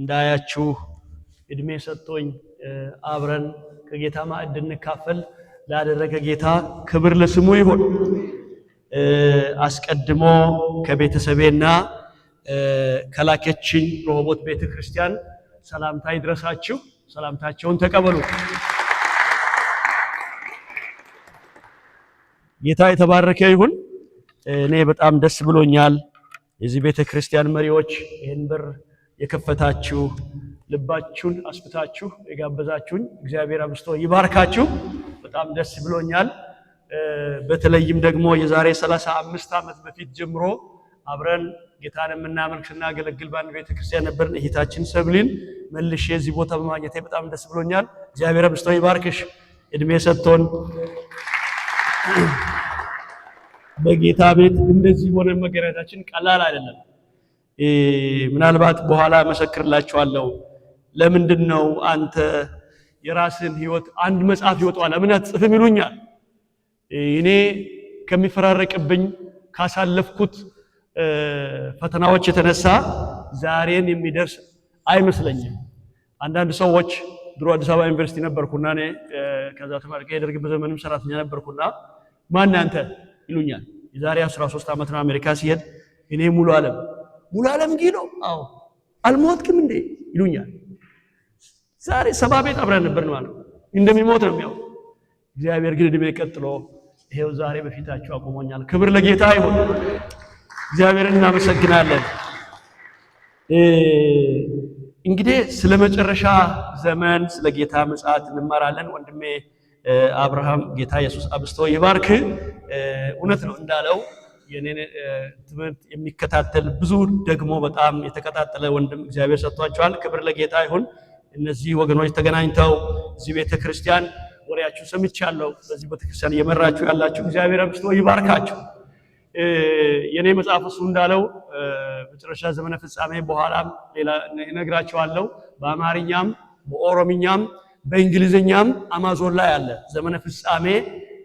እንዳያችሁ እድሜ ሰጥቶኝ አብረን ከጌታ ማዕድ እንካፈል ላደረገ ጌታ ክብር ለስሙ ይሁን። አስቀድሞ ከቤተሰቤና ከላከችኝ ሮሆቦት ቤተክርስቲያን ሰላምታ ይድረሳችሁ። ሰላምታቸውን ተቀበሉ። ጌታ የተባረከ ይሁን። እኔ በጣም ደስ ብሎኛል። የዚህ ቤተክርስቲያን መሪዎች ይህን በር የከፈታችሁ ልባችሁን አስፍታችሁ የጋበዛችሁኝ እግዚአብሔር አብስቶ ይባርካችሁ። በጣም ደስ ብሎኛል። በተለይም ደግሞ የዛሬ 35 ዓመት በፊት ጀምሮ አብረን ጌታን የምናመልክ ስናገለግል ባንድ ቤተክርስቲያን ነበርን። እህታችን ሰብሊን መልሼ እዚህ ቦታ በማግኘቴ በጣም ደስ ብሎኛል። እግዚአብሔር አብስቶ ይባርክሽ። እድሜ ሰጥቶን በጌታ ቤት እንደዚህ ሆነ መገናኘታችን ቀላል አይደለም። ምናልባት በኋላ መሰክርላችኋለሁ። ለምንድነው አንተ የራስን ህይወት አንድ መጽሐፍ ይወጣዋል ለምን አትጽፍም ይሉኛል። እኔ ከሚፈራረቅብኝ ካሳለፍኩት ፈተናዎች የተነሳ ዛሬን የሚደርስ አይመስለኝም። አንዳንድ ሰዎች ድሮ አዲስ አበባ ዩኒቨርሲቲ ነበርኩና እኔ ከዛ ተማርቄ የደርግ በዘመንም ሰራተኛ ነበርኩና ማን አንተ ይሉኛል። የዛሬ 13 ዓመት ነው አሜሪካ ሲሄድ እኔ ሙሉ ዓለም ጊሎ አዎ አልሞትክም እንዴ ይሉኛል። ዛሬ 70 ቤት አብረን ነበር ነው ማለት እንደሚሞት ነው የሚያው። እግዚአብሔር ግን እድሜ ቀጥሎ ይሄው ዛሬ በፊታችሁ አቆሞኛል። ክብር ለጌታ ይሁን። እግዚአብሔርን እናመሰግናለን። እንግዲህ ስለ መጨረሻ ዘመን ስለ ጌታ ምጽአት እንማራለን። ወንድሜ አብርሃም ጌታ ኢየሱስ አብስቶ ይባርክ። እውነት ነው እንዳለው የኔን ትምህርት የሚከታተል ብዙ ደግሞ በጣም የተከታተለ ወንድም እግዚአብሔር ሰጥቷቸዋል። ክብር ለጌታ ይሁን። እነዚህ ወገኖች ተገናኝተው እዚህ ቤተክርስቲያን ወሬያችሁ ሰምቻለሁ። በዚህ ቤተክርስቲያን እየመራችሁ ያላችሁ እግዚአብሔር አብስቶ ይባርካችሁ። የኔ መጽሐፍ እሱ እንዳለው መጨረሻ ዘመነ ፍጻሜ በኋላም ሌላ እነግራችኋለሁ። በአማርኛም በኦሮምኛም በእንግሊዝኛም አማዞን ላይ አለ። ዘመነ ፍጻሜ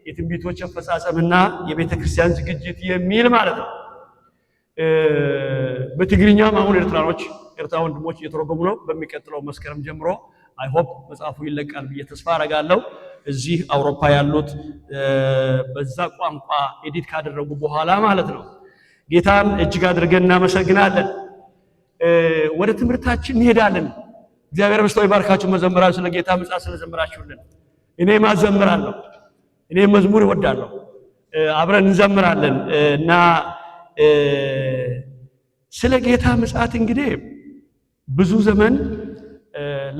የትንቢቶች አፈጻጸምና የቤተክርስቲያን ዝግጅት የሚል ማለት ነው። በትግርኛም አሁን ኤርትራ ወንድሞች እየተረጎሙ ነው። በሚቀጥለው መስከረም ጀምሮ አይ ሆፕ መጽሐፉ ይለቃል ብዬ ተስፋ አረጋለሁ። እዚህ አውሮፓ ያሉት በዛ ቋንቋ ኤዲት ካደረጉ በኋላ ማለት ነው። ጌታን እጅግ አድርገን እናመሰግናለን። ወደ ትምህርታችን እንሄዳለን። እግዚአብሔር አብስቶ ይባርካችሁ። መዘምራን ስለ ጌታ ምጽአት ስለዘመራችሁልን እኔ ማዘምራለሁ። እኔ መዝሙር እወዳለሁ። አብረን እንዘምራለን እና ስለ ጌታ ምጽአት እንግዲህ ብዙ ዘመን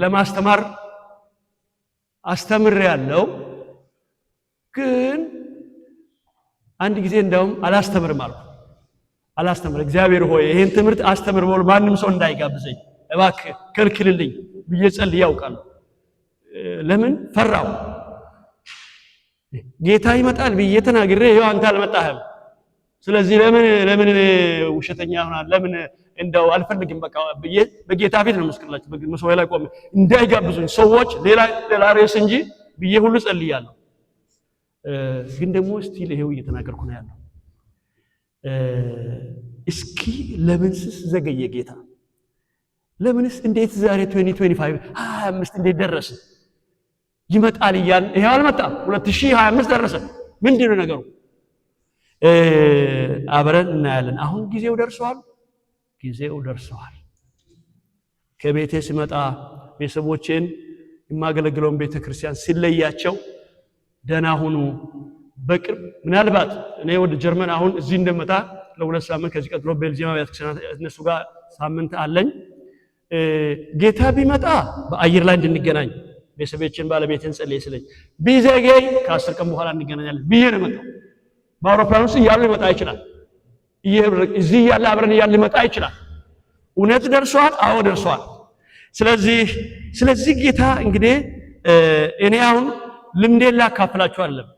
ለማስተማር አስተምሬያለሁ። ግን አንድ ጊዜ እንደውም አላስተምርም አልኩ። እግዚአብሔር ሆይ ይሄን ትምህርት አስተምር ብሎ ማንም ሰው እንዳይጋብዘኝ እባክህ ከልክልልኝ ብዬ ጸልዬ አውቃለሁ። ለምን ፈራው? ጌታ ይመጣል ብዬ ተናግሬ ይኸው አንተ አልመጣህም። ስለዚህ ለምን ውሸተኛ ሆናል? ለምን እንደው አልፈልግም በቃ ብዬ በጌታ ፊት ነው መስከረላችሁ። በመስዋዕት ላይ ቆሜ እንዳይጋብዙኝ ሰዎች ሌላ ርዕስ እንጂ ብዬ ሁሉ ጸልያለሁ። ግን ደግሞ ስቲል ይሄው እየተናገርኩ ነው ያለው። እስኪ ለምንስ ዘገየ ጌታ? ለምንስ እንዴት ዛሬ 2025 እንዴት ደረሰ? ይመጣል እያል ይሄው አልመጣም። 2025 ደረሰ። ምንድነው ነገሩ? አብረን እናያለን። አሁን ጊዜው ደርሷል። ከቤቴ ሲመጣ ቤተሰቦቼን የማገለግለውን ቤተክርስቲያን ሲለያቸው ደህና ሁኑ በቅርብ ምናልባት እኔ ወደ ጀርመን አሁን እዚህ እንደመጣ ለሁለት ሳምንት ከዚህ ቀጥሎ ቤልጂየም ቤተክርስቲያን እነሱ ጋር ሳምንት አለኝ። ጌታ ቢመጣ በአየር ላይ እንድንገናኝ ቤተሰቦቼን ባለቤቴን ጸልዬ ስለኝ ቢዘገይ ከ10 ቀን በኋላ እንገናኛለን ብዬ ነው መጣው። በአውሮፕላን ውስጥ እያሉ ሊመጣ ይችላል። እዚህ ያለ አብረን እያለ ሊመጣ ይችላል። እውነት ደርሷል። አዎ ደርሷል። ስለዚህ ጌታ እንግዲህ እኔ አሁን ልምዴን ላካፍላችሁ አይደለም።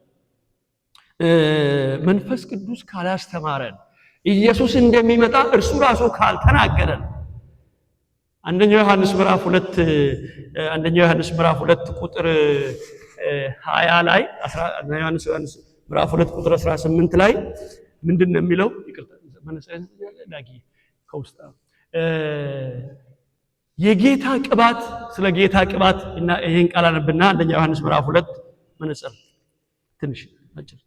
መንፈስ ቅዱስ ካላስተማረን ኢየሱስ እንደሚመጣ እርሱ ራሱ ካልተናገረን አንደኛ ዮሐንስ ምዕራፍ 2 ቁጥር 20 ላይ ዮሐንስ ምዕራፍ 2 ቁጥር 18 ላይ ምንድነው የሚለው? ይቅርታ መነጽር ላጊ ከውስጥ የጌታ ቅባት ስለ ጌታ ቅባት እና ይሄን ቃል አነብና አንደኛ ዮሐንስ ምዕራፍ 2 መነጽር ትንሽ አጭር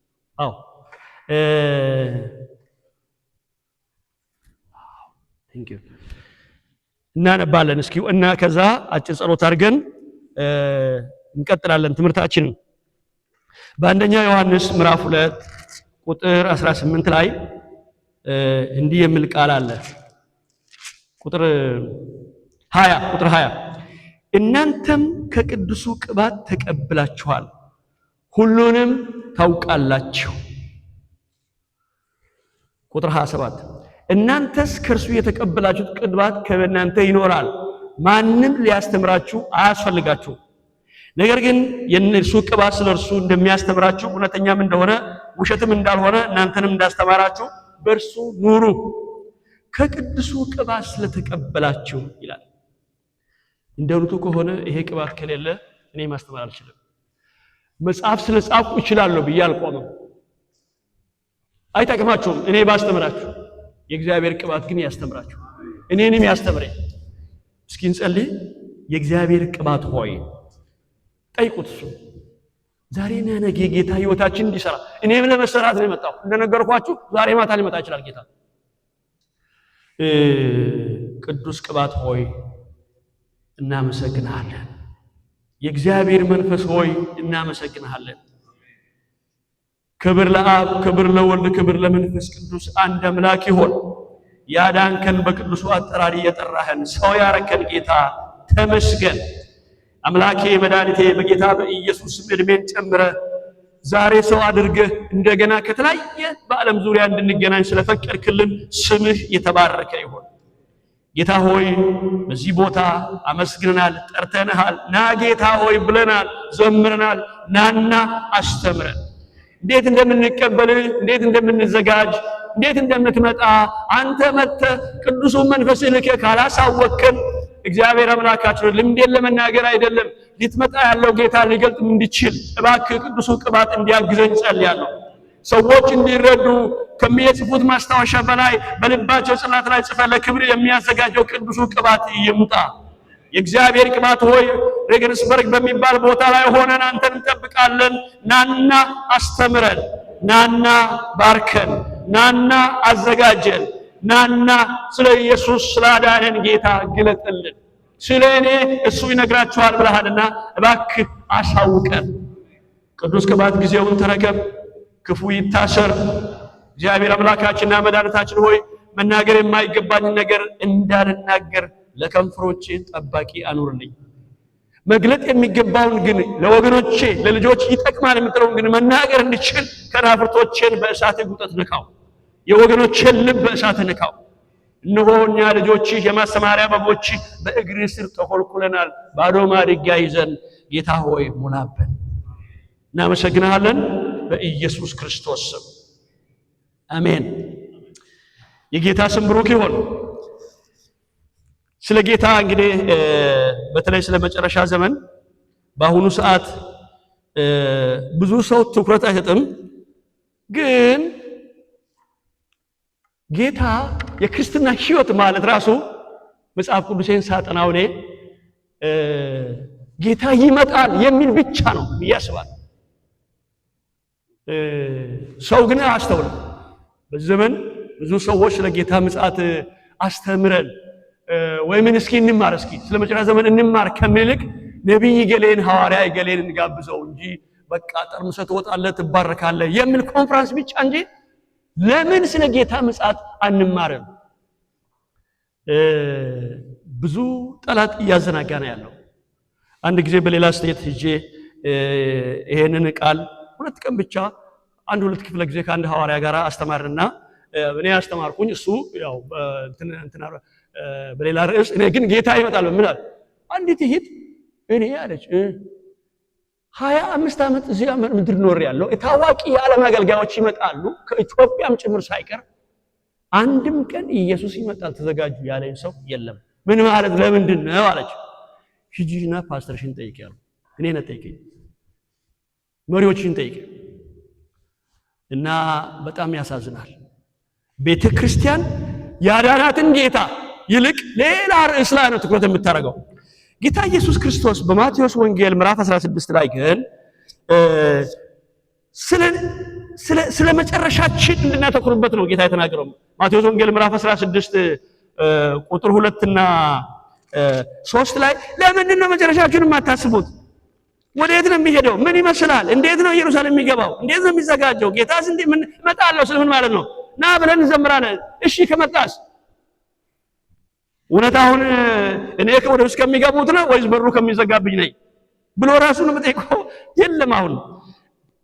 ቴንክ ዩ እናነባለን እስኪ እና ከዛ አጭር ጸሎት አድርገን እንቀጥላለን ትምህርታችንን። በአንደኛ ዮሐንስ ምዕራፍ 2 ቁጥር 18 ላይ እንዲህ የሚል ቃል አለ። ቁጥር 20 እናንተም ከቅዱሱ ቅባት ተቀብላችኋል፣ ሁሉንም ታውቃላችሁ። ቁጥር 27 እናንተስ ከእርሱ የተቀበላችሁት ቅባት ከእናንተ ይኖራል፣ ማንም ሊያስተምራችሁ አያስፈልጋችሁ። ነገር ግን የእርሱ ቅባት ስለ እርሱ እንደሚያስተምራችሁ እውነተኛም እንደሆነ ውሸትም እንዳልሆነ እናንተንም እንዳስተማራችሁ በእርሱ ኑሩ። ከቅዱሱ ቅባት ስለተቀበላችሁ ይላል። እንደውነቱ ከሆነ ይሄ ቅባት ከሌለ እኔ ማስተማር አልችልም። መጽሐፍ ስለ ጻፍኩ እችላለሁ ብዬ አልቆምም። አይጠቅማችሁም እኔ ባስተምራችሁ። የእግዚአብሔር ቅባት ግን ያስተምራችሁ፣ እኔንም ያስተምረኝ። እስኪ እንጸልይ። የእግዚአብሔር ቅባት ሆይ ጠይቁት። እሱ ዛሬ ነገ ጌታ ህይወታችን እንዲሰራ እኔም ለመሰራት ነው የመጣው። እንደነገርኳችሁ ዛሬ ማታ ሊመጣ ይችላል ጌታ። ቅዱስ ቅባት ሆይ እናመሰግናለን። የእግዚአብሔር መንፈስ ሆይ እናመሰግናለን። ክብር ለአብ፣ ክብር ለወልድ፣ ክብር ለመንፈስ ቅዱስ አንድ አምላክ ይሁን። ያዳንከን በቅዱሱ አጠራሪ የጠራህን ሰው ያረከን ጌታ ተመስገን። አምላኬ መድኃኒቴ በጌታ በኢየሱስ ዕድሜን ጨምረ ዛሬ ሰው አድርገህ እንደገና ከተለያየ በዓለም ዙሪያ እንድንገናኝ ስለፈቀድክልን ስምህ የተባረከ ይሁን። ጌታ ሆይ በዚህ ቦታ አመስግነናል፣ ጠርተንሃል። ና ጌታ ሆይ ብለናል፣ ዘምረናል። ናና አስተምረን። እንዴት እንደምንቀበልህ፣ እንዴት እንደምንዘጋጅ፣ እንዴት እንደምትመጣ አንተ መጥተህ ቅዱሱን መንፈስህ ልከህ ካላሳወቅከን እግዚአብሔር አምላካችን ልምዴን ለመናገር አይደለም ሊትመጣ ያለው ጌታ ሊገልጥም እንዲችል እባክህ ቅዱሱ ቅባት እንዲያግዘኝ ጸልያለሁ። ሰዎች እንዲረዱ ከሚጽፉት ማስታወሻ በላይ በልባቸው ጽላት ላይ ጽፈህ ለክብር የሚያዘጋጀው ቅዱሱ ቅባት ይምጣ። የእግዚአብሔር ቅባት ሆይ ሬገንስበርግ በሚባል ቦታ ላይ ሆነን አንተን እንጠብቃለን። ናና አስተምረን፣ ናና ባርከን፣ ናና አዘጋጀን፣ ናና ስለ ኢየሱስ ስላዳነን ጌታ ግለጥልን። ስለ እኔ እሱ ይነግራችኋል ብለሃልና እባክህ አሳውቀን። ቅዱስ ቅባት ጊዜውን ተረከብ፣ ክፉ ይታሰር። እግዚአብሔር አምላካችንና መድኃኒታችን ሆይ መናገር የማይገባኝ ነገር እንዳልናገር ለከንፈሮቼ ጠባቂ አኑርልኝ። መግለጥ የሚገባውን ግን ለወገኖቼ ለልጆች ይጠቅማል የምትለውን ግን መናገር እንድችል ከናፍርቶቼን በእሳት ጉጠት ንካው፣ የወገኖቼን ልብ በእሳት ንካው። እነሆ እኛ ልጆችህ የማሰማሪያ በጎች በእግር ስር ተኮልኩለናል፣ ባዶ ማድጋ ይዘን ጌታ ሆይ ሙላብን። እናመሰግናለን በኢየሱስ ክርስቶስ ስም አሜን። የጌታ ስም ብሩክ ይሁን። ስለ ጌታ እንግዲህ በተለይ ስለ መጨረሻ ዘመን በአሁኑ ሰዓት ብዙ ሰው ትኩረት አይሰጥም። ግን ጌታ የክርስትና ሕይወት ማለት ራሱ መጽሐፍ ቅዱሴን ሳጠናው እኔ ጌታ ይመጣል የሚል ብቻ ነው ያስባል። ሰው ግን አስተውል። በዚህ ዘመን ብዙ ሰዎች ስለ ጌታ ምጽአት አስተምረን ወይምን እስኪ እንማር እስኪ ስለ መጨረሻ ዘመን እንማር ከሚልክ ነብይ ገሌን ሐዋርያ ገሌን እንጋብዘው እንጂ በቃ ጠርምሰህ ትወጣለህ ትባረካለህ የሚል ኮንፈረንስ ብቻ እንጂ ለምን ስለ ጌታ ምጽአት አንማርም? ብዙ ጠላት እያዘናጋ ነው ያለው። አንድ ጊዜ በሌላ ስቴት ሄጄ ይሄንን ቃል ሁለት ቀን ብቻ አንድ ሁለት ክፍለ ጊዜ ከአንድ ሐዋርያ ጋር አስተማርና እኔ አስተማርኩኝ፣ እሱ ያው እንትና በሌላ ርዕስ። እኔ ግን ጌታ ይመጣል ምን አለ አንዲት ይሄድ እኔ አለች 25 ዓመት እዚህ ምድር ኖር ያለው ታዋቂ የዓለም አገልጋዮች ይመጣሉ ከኢትዮጵያም ጭምር ሳይቀር አንድም ቀን ኢየሱስ ይመጣል ተዘጋጁ ያለኝ ሰው የለም። ምን ማለት ለምንድን ነው አለች። ሂጂና ፓስተርሽን ጠይቂያለሁ። እኔ ነኝ ጠይቀኝ፣ መሪዎችን ጠይቅ። እና በጣም ያሳዝናል። ቤተ ክርስቲያን ያዳናትን ጌታ ይልቅ ሌላ ርዕስ ላይ ነው ትኩረት የምታደርገው። ጌታ ኢየሱስ ክርስቶስ በማቴዎስ ወንጌል ምዕራፍ 16 ላይ ግን ስለ መጨረሻችን እንድናተኩርበት ነው ጌታ የተናገረው። ማቴዎስ ወንጌል ምዕራፍ 16 ቁጥር 2 እና 3 ላይ ለምንድን ነው መጨረሻችሁን የማታስቡት? ወዴት ነው የሚሄደው? ምን ይመስላል? እንዴት ነው ኢየሩሳሌም የሚገባው? እንዴት ነው የሚዘጋጀው? ጌታስ እንዴ ምን እመጣለሁ ስለምን ማለት ነው? ና ብለን እንዘምራለን። እሺ ከመጣስ እውነት አሁን እኔ ወደ ውስጥ ከሚገቡት ነው ወይስ በሩ ከሚዘጋብኝ ነኝ ብሎ ራሱን መጠየቀው የለም። አሁን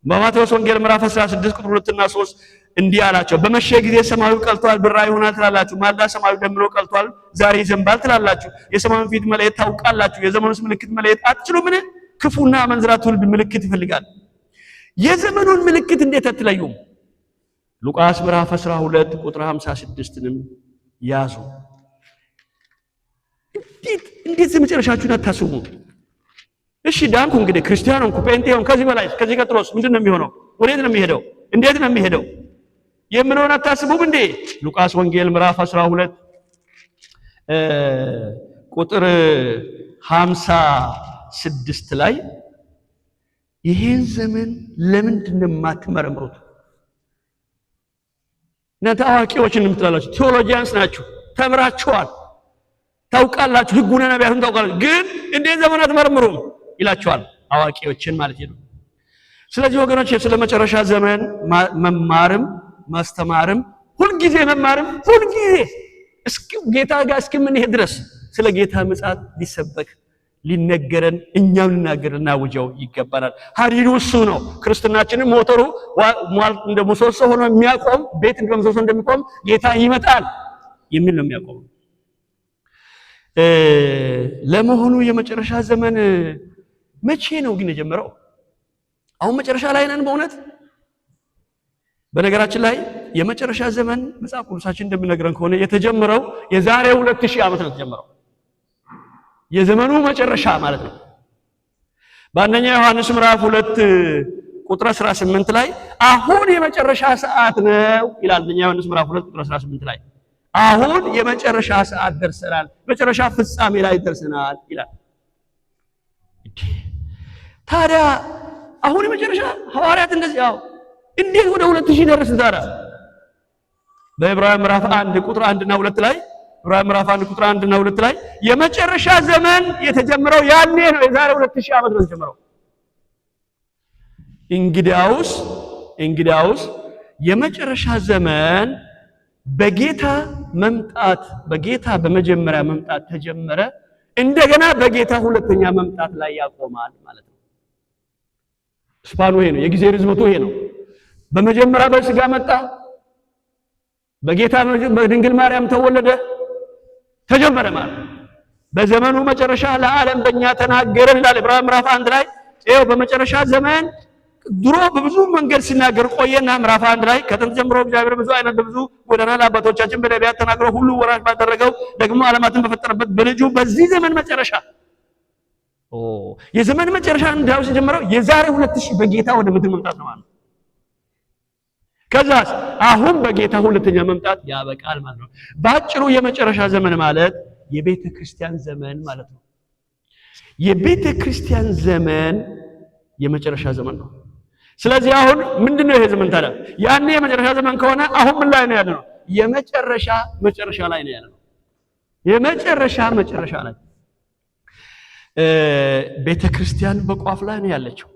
በማቴዎስ ወንጌል ምዕራፍ 16 ቁጥር 2 እና 3 እንዲህ አላቸው። በመሸ ጊዜ ሰማዩ ቀልቷል፣ ብራ ይሆናል ትላላችሁ። ማልዳ ሰማዩ ደምሎ ቀልቷል፣ ዛሬ ይዘንባል ትላላችሁ። የሰማዩን ፊት መለየት ታውቃላችሁ፣ የዘመኑስ ምልክት መለየት አትችሉምን? ክፉና አመንዝራ ትውልድ ምልክት ይፈልጋል። የዘመኑን ምልክት እንዴት አትለዩም? ሉቃስ ምዕራፍ 12 ቁጥር 56ንም ያዙ። እንዴት የመጨረሻችሁን አታስቡ? እሺ ዳንኩ፣ እንግዲህ ክርስቲያን ሆንኩ፣ ጴንጤ ሆንኩ፣ ከዚህ ቀጥሎስ ምንድን ነው የሚሆነው? ወዴት ነው የሚሄደው? እንዴት ነው የሚሄደው የምለውን አታስቡም እንዴ? ሉቃስ ወንጌል ምዕራፍ 12 ቁጥር 56 ላይ ይሄን ዘመን ለምንድን ነው የማትመረምሩት? እናንተ አዋቂዎችን የምትላላችሁ ቴዎሎጂያንስ ናችሁ፣ ተምራችኋል፣ ታውቃላችሁ፣ ሕጉና ነቢያቱን ታውቃላችሁ፣ ግን እንዴት ዘመን አትመረምሩም ይላችኋል። አዋቂዎችን ማለት ነው። ስለዚህ ወገኖች ስለ መጨረሻ ዘመን መማርም ማስተማርም ሁልጊዜ መማርም ሁልጊዜ ጌታ ጋር እስከምንሄድ ድረስ ስለ ጌታ ምጽአት ሊሰበክ ሊነገረን እኛም ልናገርና ውጀው ይገባናል። ሀዲዱ እሱ ነው። ክርስትናችንን ሞተሩ እንደ ምሰሶ ሆኖ የሚያቆም ቤት እንደ ምሰሶ እንደሚቆም ጌታ ይመጣል የሚል ነው የሚያቆም። ለመሆኑ የመጨረሻ ዘመን መቼ ነው ግን የጀመረው? አሁን መጨረሻ ላይ ነን በእውነት? በነገራችን ላይ የመጨረሻ ዘመን መጽሐፍ ቅዱሳችን እንደሚነግረን ከሆነ የተጀመረው የዛሬ 2000 ዓመት ነው የተጀመረው። የዘመኑ መጨረሻ ማለት ነው። በአንደኛ ዮሐንስ ምዕራፍ 2 ቁጥር 18 ላይ አሁን የመጨረሻ ሰዓት ነው ይላል። አንደኛ ዮሐንስ ምዕራፍ 2 ቁጥር 18 ላይ አሁን የመጨረሻ ሰዓት ደርሰናል፣ መጨረሻ ፍጻሜ ላይ ደርሰናል ይላል። ታዲያ አሁን የመጨረሻ ሐዋርያት እንደዚህ እንዴት ወደ 2000 ደረስን ታዲያ? በዕብራውያን ምዕራፍ 1 ቁጥር 1 እና 2 ላይ ዕብራውያን ምዕራፍ 1 ቁጥር 1 እና 2 ላይ የመጨረሻ ዘመን የተጀመረው ያኔ ነው። የዛሬ 2000 ዓመት ነው የተጀመረው። እንግዲያውስ የመጨረሻ ዘመን በጌታ መምጣት በመጀመሪያ መምጣት ተጀመረ፣ እንደገና በጌታ ሁለተኛ መምጣት ላይ ያቆማል ማለት ነው። ስፓኑ ይሄ ነው። የጊዜ ርዝመቱ ይሄ ነው። በመጀመሪያ በስጋ መጣ፣ በጌታ በድንግል ማርያም ተወለደ፣ ተጀመረ ማለት ነው። በዘመኑ መጨረሻ ለዓለም በእኛ ተናገረ ይላል ዕብራውያን ምዕራፍ 1 ላይ። ይኸው በመጨረሻ ዘመን ድሮ በብዙ መንገድ ሲናገር ቆየና ምዕራፍ 1 ላይ ከጥንት ጀምሮ እግዚአብሔር ብዙ አይነት በብዙ ጎዳና ለአባቶቻችን በነቢያት ተናግሮ ሁሉ ወራሽ ባደረገው ደግሞ ዓለማትን በፈጠረበት በልጁ በዚህ ዘመን መጨረሻ የዘመን መጨረሻ እንዳው ሲጀምረው የዛሬ 2000 በጌታ ወደ ምድር መምጣት ነው ማለት ነው። ከዛስ አሁን በጌታ ሁለተኛ መምጣት ያበቃል ማለት ነው። ባጭሩ የመጨረሻ ዘመን ማለት የቤተ ክርስቲያን ዘመን ማለት ነው። የቤተ ክርስቲያን ዘመን የመጨረሻ ዘመን ነው። ስለዚህ አሁን ምንድነው ይሄ ዘመን ታዲያ? ያኔ የመጨረሻ ዘመን ከሆነ አሁን ምን ላይ ነው ያለነው? የመጨረሻ ላይ ነው ያለነው። የመጨረሻ ላይ ቤተ ክርስቲያን በቋፍ ላይ ነው ያለችው።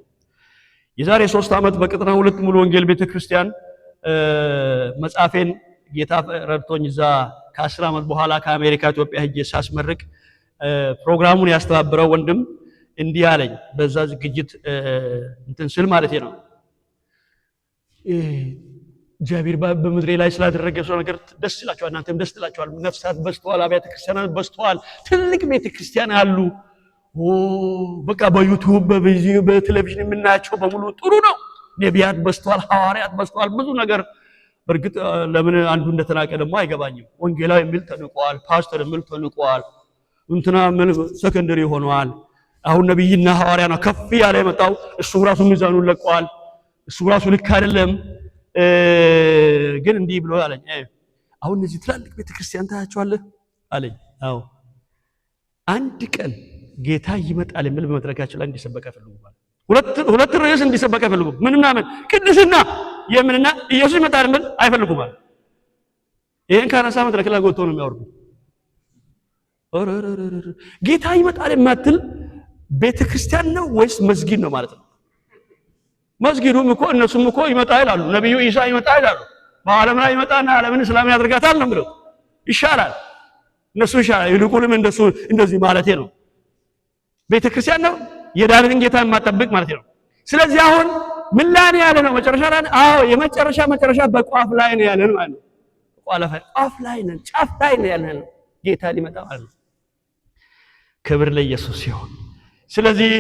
የዛሬ 3 ዓመት በቅጥና 2 ሙሉ ወንጌል ቤተ ክርስቲያን መጻፌን ጌታ ረድቶኝ እዛ ከ10 ዓመት በኋላ ከአሜሪካ ኢትዮጵያ ሄጄ ሳስመርቅ ፕሮግራሙን ያስተባበረው ወንድም እንዲህ አለኝ። በዛ ዝግጅት እንትን ስል ማለት ነው እግዚአብሔር በምድሬ ላይ ስላደረገው ነገር ደስ ይላችኋል፣ እናንተም ደስ ይላችኋል። ነፍሳት በዝተዋል፣ አብያተ ክርስቲያናት በዝተዋል፣ ትልቅ ቤተ ክርስቲያን አሉ። በቃ በዩቲዩብ በቴሌቪዥን የምናያቸው በሙሉ ጥሩ ነው። ነቢያት በዝተዋል፣ ሐዋርያት በዝተዋል፣ ብዙ ነገር። በእርግጥ ለምን አንዱ እንደተናቀ ደግሞ አይገባኝም። ወንጌላዊ የሚል ተንቋል፣ ፓስተር የሚል ተንቋል፣ እንትና ምን ሰከንደሪ ሆነዋል። አሁን ነብይና ሐዋርያ ነው ከፍ ያለ የመጣው። እሱ ራሱ ሚዛኑን ለቋል። እሱ ራሱ ልክ አይደለም። ግን እንዲህ ብሎ አለኝ፣ አሁን እነዚህ ትላልቅ ቤተክርስቲያን ታያቸዋለህ አለኝ። አዎ አንድ ቀን ጌታ ይመጣል የሚል በመድረካቸው ላይ እንዲሰበክ አይፈልጉም ማለት ሁለት ርዕስ እንዲሰበክ አይፈልጉም። ምንና ምን ቅድስና የምንና ኢየሱስ ይመጣል የሚል አይፈልጉም ማለት ይሄን ካነሳ መድረክ ላይ ጎቶ ነው የሚያወርዱ። ጌታ ይመጣል የማትል ቤተክርስቲያን ነው ወይስ መስጊድ ነው ማለት ነው? መስጊዱም እኮ እነሱም እኮ ይመጣ ይላሉ። ነብዩ ኢሳ ይመጣ ይላሉ። በዓለም ላይ ይመጣና ዓለምን እስላም ያደርጋታል ነው ብለው ይሻላል። እነሱ ይሻላል ይልቁንም እንደሱ እንደዚህ ማለቴ ነው። ቤተክርስቲያን ነው የዳንን ጌታ የማጠብቅ ማለት ነው። ስለዚህ አሁን ምን ላይ ያለ ነው? መጨረሻ ላይ አዎ የመጨረሻ በቋፍ ላይ ነው ያለን ማለት ነው። ቋፍ ላይ ነን፣ ጫፍ ላይ ነው ያለን ጌታ ሊመጣ ማለት ነው። ክብር ለኢየሱስ ይሁን። ስለዚህ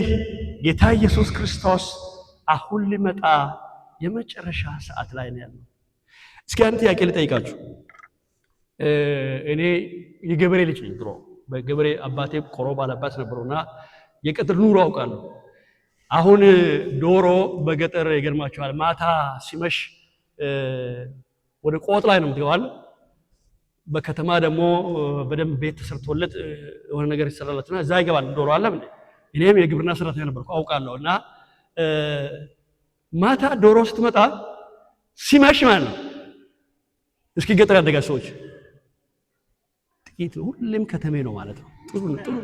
ጌታ ኢየሱስ ክርስቶስ አሁን ሊመጣ የመጨረሻ ሰዓት ላይ ነው ያለው። እስኪ አንተ ጥያቄ ልጠይቃችሁ። እኔ የገበሬ ልጅ ነኝ። ድሮ በገበሬ አባቴ ቆሮ ባላባት ነበርና የገጠር ኑሮ አውቃለሁ። አሁን ዶሮ በገጠር ይገርማችኋል፣ ማታ ሲመሽ ወደ ቆጥ ላይ ነው የምትገባው። በከተማ ደግሞ በደንብ ቤት ተሰርቶለት የሆነ ነገር ይሰራለትና እዛ ይገባል ዶሮ አለ። እኔም የግብርና ሰራተኛ ነበርኩ አውቃለሁና ማታ ዶሮ ስትመጣ ሲመሽ ማለት ነው። እስኪ ገጠር ያደጋ ሰዎች ጥቂት ሁሌም ከተሜ ነው ማለት ነው። ጥሩ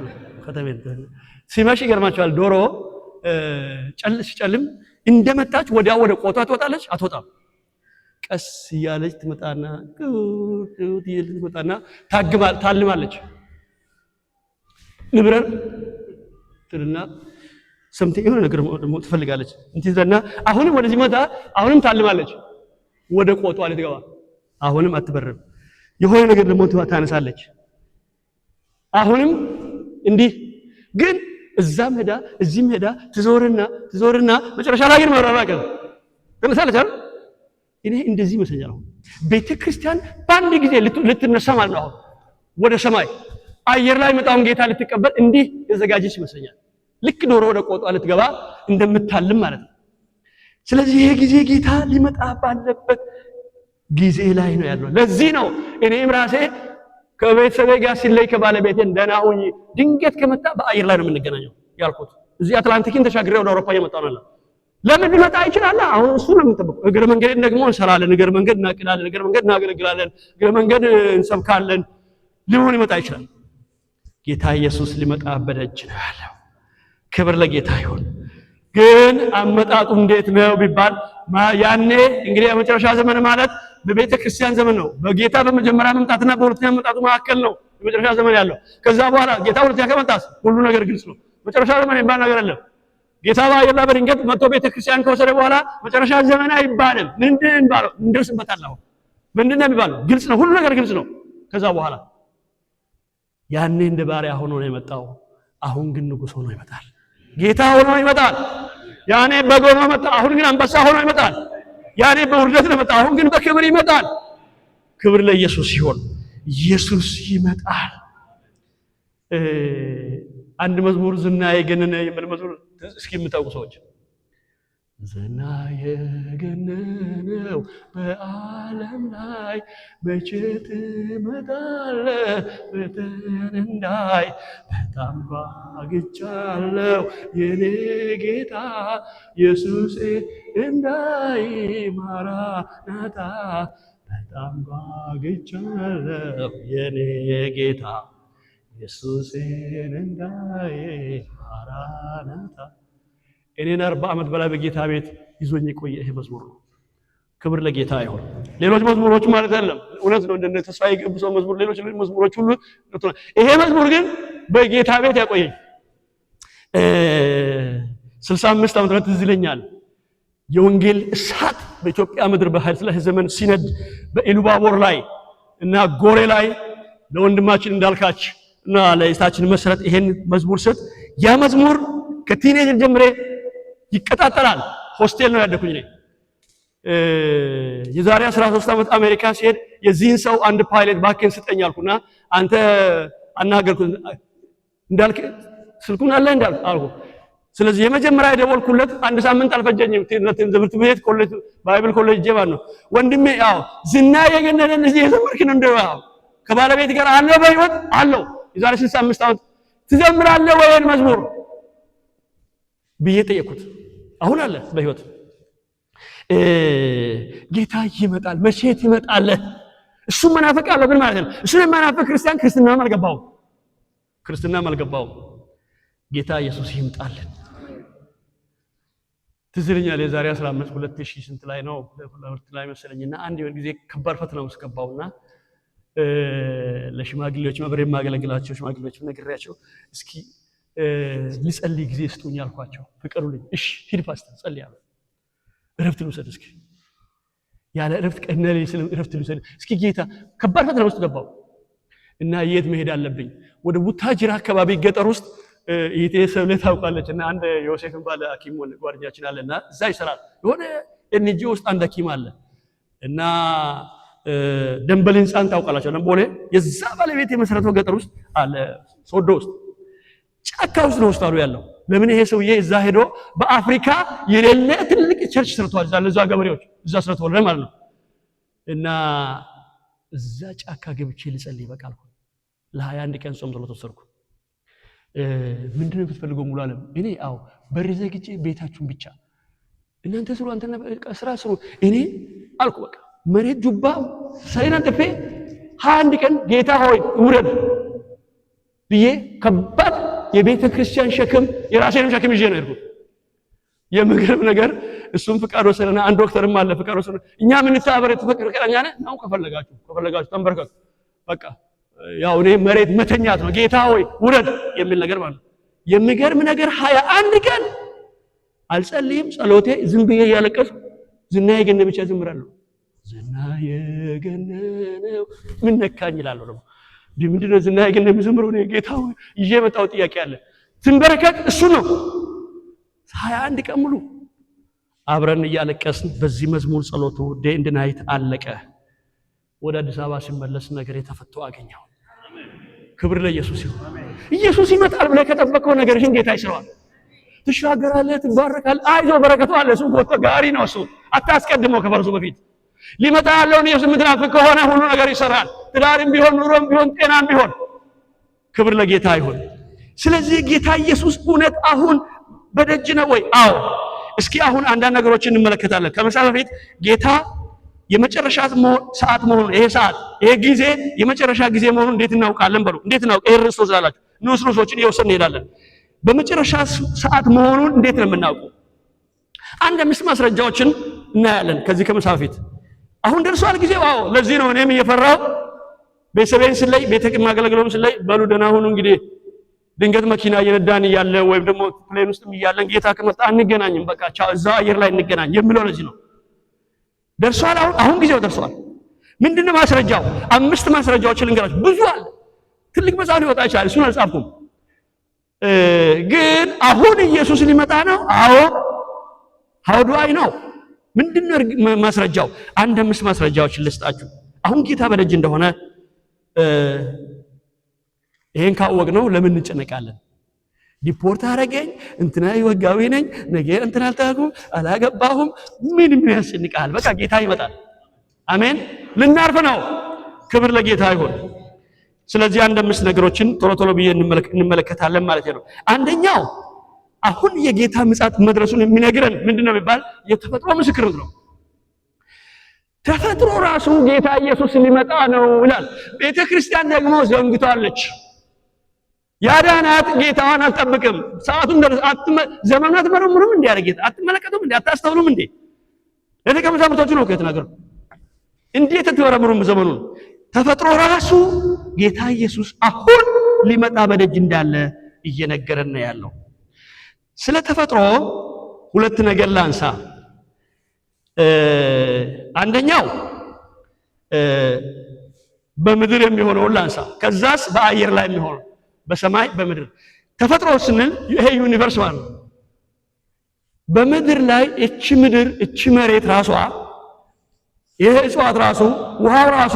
ከተሜ ሲመሽ ይገርማችኋል። ዶሮ ሲጨልም እንደመጣች ወዲያው ወደ ቆቷ ትወጣለች። አትወጣም። ቀስ እያለች ትመጣና ታልማለች። ንብረር ትልና ሰምተኝ የሆነ ነገር ደግሞ ትፈልጋለች። እንትዘና አሁንም ወደዚህ መጣ። አሁንም ታልማለች። ወደ ቆቷ ልትገባ አሁንም አትበርም። የሆነ ነገር ደግሞ ታነሳለች። አሁንም እንዲህ ግን እዛም ሄዳ እዚህም ሄዳ ትዞርና መጨረሻ ላይ ግን መራራቀ ተነሳለች አይደል? እኔ እንደዚህ መስኛለሁ። ቤተክርስቲያን በአንድ ጊዜ ልትነሳ ማለት ነው። ወደ ሰማይ አየር ላይ መጣውን ጌታ ልትቀበል እንዲህ የተዘጋጀች ይመስለኛል። ልክ ዶሮ ወደ ቆጧ ልትገባ እንደምታልም ማለት ነው። ስለዚህ ይሄ ጊዜ ጌታ ሊመጣ ባለበት ጊዜ ላይ ነው ያለው። ለዚህ ነው እኔም ራሴ ከቤተሰቤ ጋር ሲለይ ከባለቤቴ ደህና ሁኚ ድንገት ከመጣ በአየር ላይ ነው የምንገናኘው ያልኩት። እዚህ አትላንቲክን ተሻግሬ ወደ አውሮፓ እየመጣሁ ነው። ለምን ሊመጣ ይችላል? አሁን እሱ ነው የምንጠብቀው። እግረ መንገድ ደግሞ እንሰራለን፣ እግረ መንገድ እናቅዳለን፣ እግረ መንገድ እናገለግላለን፣ እግረ መንገድ እንሰብካለን። ሊሆን ይመጣ ይችላል። ጌታ ኢየሱስ ሊመጣ በደጅ ነው ያለው። ክብር ለጌታ ይሁን። ግን አመጣጡ እንዴት ነው ቢባል ያኔ እንግዲህ የመጨረሻ ዘመን ማለት በቤተ ክርስቲያን ዘመን ነው። በጌታ በመጀመሪያ መምጣትና በሁለተኛ መምጣቱ መካከል ነው የመጨረሻ ዘመን ያለው። ከዛ በኋላ ጌታ ሁለተኛ ከመጣስ ሁሉ ነገር ግልጽ ነው። መጨረሻ ዘመን የሚባል ነገር የለም። ጌታ በአየር ላይ በድንገት መጥቶ ቤተ ክርስቲያን ከወሰደ በኋላ መጨረሻ ዘመን አይባልም። ምንድን ነው እንደርስበታለሁ። ምንድን ነው የሚባለው? ግልጽ ነው። ሁሉ ነገር ግልጽ ነው። ከዛ በኋላ ያኔ እንደ ባሪያ ሆኖ ነው የመጣው። አሁን ግን ንጉሥ ሆኖ ይመጣል። ጌታ ሆኖ ይመጣል። ያኔ በግ ሆኖ መጣ። አሁን ግን አንበሳ ሆኖ ይመጣል። ያኔ በውርደት ነው መጣ። አሁን ግን በክብር ይመጣል። ክብር ለኢየሱስ ይሁን። ኢየሱስ ይመጣል። አንድ መዝሙር ዝና የገነነ የሚል መዝሙር እስኪ የምታውቁ ሰዎች ዝና የገነነው በዓለም ላይ መቼ ትመጣለህ በተን እንዳይ በጣም ጓግቻለሁ የኔ ጌታ ኢየሱስ እንዳይ ማራናታ በጣም ጓግቻለሁ የኔ ጌታ ኢየሱስን እንዳይ ማራናታ። እኔን 40 ዓመት በላይ በጌታ ቤት ይዞኝ የቆየ ይሄ መዝሙር ነው። ክብር ለጌታ ይሁን። ሌሎች መዝሙሮች ማለት አይደለም፣ እውነት ነው። እንደነ ተስፋዬ ገብሰው መዝሙር፣ ሌሎች መዝሙሮች ሁሉ ይሄ መዝሙር ግን በጌታ ቤት ያቆየኝ 65 ዓመት ትዝ ይለኛል። የወንጌል እሳት በኢትዮጵያ ምድር በኃይል ስለ ዘመን ሲነድ በኢሉባቦር ላይ እና ጎሬ ላይ ለወንድማችን እንዳልካች እና ለእህታችን መሰረት ይሄን መዝሙር ሰጥ ያ መዝሙር ከቲኔጀር ጀምሬ ይቀጣጠላል። ሆስቴል ነው ያደኩኝ እኔ። የዛሬ 13 ዓመት አሜሪካ ሲሄድ የዚህን ሰው አንድ ፓይለት ባክን ስጠኝ አልኩና አንተ አናገርኩት እንዳልክ ስልኩን አለ እንዳልክ አልኩ። ስለዚህ የመጀመሪያ የደወልኩለት አንድ ሳምንት አልፈጀኝም። ትምህርት ቤት ኮሌጅ ባይብል ኮሌጅ ጀባን ነው ወንድሜ። ያው ዝና የገነነን እዚህ የዘመርክ ነው እንደው ከባለቤት ጋር አለው በህይወት አለው የዛሬ 65 ዓመት ትዘምራለህ ወይ መዝሙር ብዬ ጠየቅኩት። አሁን አለ በህይወት። ጌታ ይመጣል መቼት ይመጣል? እሱ መናፈቅ አለብን ማለት ነው። እሱ የማናፈቅ ክርስትናም አልገባውም። ጌታ ኢየሱስ ይምጣልን። ትዝልኛል የዛሬ 15 2000 ስንት ላይ ነው ለሁለት ላይ መሰለኝና አንድ ጊዜ ከባድ ፈተና ውስጥ ገባውና ለሽማግሌዎች ማብሬ ማገለግላቸው ሽማግሌዎች ነግሬያቸው እስኪ ልጸልይ ጊዜ ስጡኝ አልኳቸው። ፍቀዱልኝ። እሺ ሂድ ፓስተር ጸልያለሁ። እረፍት ልውሰድ እስኪ ያለ እረፍት ቀነሌ ስለ እረፍት ልውሰድ እስኪ ጌታ ከባድ ፈተና ውስጥ ገባው እና የት መሄድ አለብኝ? ወደ ቡታጅራ አካባቢ ገጠር ውስጥ ኢቴሰብ ለታውቃለችና አንድ ዮሴፍን ባለ ሐኪም ጓደኛችን አለና እዛ ይሰራል። የሆነ ኤንጂ ውስጥ አንድ ሐኪም አለ እና ደንበል ህንጻን ታውቃላችሁ ደንቦሌ የዛ ባለቤት የመሰረተው ገጠር ውስጥ አለ ሶዶ ውስጥ ጫካ ውስጥ ነው ሆስፒታሉ ያለው። ለምን ይሄ ሰውዬ እዛ ሄዶ በአፍሪካ የሌለ ትልቅ ቸርች ሰርቷል። እዛ ገበሬዎች እዛ ሰርቷል ማለት ነው። እና እዛ ጫካ ገብቼ ልጸልይ በቃ አልኩ። ለ21 ቀን ጾም ጸሎት ወሰድኩ። ምንድነው የምትፈልገው ሙሉ ዓለም? እኔ አው በር ዘግቼ ቤታችሁን ብቻ እናንተ ስሩ አንተና ስራ ስሩ እኔ አልኩ። በቃ መሬት ጁባ ሳይናን ተፈ 21 ቀን ጌታ ሆይ ውረድ ብዬ ከባድ የቤተ ክርስቲያን ሸክም የራሴንም ሸክም ይዤ ነው የሄድኩት። የምግብ ነገር እሱም ፍቃድ ወሰደና አንድ ዶክተርም አለ ፍቃድ ወሰደ። እኛ ምን ተባበረ ተፈቀደኛ ነው ከፈለጋችሁ ተንበርከኩ በቃ ያው እኔ መሬት መተኛት ነው ጌታ ሆይ ውረድ የሚል ነገር ማለት። የሚገርም ነገር 21 ቀን አልጸልይም። ጸሎቴ ዝም ብዬ ያለቀስኩ ዝናዬ ገነ ብቻ ዝምራለሁ። ዝናዬ ገነነው ምን ነካኝ ይላል ነው ምንድነው ዝናዬ ገነ የሚዘምረው ነው? ጌታ ሆይ ይዤ መጣው ጥያቄ አለ። ትንበረከክ እሱ ነው 21 ቀን ሙሉ አብረን እያለቀስን በዚህ መዝሙር ጸሎቱ ዴይ ኤንድ ናይት አለቀ። ወደ አዲስ አበባ ሲመለስ ነገር የተፈተው አገኘው። ክብር ለኢየሱስ ይሁን። ኢየሱስ ይመጣል ብለህ ከጠበቀው ነገርህን ጌታ ይሰራል። ትሻገራለህ፣ ትባረካለህ። አይዞህ በረከቱ አለ። እሱ ወጥቶ ጋሪ ነው። እሱ አታስቀድመው ከፈርሱ በፊት ሊመጣ ያለውን ኢየሱስ ምትናፍቅ ከሆነ ሁሉ ነገር ይሰራል። ትዳርም ቢሆን ኑሮም ቢሆን ጤናም ቢሆን ክብር ለጌታ ይሁን። ስለዚህ ጌታ ኢየሱስ እውነት አሁን በደጅ ነው ወይ? አዎ። እስኪ አሁን አንዳንድ ነገሮችን እንመለከታለን። ከመሳብ በፊት ጌታ የመጨረሻ ሰዓት መሆኑን ይሄ ጊዜ የመጨረሻ ጊዜ መሆኑን እንዴት እናውቃለን? በሉ እንዴት እናውቅ? ይሄ ርዕስ ወስዳላችሁ ንዑስ ርዕሶችን እየወሰድን እንሄዳለን። በመጨረሻ ሰዓት መሆኑን እንዴት ነው የምናውቀው? አንድ 5 ማስረጃዎችን እናያለን። ከዚህ ከመሳብ በፊት አሁን ደርሷል ጊዜው። አዎ። ለዚህ ነው እኔም እየፈራሁ ቤተሰቤን ስለይ ቤተክም ማገለግለውም ስለይ በሉ ደህና ሁኑ እንግዲህ ድንገት መኪና እየነዳን እያለ ወይም ደግሞ ፕሌን ውስጥም እያለን ጌታ ከመጣ አንገናኝም በቃ ቻው እዛው አየር ላይ እንገናኝ የሚለው ለዚህ ነው። ደርሷል። አሁን ጊዜው ደርሷል። ምንድነው ማስረጃው? 5 ማስረጃዎችን ልንገራችሁ። ብዙ አለ። ትልቅ መጽሐፍ ሊወጣ ይችላል። እሱን አልጻፍኩም። ግን አሁን ኢየሱስ ሊመጣ ነው። አዎ። how do I know? ምንድነው ማስረጃው? 5 ማስረጃዎችን ልስጣችሁ። አሁን ጌታ በደጅ እንደሆነ ይሄን ካወቅነው ለምን እንጨነቃለን? ዲፖርት አረገኝ እንትና ይወጋዊ ነኝ ነገ እንትና አልታኩም አላገባሁም ምን ያስጨንቃል? በቃ ጌታ ይመጣል። አሜን። ልናርፍ ነው። ክብር ለጌታ ይሁን። ስለዚህ 5 ነገሮችን ቶሎ ብዬ እንመለከታለን ማለት ነው። አንደኛው አሁን የጌታ ምጽአት መድረሱን የሚነግረን ምንድነው ቢባል የተፈጥሮ ምስክርነት ነው። ተፈጥሮ ራሱ ጌታ ኢየሱስ ሊመጣ ነው ይላል። ቤተ ክርስቲያን ደግሞ ዘንግቷለች። ያዳናት ጌታዋን አትጠብቅም። ሰዓቱን ደረሰ። ዘመናት መረምሩም እንዴ ያረጋት አትመለከቱም እንዴ አታስተውሉም እንዴ? ለደቀ መዛሙርቶቹ ነው ከተናገሩ። እንዴት ተወረምሩም ዘመኑን? ተፈጥሮ ራሱ ጌታ ኢየሱስ አሁን ሊመጣ በደጅ እንዳለ እየነገረን ነው ያለው። ስለ ተፈጥሮ 2 ነገር ላንሳ። አንደኛው በምድር የሚሆነውን ላንሳ። ከዛስ በአየር ላይ የሚሆነው በሰማይ በምድር። ተፈጥሮ ስንል ይሄ ዩኒቨርስ ማለት ነው። በምድር ላይ እቺ ምድር እቺ መሬት ራሷ ይሄ እጽዋት ራሱ ውሃው ራሱ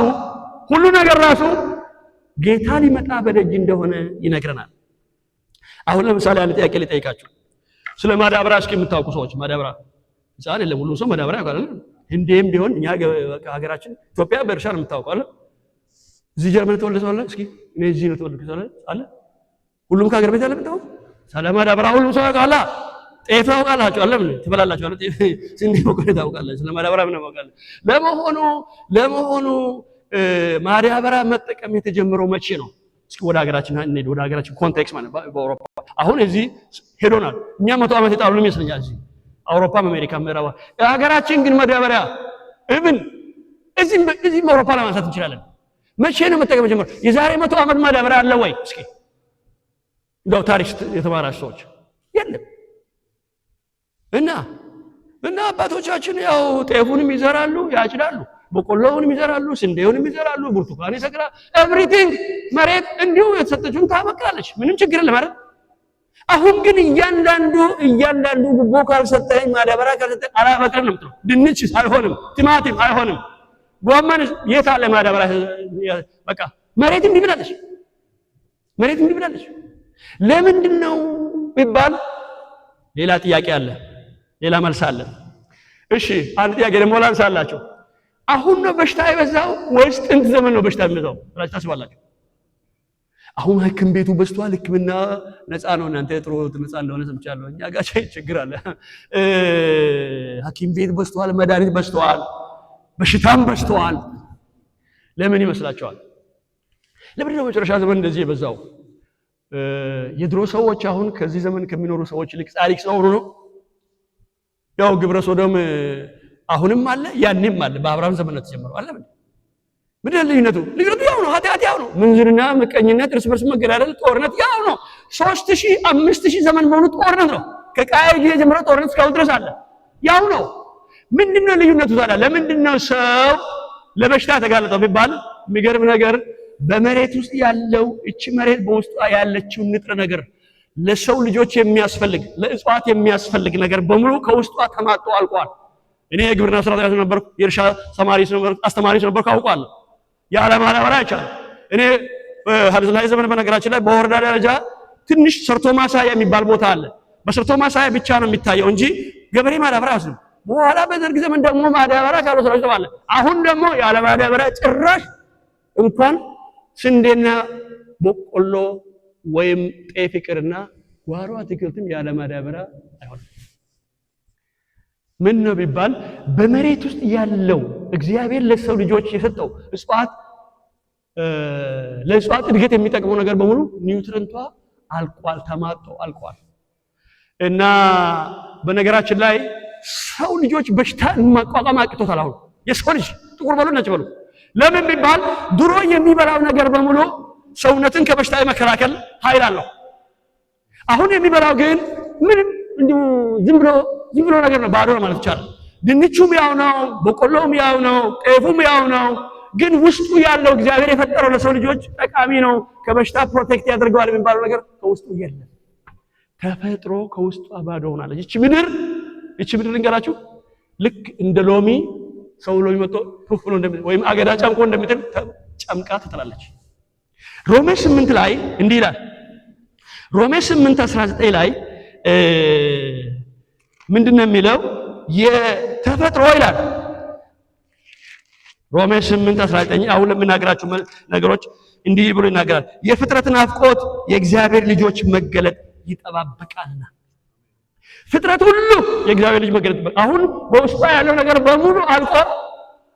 ሁሉ ነገር ራሱ ጌታ ሊመጣ በደጅ እንደሆነ ይነግረናል። አሁን ለምሳሌ አንድ ጥያቄ ልጠይቃችሁ። ስለ ማዳበሪያ እስኪ የምታውቁ ሰዎች ማዳበሪያ ዛሬ ለሁሉ ሰው ማዳበሪያ ያውቃል። እንዴም ቢሆን እኛ ሀገራችን ኢትዮጵያ በእርሻ ነው የምታውቀው አይደል? እዚህ ጀርመን ተወለደ ሰው አለ? እስኪ እኔ እዚህ ነው ተወለድኩ ሰው አለ? ሁሉም ከሀገር ቤት አለ መጣው ስለማዳበራ ሁሉም ሰው ያውቃል። ጤፍ ታውቃላችሁ አለ ምን ትበላላችሁ አለ ጤፍ ስንዴ መቆን ታውቃላችሁ ስለማዳበራ ምን ያውቃል? ለመሆኑ ማዳበራ መጠቀም የተጀመረው መቼ ነው? እስኪ ወደ ሀገራችን እንሂድ። ወደ ሀገራችን ኮንቴክስት ማለት በአውሮፓ አሁን እዚህ ሄዶናል። እኛ 100 ዓመት የጣሉ ነው ይመስለኛል እዚህ አውሮፓም አሜሪካ ምዕራብ ሀገራችን ግን ማዳበሪያ እብን እዚህ አውሮፓ ለማንሳት እንችላለን። መቼ ነው መጠቀም ጀመረ? የዛሬ 100 ዓመት ማዳበሪያ አለ ወይ? እስኪ እንደው ታሪክ የተማራችሁ ሰዎች የለም። እና አባቶቻችን ያው ጤፉንም ይዘራሉ ያጭዳሉ፣ በቆሎውንም ይዘራሉ፣ ስንዴውንም ይዘራሉ፣ ብርቱካን ይሰቅላሉ። ኤቭሪቲንግ መሬት እንዲሁ የተሰጠችውን ታበቅላለች። ምንም ችግር የለም አይደል? አሁን ግን እያንዳንዱ ጉቦ ካልሰጠኝ ማዳበሪያ ካልሰጠኝ አላበቅልም ነው የምትለው። ድንች አይሆንም፣ ቲማቲም አይሆንም፣ ጎመን የት አለ ማዳበሪያ? በቃ መሬት እንዲህ ብላለች። ለምንድን ነው ቢባል ሌላ ጥያቄ አለ፣ ሌላ መልስ አለ። እሺ አንድ ጥያቄ ደግሞ ላንሳላችሁ። አሁን ነው በሽታ የበዛው ወይስ ጥንት ዘመን ነው በሽታ የሚበዛው ብላችሁ ታስባላችሁ? አሁን ሐኪም ቤቱ በዝቷል፣ ሕክምና ነፃ ነው። እናንተ ጥሩ ነፃ እንደሆነ ሰምቻለሁ። እኛ ጋር ችግር አለ። ሐኪም ቤት በዝቷል፣ መድኃኒት በዝቷል፣ በሽታም በዝቷል። ለምን ይመስላችኋል? ለምን ነው መጨረሻ ዘመን እንደዚህ የበዛው? የድሮ ሰዎች አሁን ከዚህ ዘመን ከሚኖሩ ሰዎች ይልቅ ጻድቅ ስለሆኑ ነው። ያው ግብረ ሶዶም አሁንም አለ ያኔም አለ። በአብርሃም ዘመን ተጀመረው አለ ምን ልዩነቱ ያው ነው። ኃጢአት ያው ነው። ምንዝርና፣ ምቀኝነት፣ እርስ በርስ መገዳደል፣ ጦርነት ያው ነው። 3000 5000 ዘመን በሆኑ ጦርነት ነው። ከቃየል ጊዜ ጀምሮ ጦርነት እስካሁን ድረስ አለ። ያው ነው። ምንድነው ልዩነቱ ታዲያ? ለምንድነው ሰው ለበሽታ ተጋለጠው ቢባል የሚገርም ነገር በመሬት ውስጥ ያለው እቺ መሬት በውስጧ ያለችው ንጥረ ነገር ለሰው ልጆች የሚያስፈልግ ለእጽዋት የሚያስፈልግ ነገር በሙሉ ከውስጧ ተማጥቶ አልቋል። እኔ የግብርና ሰራተኛ ነበርኩ፣ የእርሻ አስተማሪ ነበርኩ፣ አውቃለሁ። ያለ ማዳበሪያ አይቻልም። እኔ ሀዲስ ላይ ዘመን በነገራችን ላይ በወረዳ ደረጃ ትንሽ ሰርቶ ማሳያ የሚባል ቦታ አለ። በሰርቶ ማሳያ ብቻ ነው የሚታየው እንጂ ገበሬ ማዳበሪያ አይወስድም። በኋላ በደርግ ዘመን ደግሞ ማዳበሪያ ካልወሰዳችሁ ተባለ። አሁን ደግሞ ያለ ማዳበሪያ ጭራሽ እንኳን ስንዴና በቆሎ ወይም ጤፍ ይቅርና ጓሮ አትክልትም ያለ ማዳበሪያ አይሆንም። ምን ነው ቢባል በመሬት ውስጥ ያለው እግዚአብሔር ለሰው ልጆች የሰጠው እጽዋት ለእጽዋት እድገት የሚጠቅመው ነገር በሙሉ ኒውትረንቷ አልቋል፣ ተማጥቶ አልቋል። እና በነገራችን ላይ ሰው ልጆች በሽታ ማቋቋም አቅቶታል። አሁን የሰው ልጅ ጥቁር በሉ ነጭ በሉ። ለምን ቢባል ድሮ የሚበላው ነገር በሙሉ ሰውነትን ከበሽታ የመከላከል ኃይል አለው። አሁን የሚበላው ግን ምንም እንዲሁ ዝም ብሎ ነገር ነው፣ ባዶ ነው ማለት ይቻላል። ድንቹም ያው ነው፣ በቆሎም ያው ነው፣ ጤፉም ያው ነው። ግን ውስጡ ያለው እግዚአብሔር የፈጠረው ለሰው ልጆች ጠቃሚ ነው፣ ከበሽታ ፕሮቴክት ያደርገዋል የሚባለው ነገር ከውስጡ የለም። ተፈጥሮ ከውስጡ ባዶ ሆናለች። እቺ ምድር ልንገራችሁ፣ ልክ እንደ ሎሚ ሰው ሎሚ መጥቶ ቱፍ ብሎ እንደሚጥል ወይም አገዳ ጨምቆ እንደሚጥል ጨምቃ ትጥላለች። ሮሜ 8 ላይ እንዲህ ይላል። ሮሜ 8:19 ላይ ምንድነው የሚለው? የተፈጥሮ ይላል ሮሜ 8:19 አሁን ለምናገራችሁ ነገሮች እንዲህ ብሎ ይናገራል። የፍጥረትን አፍቆት የእግዚአብሔር ልጆች መገለጥ ይጠባበቃልና። ፍጥረት ሁሉ የእግዚአብሔር ልጅ መገለጥ አሁን በውስጧ ያለው ነገር በሙሉ አልቆ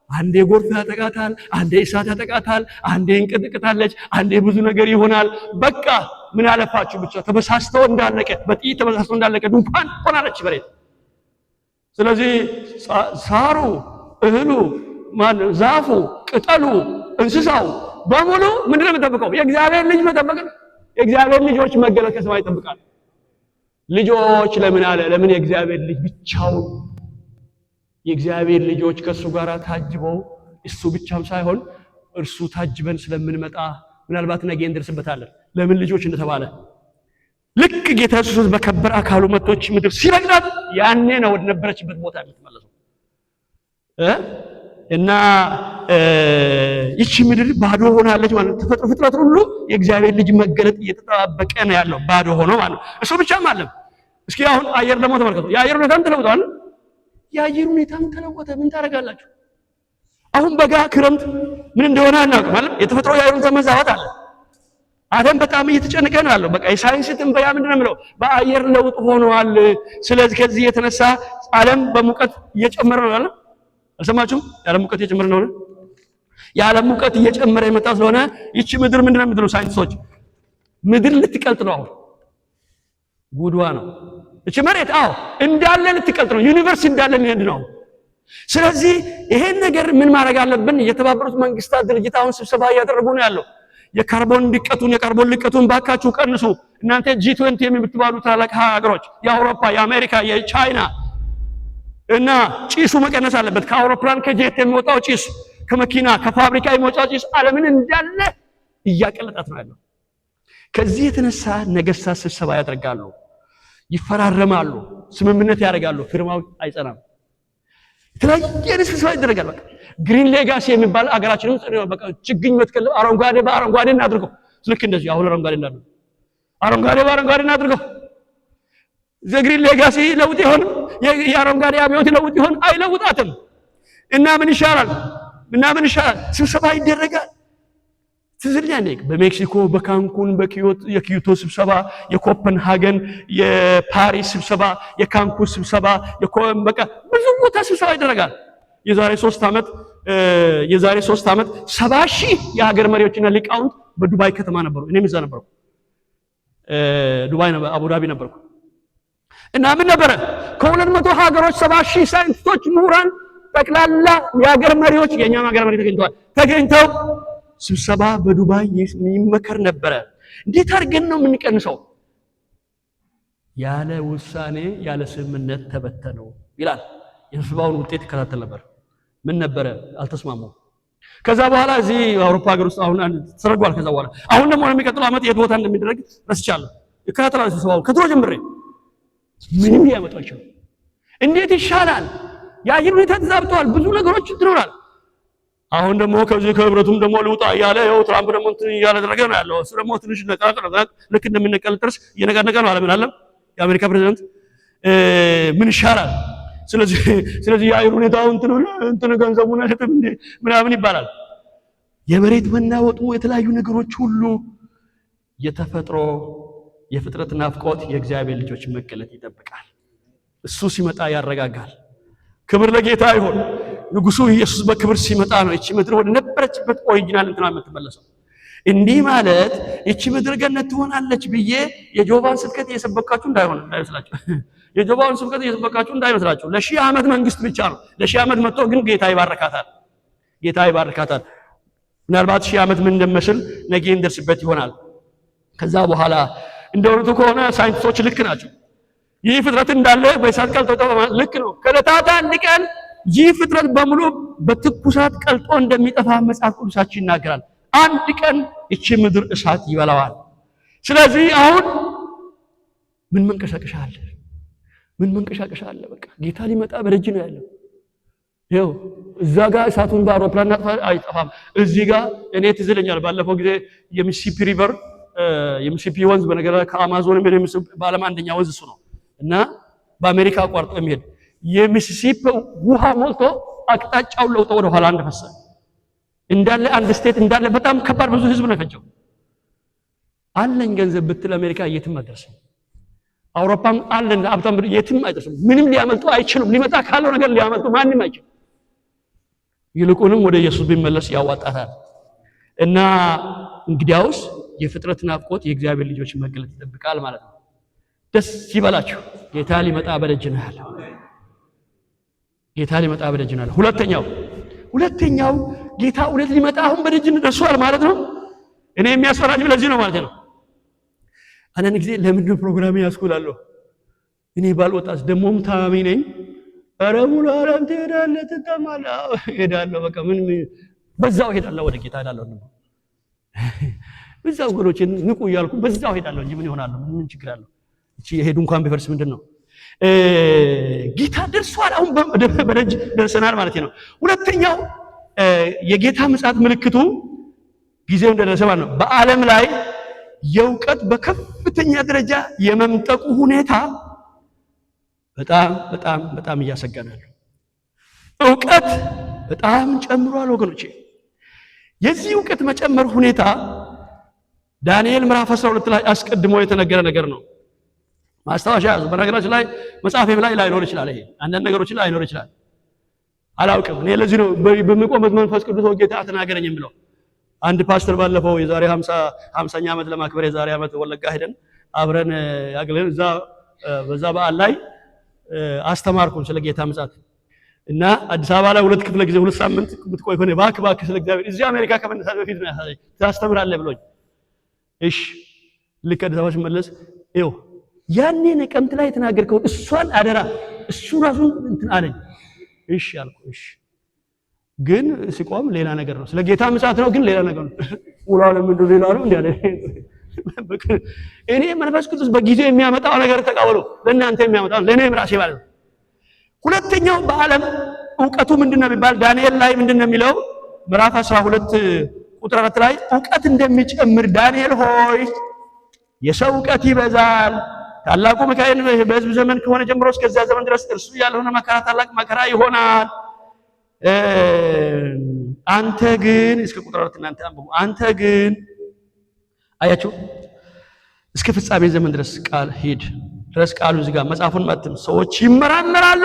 አንዴ ጎርፍ ያጠቃታል፣ አንዴ እሳት ያጠቃታል፣ አንዴ እንቅጥቅጣለች፣ አንዴ ብዙ ነገር ይሆናል። በቃ ምን አለፋችሁ ብቻ ተበሳስተው እንዳለቀ በጥይት ተበሳስተው እንዳለቀ ድንኳን ሆናለች መሬት። ስለዚህ ሳሩ፣ እህሉ፣ ዛፉ፣ ቅጠሉ፣ እንስሳው በሙሉ ምንድነው የሚጠብቀው? የእግዚአብሔር ልጅ መጠበቅ ነው። የእግዚአብሔር ልጆች መገለጥ ከሰማይ ይጠብቃል። ልጆች ለምን አለ? ለምን የእግዚአብሔር ልጅ ብቻውን የእግዚአብሔር ልጆች ከሱ ጋር ታጅበው እሱ ብቻም ሳይሆን እርሱ ታጅበን ስለምንመጣ ምናልባት ነገ እንደርስበታለን። ለምን ልጆች እንደተባለ ልክ ጌታ ኢየሱስ በከበረ አካሉ መጥቶች ምድር ሲረግጣት ያኔ ነው ወደ ነበረችበት ቦታ የምትመለሰው። እና ይቺ ምድር ባዶ ሆናለች ማለት ነው። ተፈጥሮ ፍጥረት ሁሉ የእግዚአብሔር ልጅ መገለጥ እየተጠባበቀ ነው ያለው ባዶ ሆኖ ማለት ነው። እሱ ብቻም አይደለም። እስኪ አሁን አየር ደግሞ ተመልከቱ። የአየር ሁኔታም ተለውጧል። የአየር ሁኔታም ተለወጠ። ምን ታደርጋላችሁ? አሁን በጋ ክረምት ምን እንደሆነ አናውቅም ማለት የተፈጥሮ የአየሩን መዛባት አለ። ዓለም በጣም እየተጨነቀ ነው ያለው። በቃ የሳይንስ ትንበያ ምንድን ነው የሚለው? በአየር ለውጥ ሆኗል። ስለዚህ ከዚህ የተነሳ ዓለም በሙቀት እየጨመረ ነው ያለው። አልሰማችሁም? የዓለም ሙቀት እየጨመረ ነው። የዓለም ሙቀት እየጨመረ የመጣ ስለሆነ ይቺ ምድር ምንድን ነው የምትለው ሳይንቲስቶች? ምድር ልትቀልጥ ነው። አሁን ጉድዋ ነው እቺ መሬት። እንዳለ ልትቀልጥ ነው። ዩኒቨርስ እንዳለ ሊሄድ ነው። ስለዚህ ይሄን ነገር ምን ማድረግ አለብን? የተባበሩት መንግስታት ድርጅት አሁን ስብሰባ እያደረጉ ነው ያለው። የካርቦን ልቀቱን ባካችሁ ቀንሱ። እናንተ G20 የምትባሉ ታላቅ ሀገሮች የአውሮፓ፣ የአሜሪካ፣ የቻይና እና ጭሱ መቀነስ አለበት። ከአውሮፕላን ከጄት የሚወጣው ጭስ፣ ከመኪና ከፋብሪካ የሚወጣው ጭስ ዓለምን እንዳለ እያቀለጣት ነው ያለው። ከዚህ የተነሳ ነገስታት ስብሰባ ያደርጋሉ፣ ይፈራረማሉ፣ ስምምነት ያደርጋሉ። ፊርማው አይጸናም። የተለያየ ስብሰባ ይደረጋል። በቃ ግሪን ሌጋሲ የሚባል አገራችን ውስጥ በቃ ችግኝ መትከል አረንጓዴ በአረንጓዴ እናድርገው። ልክ እንደዚህ አሁን አረንጓዴ እናድርገው፣ አረንጓዴ በአረንጓዴ እናድርገው። ግሪን ሌጋሲ ለውጥ ይሆን? የአረንጓዴ አብዮት ለውጥ ይሆን? አይለውጣትም። እና ምን ይሻላል? ስብሰባ ይደረጋል። ትዝልኛለህ በሜክሲኮ በካንኩን የኪዮቶ ስብሰባ፣ የኮፐንሃገን የፓሪስ ስብሰባ፣ የካንኩን ስብሰባ፣ በቃ ብዙ ቦታ ስብሰባ ይደረጋል። የዛሬ 3 ዓመት 70,000 የሀገር መሪዎችና ሊቃውንት በዱባይ ከተማ ነበሩ። እኔም እዛ ነበርኩ። ዱባይ ነበር፣ አቡዳቢ ነበርኩ። እና ምን ነበረ? ከ200 ሀገሮች 70,000 ሳይንቲስቶች፣ ምሁራን፣ ጠቅላላ የሀገር መሪዎች፣ የኛም ሀገር መሪ ተገኝተው ስብሰባ በዱባይ የሚመከር ነበረ። እንዴት አድርገን ነው የምንቀንሰው? ያለ ውሳኔ ያለ ስምምነት ተበተነው ይላል። የስብሰባውን ውጤት ይከታተል ነበር። ምን ነበረ? አልተስማሙም። ከዛ በኋላ እዚህ አውሮፓ ሀገር ውስጥ አሁን ተደርጓል። ከዛ በኋላ አሁን ደግሞ የሚቀጥለው ዓመት የት ቦታ እንደሚደረግ ረስቻለሁ። ይከታተላል ስብሰባው ከድሮ ጀምሬ። ምንም ሊያመጣቸው እንዴት ይሻላል? የአየር ሁኔታ ተዛብቷል። ብዙ ነገሮች ትኖራል። አሁን ደግሞ ከዚህ ከህብረቱም ደግሞ ልውጣ እያለ ይኸው ትራምፕ ደግሞ እንትን እያደረገ ነው ያለው። እሱ ደግሞ ትንሽ ነቃቅ ልክ እንደሚነቀል ጥርስ እየነቃነቀ ነው አለም የአሜሪካ ፕሬዝዳንት። ምን ይሻላል? ስለዚህ የአየር ሁኔታው እንትን ገንዘቡን አይሰጥም እንዴ ምናምን ይባላል። የመሬት መናወጡ፣ የተለያዩ ነገሮች ሁሉ የተፈጥሮ የፍጥረት ናፍቆት የእግዚአብሔር ልጆች መገለጥ ይጠብቃል። እሱ ሲመጣ ያረጋጋል። ክብር ለጌታ ይሁን። ንጉሱ ኢየሱስ በክብር ሲመጣ ነው እቺ ምድር ወደ ነበረችበት ኦሪጂናል እንትና የምትመለሰው። እንዲህ ማለት እቺ ምድር ገነት ትሆናለች ብዬ የጆባን ስብከት እየሰበካችሁ እንዳይመስላችሁ የጆባን ስብከት እየሰበካችሁ እንዳይመስላችሁ። ለ1000 ዓመት መንግስት ብቻ ነው። ለ1000 ዓመት መጥቶ ግን ጌታ ይባርካታል። ምናልባት 1000 ዓመት ምን እንደመስል ነገ እንደርስበት ይሆናል። ከዛ በኋላ እንደውነቱ ከሆነ ሳይንቲስቶች ልክ ናቸው። ይህ ፍጥረት እንዳለ በእሳት ቀልጦ ልክ ነው። ከዕለታት አንድ ቀን ይህ ፍጥረት በሙሉ በትኩሳት ቀልጦ እንደሚጠፋ መጽሐፍ ቅዱሳችን ይናገራል። አንድ ቀን እቺ ምድር እሳት ይበላዋል። ስለዚህ አሁን ምን መንቀሳቀሻ አለ? በቃ ጌታ ሊመጣ በደጅ ነው ያለው። ይኸው እዛ ጋር እሳቱን በአውሮፕላን አይጠፋም። እዚህ ጋር እኔ ትዝ ይለኛል ባለፈው ጊዜ የሚሲሲፒ ሪቨር የሚሲሲፒ ወንዝ በነገር ከአማዞን በዓለም አንደኛ ወንዝ እሱ ነው እና በአሜሪካ አቋርጦ የሚሄድ የሚሲሲፒ ውሃ ሞልቶ አቅጣጫውን ለውጦ ወደ ኋላ እንደፈሰ እንዳለ አንድ ስቴት እንዳለ በጣም ከባድ ብዙ ህዝብ ነው የፈጀው። አለኝ ገንዘብ ብትል አሜሪካ የትም አትደርስም። አውሮፓም አለን ሀብታም የትም አይደርስም። ምንም ሊያመልጡ አይችሉም። ሊመጣ ካለው ነገር ሊያመልጡ ማንም አይችልም። ይልቁንም ወደ ኢየሱስ ቢመለስ ያዋጣታል። እና እንግዲያውስ የፍጥረት ናፍቆት የእግዚአብሔር ልጆች መገለጥ ይጠብቃል ማለት ነው። ደስ ይበላችሁ፣ ጌታ ሊመጣ በደጅ ነው ያለው። ሁለተኛው ጌታ እውነት ሊመጣ አሁን በደጅ ደርሷል ማለት ነው። እኔ የሚያስፈራኝ ለዚህ ነው ማለት ነው። አንዳንድ ጊዜ ለምንድን ነው ፕሮግራም ያስኩላለሁ? እኔ ባልወጣስ ደሞም ታማሚ ነኝ። ኧረ ሙሉ ዓለም ትሄዳለህ፣ ትጠማለህ። እሄዳለሁ፣ በቃ ምን በዛው እሄዳለሁ፣ ወደ ጌታ እሄዳለሁ። በዛው ወገኖችን ንቁ እያልኩ በዛው እሄዳለሁ እንጂ ምን ይሆናለሁ? ምን ችግር አለው? እቺ የሄዱ እንኳን ቢፈርስ ምንድነው? ጌታ ደርሷል። አሁን በደጅ ደርሰናል ማለት ነው። ሁለተኛው የጌታ ምጽአት ምልክቱ ጊዜው እንደደረሰ ማለት ነው። በዓለም ላይ የእውቀት በከፍተኛ ደረጃ የመምጠቁ ሁኔታ በጣም እያሰጋናል። ዕውቀት በጣም ጨምሯል ወገኖቼ። የዚህ ዕውቀት መጨመር ሁኔታ ዳንኤል ምዕራፍ 12 ላይ አስቀድሞ የተነገረ ነገር ነው። ማስታወሻ ያዙ። በነገራችን ላይ መጽሐፌም ላይ ላይኖር ይችላል። ይሄ አንዳንድ ነገሮችን ላይኖር ይችላል፣ አላውቅም። እኔ ለዚህ ነው በሚቆመት መንፈስ ቅዱስ ጌታ ተናገረኝ የምለው። አንድ ፓስተር ባለፈው የዛሬ 50ኛ ዓመት ለማክበር የዛሬ ዓመት ወለጋ ሄደን አብረን ያገለን በዛ በዓል ላይ አስተማርኩን ስለ ጌታ ምጽአት እና አዲስ አበባ ላይ 2 ክፍለ ጊዜ 2 ሳምንት ብትቆይ ሆነ ባክ ስለ እግዚአብሔር እዚህ አሜሪካ ከመነሳት በፊት ነው ታስተምራለህ ብሎኝ። እሺ ልክ አዲስ አበባ ሲመለስ ይኸው ያኔ ነቀምት ላይ የተናገርከው እሷን አደራ እሱ ራሱ እንትን አለኝ። እሺ አልኩ። እሺ ግን ሲቆም ሌላ ነገር ነው፣ ስለ ጌታ ምጽአት ነው ግን ሌላ ነገር ነው። ሙላለም እንደው ሌላ ነው እንዴ? እኔ መንፈስ ቅዱስ በጊዜው የሚያመጣው ነገር ተቀበሉ፣ ለእናንተ የሚያመጣው ለእኔም ራሴ ማለት ነው። ሁለተኛው በዓለም ዕውቀቱ ምንድነው ቢባል ዳንኤል ላይ ምንድነው የሚለው? ምዕራፍ 12 ቁጥር 4 ላይ ዕውቀት እንደሚጨምር ዳንኤል ሆይ የሰው ዕውቀት ይበዛል፣ ታላቁ ሚካኤል በሕዝብ ዘመን ከሆነ ጀምሮ እስከዚያ ዘመን ድረስ እርሱ ያልሆነ መከራ ታላቅ መከራ ይሆናል። አንተ ግን እስከ ቁጥር 4 እናንተ አንብቡ። አንተ ግን አያችሁ እስከ ፍጻሜ ዘመን ድረስ ቃል ሂድ ድረስ ቃሉ እዚህ ጋር መጽሐፉን ማተም ሰዎች ይመራመራሉ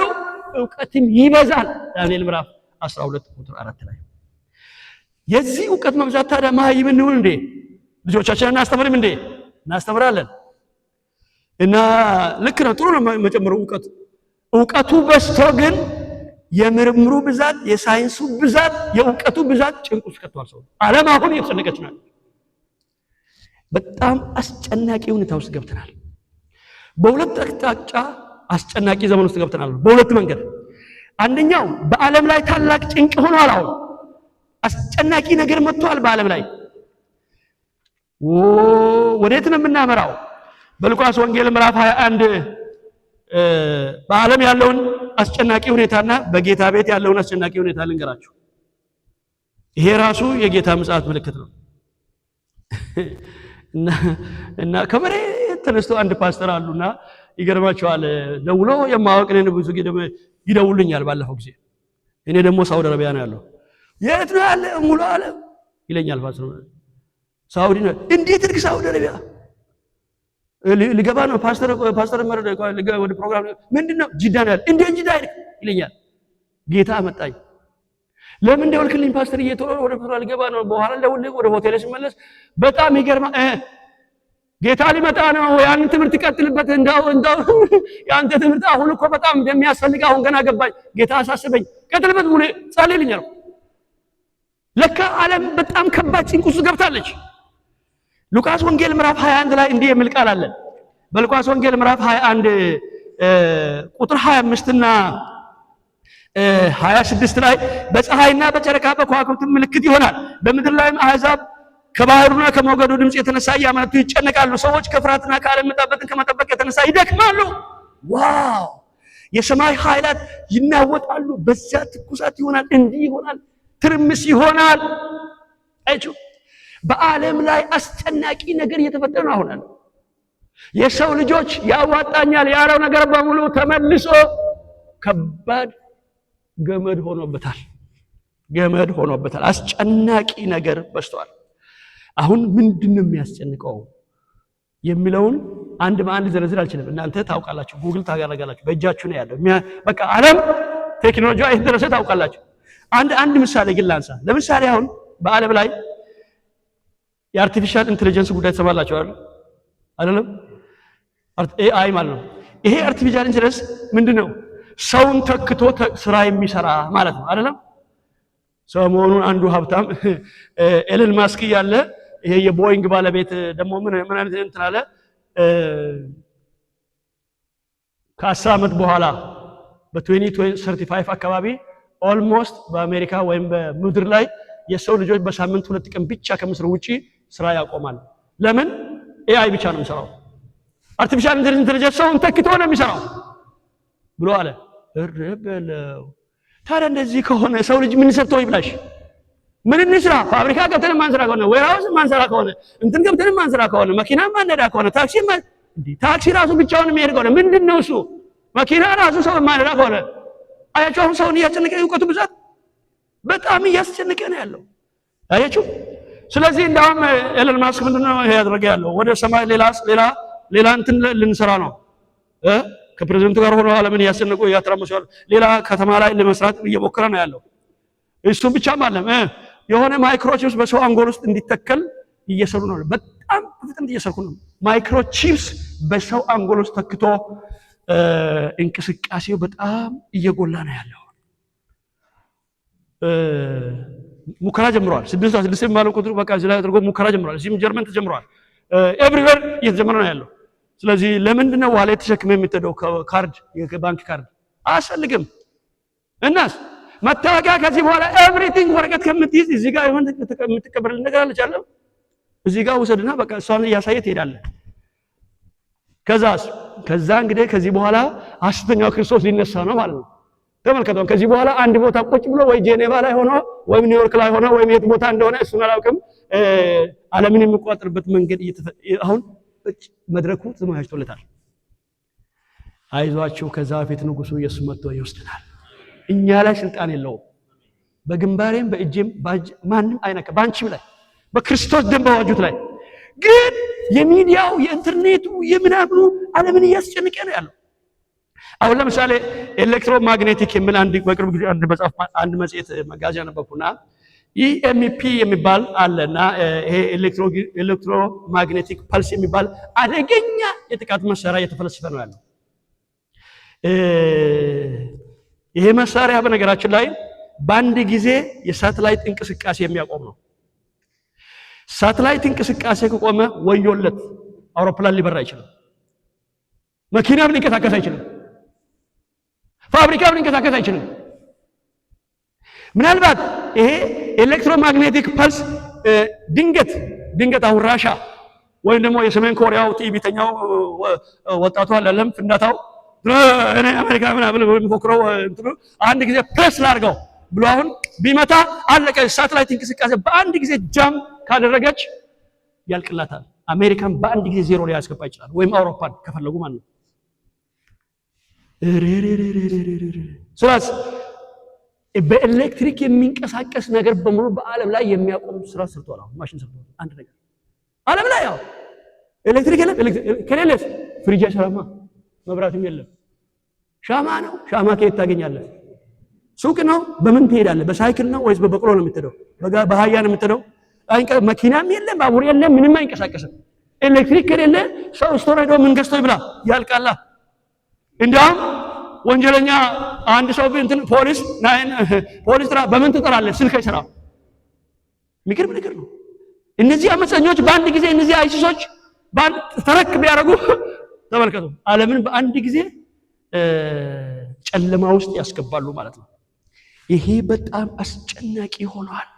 ዕውቀትም ይበዛል። ዳንኤል ምዕራፍ 12 ቁጥር 4 ላይ የዚህ ዕውቀት መብዛት ታዲያ መሃይም እንሁን እንዴ? ልጆቻችንን እናስተምርም እንዴ? እናስተምራለን። እና ልክ ነው፣ ጥሩ ነው መጨመሩ ዕውቀቱ በዝቶ ግን የምርምሩ ብዛት፣ የሳይንሱ ብዛት፣ የዕውቀቱ ብዛት ጭንቅ ውስጥ ከቷል ሰው። ዓለም አሁን እየተጨነቀች ነው። በጣም አስጨናቂ ሁኔታ ውስጥ ገብተናል። በሁለት አቅጣጫ አስጨናቂ ዘመን ውስጥ ገብተናል። በሁለት መንገድ። አንደኛው በዓለም ላይ ታላቅ ጭንቅ ሆኗል። አሁን አስጨናቂ ነገር መጥቷል በዓለም ላይ። ወዴት ነው የምናመራው? በሉቃስ ወንጌል ምዕራፍ 21 በዓለም ያለውን አስጨናቂ ሁኔታና በጌታ ቤት ያለውን አስጨናቂ ሁኔታ ልንገራችሁ። ይሄ ራሱ የጌታ ምጽአት ምልክት ነው። እና ከመሬት ተነስቶ አንድ ፓስተር አሉና ይገርማቸዋል። ደውሎ የማወቅ ነን ብዙ ይደውልኛል። ባለፈው ጊዜ እኔ ደግሞ ሳውዲ አረቢያ ነው ያለው። የት ነው ያለ ሙሉ ዓለም ይለኛል ፓስተር። ሳውዲ ነው። እንዴት ልክ ሳውዲ አረቢያ ልገባ ነው ፓስተር መረደ ወደ ፕሮግራም ምንድነው ጅዳ ነው ያለ። እንዴት ጅዳ ይለኛል። ጌታ አመጣኝ። ለምን ደወልክልኝ ፓስተር? እየተወረ ወደ ፕሮግራም ልገባ ነው። በኋላ ደውልልኝ ወደ ሆቴል ሲመለስ በጣም ይገርማ ጌታ ሊመጣ ነው። ያን ትምህርት ቀጥልበት። እንዳው ያንተ ትምህርት አሁን እኮ በጣም እንደሚያስፈልግ አሁን ገና ገባኝ። ጌታ አሳስበኝ። ቀጥልበት ሙሉ ጸልይልኝ ነው። ለካ ዓለም በጣም ከባድ ጭንቅ ውስጥ ገብታለች። ሉቃስ ወንጌል ምዕራፍ 21 ላይ እንዲህ የሚል ቃል አለ። በሉቃስ ወንጌል ምዕራፍ 21 ቁጥር 25 እና 26 ላይ በፀሐይና በጨረቃ በከዋክብት ምልክት ይሆናል፣ በምድር ላይም አሕዛብ ከባህሩና ከሞገዱ ድምጽ የተነሳ እያመነቱ ይጨነቃሉ። ሰዎች ከፍርሃትና ከዓለም መጣበቅን ከመጠበቅ የተነሳ ይደክማሉ። ዋው! የሰማይ ኃይላት ይናወጣሉ። በዚያ ትኩሳት ይሆናል፣ እንዲህ ይሆናል፣ ትርምስ ይሆናል። አይችሁ በዓለም ላይ አስጨናቂ ነገር እየተፈጠረ ነው። አሁን የሰው ልጆች ያዋጣኛል ያለው ነገር በሙሉ ተመልሶ ከባድ ገመድ ሆኖበታል። አስጨናቂ ነገር በዝቷል። አሁን ምንድነው የሚያስጨንቀው የሚለውን አንድ በአንድ ዘርዝር አልችልም። እናንተ ታውቃላችሁ፣ ጉግል ታጋራጋላችሁ፣ በእጃችሁ ነው ያለው። በቃ ዓለም ቴክኖሎጂዋ የተደረሰ ታውቃላችሁ። አንድ ምሳሌ ግን ላንሳ። ለምሳሌ አሁን በዓለም ላይ የአርቲፊሻል ኢንተለጀንስ ጉዳይ ተሰማላችሁ አይደለም? ኤአይ ማለት ነው። ይሄ አርቲፊሻል ኢንተለጀንስ ምንድነው? ሰውን ተክቶ ስራ የሚሰራ ማለት ነው አይደለም? ሰሞኑን አንዱ ሀብታም ኤለን ማስክ ያለ ይሄ የቦይንግ ባለቤት ደግሞ ምን አይነት እንትን አለ ከ10 ዓመት በኋላ በ2035 አካባቢ ኦልሞስት በአሜሪካ ወይም በምድር ላይ የሰው ልጆች በሳምንት 2 ቀን ብቻ ከመስራት ውጪ ስራ ያቆማል። ለምን? ኤአይ ብቻ ነው የሚሰራው። አርቲፊሻል ኢንተለጀንስ ሰውን ተክቶ ነው የሚሰራው ብሎ አለ። እረበለው። ታዲያ እንደዚህ ከሆነ ሰው ልጅ ምን ሰርቶ ይብላሽ? ምን እንስራ? ፋብሪካ ገብተን ማንሰራ ከሆነ ዌርሃውስ ማንሰራ ከሆነ እንትን ገብተን ማንሰራ ከሆነ መኪና ማንነዳ ከሆነ ታክሲ ራሱ ብቻውን የሚሄድ ከሆነ ምንድነው እሱ? መኪና ራሱ ሰው ማንነዳ ከሆነ አያችሁ አሁን ሰውን እያስጨነቀ እውቀቱ ብዛት በጣም እያስጨነቀ ነው ያለው አያችሁ። ስለዚህ እንደውም ኤለን ማስክ ምንድነው ያደረገ ያለው ወደ ሰማይ ሌላ እንትን ልንሰራ ነው ከፕሬዝዳንቱ ጋር ሆኖ ዓለምን ያስጨነቁ ያተራመሱ ሌላ ከተማ ላይ ለመስራት እየሞከረ ነው ያለው። እሱ ብቻም አይደለም የሆነ ማይክሮቺፕስ በሰው አንጎል ውስጥ እንዲተከል እየሰሩ ነው። በጣም በፍጥነት እየሰሩ ነው። ማይክሮቺፕስ በሰው አንጎል ውስጥ ተክቶ እንቅስቃሴው በጣም እየጎላ ነው ያለው። ሙከራ ጀምሯል። 6 የሚባለው ቁጥሩ በቃ እዚህ ላይ አድርጎ ሙከራ ጀምሯል። እዚህም ጀርመን ተጀምሯል። ኤቭሪዌር እየተጀመረ ነው ያለው። ስለዚህ ለምንድነው ዋሌት ተሸክመ የምትሄደው ካርድ የባንክ ካርድ አያስፈልግም። እናስ መታወቂያ ከዚህ በኋላ ኤቭሪቲንግ ወረቀት ከምትይዝ እዚህ ጋር ይሆን የምትቀበል ነገር አልቻለም። እዚህ ጋር ውሰድና በቃ እሷን እያሳየ ትሄዳለህ። ከዛ እንግዲህ ከዚህ በኋላ ሐሰተኛው ክርስቶስ ሊነሳ ነው ማለት ነው። ተመልከቱ። ከዚህ በኋላ አንድ ቦታ ቁጭ ብሎ ወይ ጄኔቫ ላይ ሆኖ ወይም ኒውዮርክ ላይ ሆኖ ወይም የት ቦታ እንደሆነ እሱን አላውቅም ዓለምን የሚቆጣጠርበት መንገድ አሁን መድረኩ ተዘጋጅቶለታል። አይዟችሁ ከዛ በፊት ንጉሱ ኢየሱስ መጥቶ ይወስደናል። እኛ ላይ ስልጣን የለውም። በግንባሬም በእጄም ማንም አይነካ። ባንቺም ላይ በክርስቶስ ደም ባዋጁት ላይ ግን የሚዲያው የኢንተርኔቱ የምናምኑ ዓለምን እያስጨነቀ ነው ያለው። አሁን ለምሳሌ ኤሌክትሮማግኔቲክ የሚል በቅርብ ጊዜ አንድ መጽሔት መጋዣ ነበርኩና ኢኤምፒ የሚባል አለና ይሄ ኤሌክትሮማግኔቲክ ፐልስ የሚባል አደገኛ የጥቃት መሳሪያ እየተፈለሰፈ ነው ያለው። ይሄ መሳሪያ በነገራችን ላይ በአንድ ጊዜ የሳተላይት እንቅስቃሴ የሚያቆም ነው። ሳተላይት እንቅስቃሴ ከቆመ ወዮለት፣ አውሮፕላን ሊበራ አይችልም፣ መኪናም ሊንቀሳቀስ አይችልም፣ ፋብሪካም ሊንቀሳቀስ አይችልም። ምናልባት ይሄ ኤሌክትሮማግኔቲክ ፐልስ ድንገት አሁን ራሻ ወይም ደግሞ የሰሜን ኮሪያው ቲቪተኛው ወጣቱ አለም ፍንዳታው እኔ አሜሪካ ምናምን የሚፎክረው አንድ ጊዜ ፕሬስ ላድርገው ብሎ አሁን ቢመታ አለቀ። ሳተላይት እንቅስቃሴ በአንድ ጊዜ ጃም ካደረገች ያልቅላታል። አሜሪካን በአንድ ጊዜ ዜሮ ላይ ያስገባ ይችላል፣ ወይም አውሮፓን ከፈለጉ ማለት ነው። ስለዚህ በኤሌክትሪክ የሚንቀሳቀስ ነገር በሙሉ በዓለም ላይ የሚያቆም ስራ ሰርቷል። አሁን ማሽን ሰርቷል። አንድ ነገር ዓለም ላይ ያው ኤሌክትሪክ የለም። ከሌለስ ፍሪጅ አይሰራማ፣ መብራትም የለም። ሻማ ነው። ሻማ ከየት ታገኛለህ? ሱቅ ነው። በምን ትሄዳለህ? በሳይክል ነው ወይስ በበቅሎ ነው የምትሄደው? በአህያ ነው የምትሄደው? መኪናም የለም፣ ባቡር የለም፣ ምንም አይንቀሳቀስም። ኤሌክትሪክ ከሌለ ሰው ስቶር ሄዶ ምን ገዝቶ ይብላ? ያልቃላ። እንዲያውም ወንጀለኛ አንድ ሰው እንትን ፖሊስ በምን ትጠራለህ? ስልክ አይሰራም። የሚገርም ነገር ነው። እነዚህ አመፀኞች በአንድ ጊዜ እነዚህ አይሲሶች በአንድ ተረክ ቢያደርጉ ተመልከቱ፣ ዓለምን በአንድ ጊዜ ጨለማ ውስጥ ያስገባሉ ማለት ነው። ይሄ በጣም አስጨናቂ ሆኗል።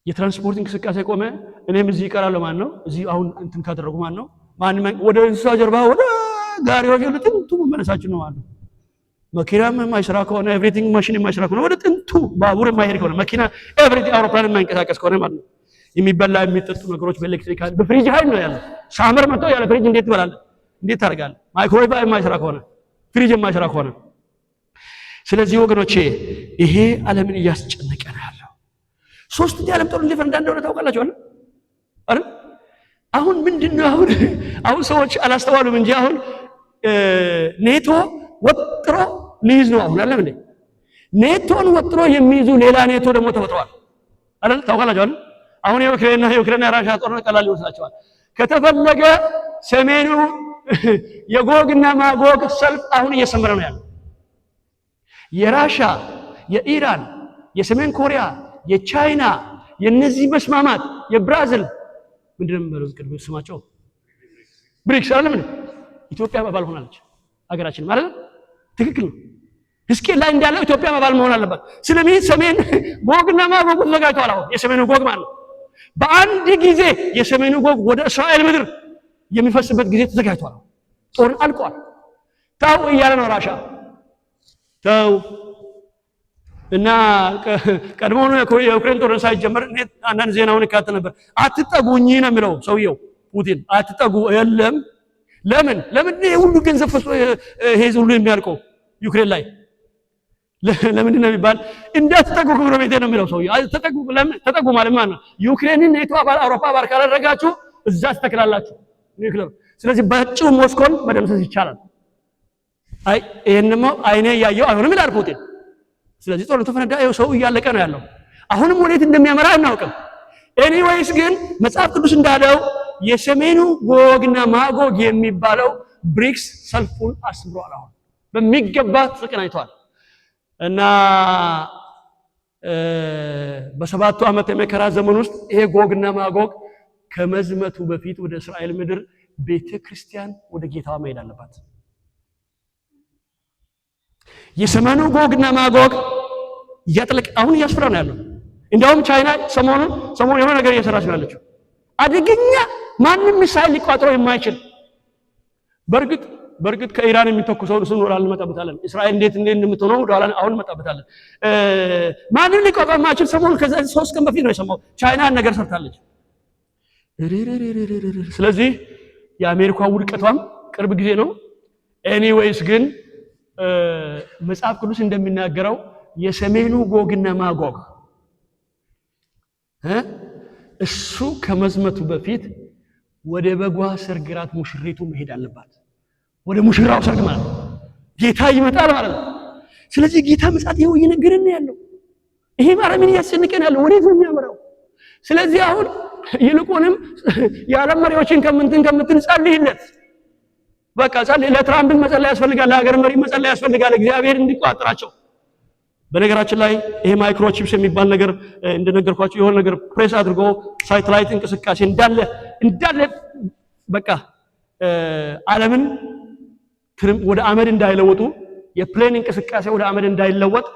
የትራንስፖርት እንቅስቃሴ ቆመ። እኔም እዚህ ይቀራል ማለት ነው። እዚህ አሁን እንትን ካደረጉ ማለት ነው ማንም ወደ እንስሳ ጀርባ ወደ ጋሪዎች ለጥንቱ መመለሳችን ነው ማለት ነው። መኪናም የማይሰራ ከሆነ ኤቭሪቲንግ ማሽን የማይሰራ ከሆነ ወደ ጥንቱ ባቡር የማይሄድ ከሆነ መኪና ኤቭሪቲንግ አውሮፕላን የማይንቀሳቀስ ከሆነ ማለት ነው። የሚበላ የሚጠጡ ነገሮች በኤሌክትሪክ ኃይል በፍሪጅ ኃይል ነው ያለው። ሳመር መጥቶ ያለ ፍሪጅ እንዴት ትበላለህ? እንዴት ታደርጋለህ? ማይክሮዌቭ የማይሰራ ከሆነ ፍሪጅ የማይሰራ ከሆነ። ስለዚህ ወገኖቼ ይሄ ዓለምን እያስጨነቀ ነው ያለው። ሶስተኛ ዓለም ጦርነት ሊፈነዳ እንደሆነ ታውቃላችሁ አይደል? አሁን ምንድነው አሁን ሰዎች አላስተዋሉም እንጂ አሁን ኔቶ ወጥሮ ሊይዝ ነው አሁን አይደል እንዴ? ኔቶን ወጥሮ የሚይዙ ሌላ ኔቶ ደግሞ ተፈጥሯል አይደል? ታውቃላችሁ አይደል? አሁን የዩክሬንና ራሻ ጦርነት ቀላል ይመስላችኋል? ከተፈለገ ሰሜኑ የጎግና ማጎግ ሰልፍ አሁን እየሰመረ ነው ያለው። የራሻ፣ የኢራን፣ የሰሜን ኮሪያ፣ የቻይና የነዚህ መስማማት የብራዚል ምንድነው የሚባለው ቅድም ስማቸው ብሪክስ አይደለም። ኢትዮጵያ አባል ሆናለች ሀገራችን ማለት ትክክል ነው። ሕዝቅኤል ላይ እንዳለው ኢትዮጵያ አባል መሆን አለባት። ስለዚህ ሰሜን ጎግና ማጎግ ተዘጋጅቷል። አሁን የሰሜኑ ጎግ ማለት ነው በአንድ ጊዜ የሰሜኑ ጎግ ወደ እስራኤል ምድር የሚፈስበት ጊዜ ተዘጋጅቷል። ጦር አልቋል። ታው እያለ ነው ራሻ ታው እና ቀድሞውኑ የዩክሬን ጦርነት ሳይጀመር አንዳንድ ዜናውን ይካተል ነበር። አትጠጉኝ ነው የሚለው ሰውየው ፑቲን። አትጠጉ የለም። ለምን ይሄ ሁሉ ገንዘብ ፈሶ ይሄ ሁሉ የሚያልቀው ዩክሬን ላይ ለምንድን ነው የሚባል? እንዳትጠጉ ጎረቤቴ ነው የሚለው ሰው። ተጠጉ ለምን ተጠጉ ማለት ነው? ዩክሬንን ኔቶ አባል አውሮፓ አባል ካላደረጋችሁ እዛ ትተክላላችሁ ኒውክሌር። ስለዚህ ባጭሩ ሞስኮን መደምሰስ ይቻላል። አይ ይሄንማ አይኔ ያየው አይሆንም ይላል ፑቲን። ስለዚህ ጦርነቱ ፈነዳ። ይኸው ሰው እያለቀ ነው ያለው። አሁንም ወዴት እንደሚያመራ አናውቅም። ኤኒዌይስ ግን መጽሐፍ ቅዱስ እንዳለው የሰሜኑ ጎግና ማጎግ የሚባለው ብሪክስ ሰልፉን አስምሯል። አሁን በሚገባ ተቀናይቷል እና በሰባቱ ዓመት የመከራ ዘመን ውስጥ ይሄ ጎግና ማጎግ ከመዝመቱ በፊት ወደ እስራኤል ምድር ቤተክርስቲያን ወደ ጌታዋ መሄድ አለባት። የሰሜኑ ጎግና ማጎግ ያጥልቅ አሁን እያስፈራ ነው ያለው። እንደውም ቻይና ሰሞኑን የሆነ ነገር እየሰራች ነው ያለችው። አደገኛ ማንም ሚሳኤል ሊቋጥረው የማይችል በርግጥ ከኢራን የሚተኩሰው እሱን ወደ አልመጣበታለን። እስራኤል እንዴት እንደምትሆነው ወደ አሁን መጣበታለን። ማንም ሊቋቋም የማይችል ሰሞኑን ከዛ 3 ቀን በፊት ነው የሰማው ቻይና ነገር ሰርታለች። ስለዚህ የአሜሪካ ውድቀቷም ቅርብ ጊዜ ነው። ኤኒዌይስ ግን መጽሐፍ ቅዱስ እንደሚናገረው የሰሜኑ ጎግና ማጎግ እሱ ከመዝመቱ በፊት ወደ በጓ ሰርግ ራት ሙሽሪቱ መሄድ አለባት። ወደ ሙሽራው ሰርግ ማለት ነው። ጌታ ይመጣል ማለት ነው። ስለዚህ ጌታ መጻት ይኸው እየነገረን ያለው ይሄ ማለት ምን ያስጨንቀን ያለው ወዴት ነው የሚያመራው? ስለዚህ አሁን ይልቁንም የዓለም መሪዎችን ከምትል ጸልይለት። በቃ ጸልይ። ለትራምፕ መጸለይ ያስፈልጋል፣ ለሀገር መሪ መጸለይ ያስፈልጋል፣ እግዚአብሔር እንዲቋጥራቸው። በነገራችን ላይ ይሄ ማይክሮቺፕስ የሚባል ነገር እንደነገርኳችሁ የሆነ ነገር ፕሬስ አድርጎ ሳተላይት እንቅስቃሴ እንዳለ በቃ ዓለምን ወደ አመድ እንዳይለወጡ የፕሌን እንቅስቃሴ ወደ አመድ እንዳይለወጥ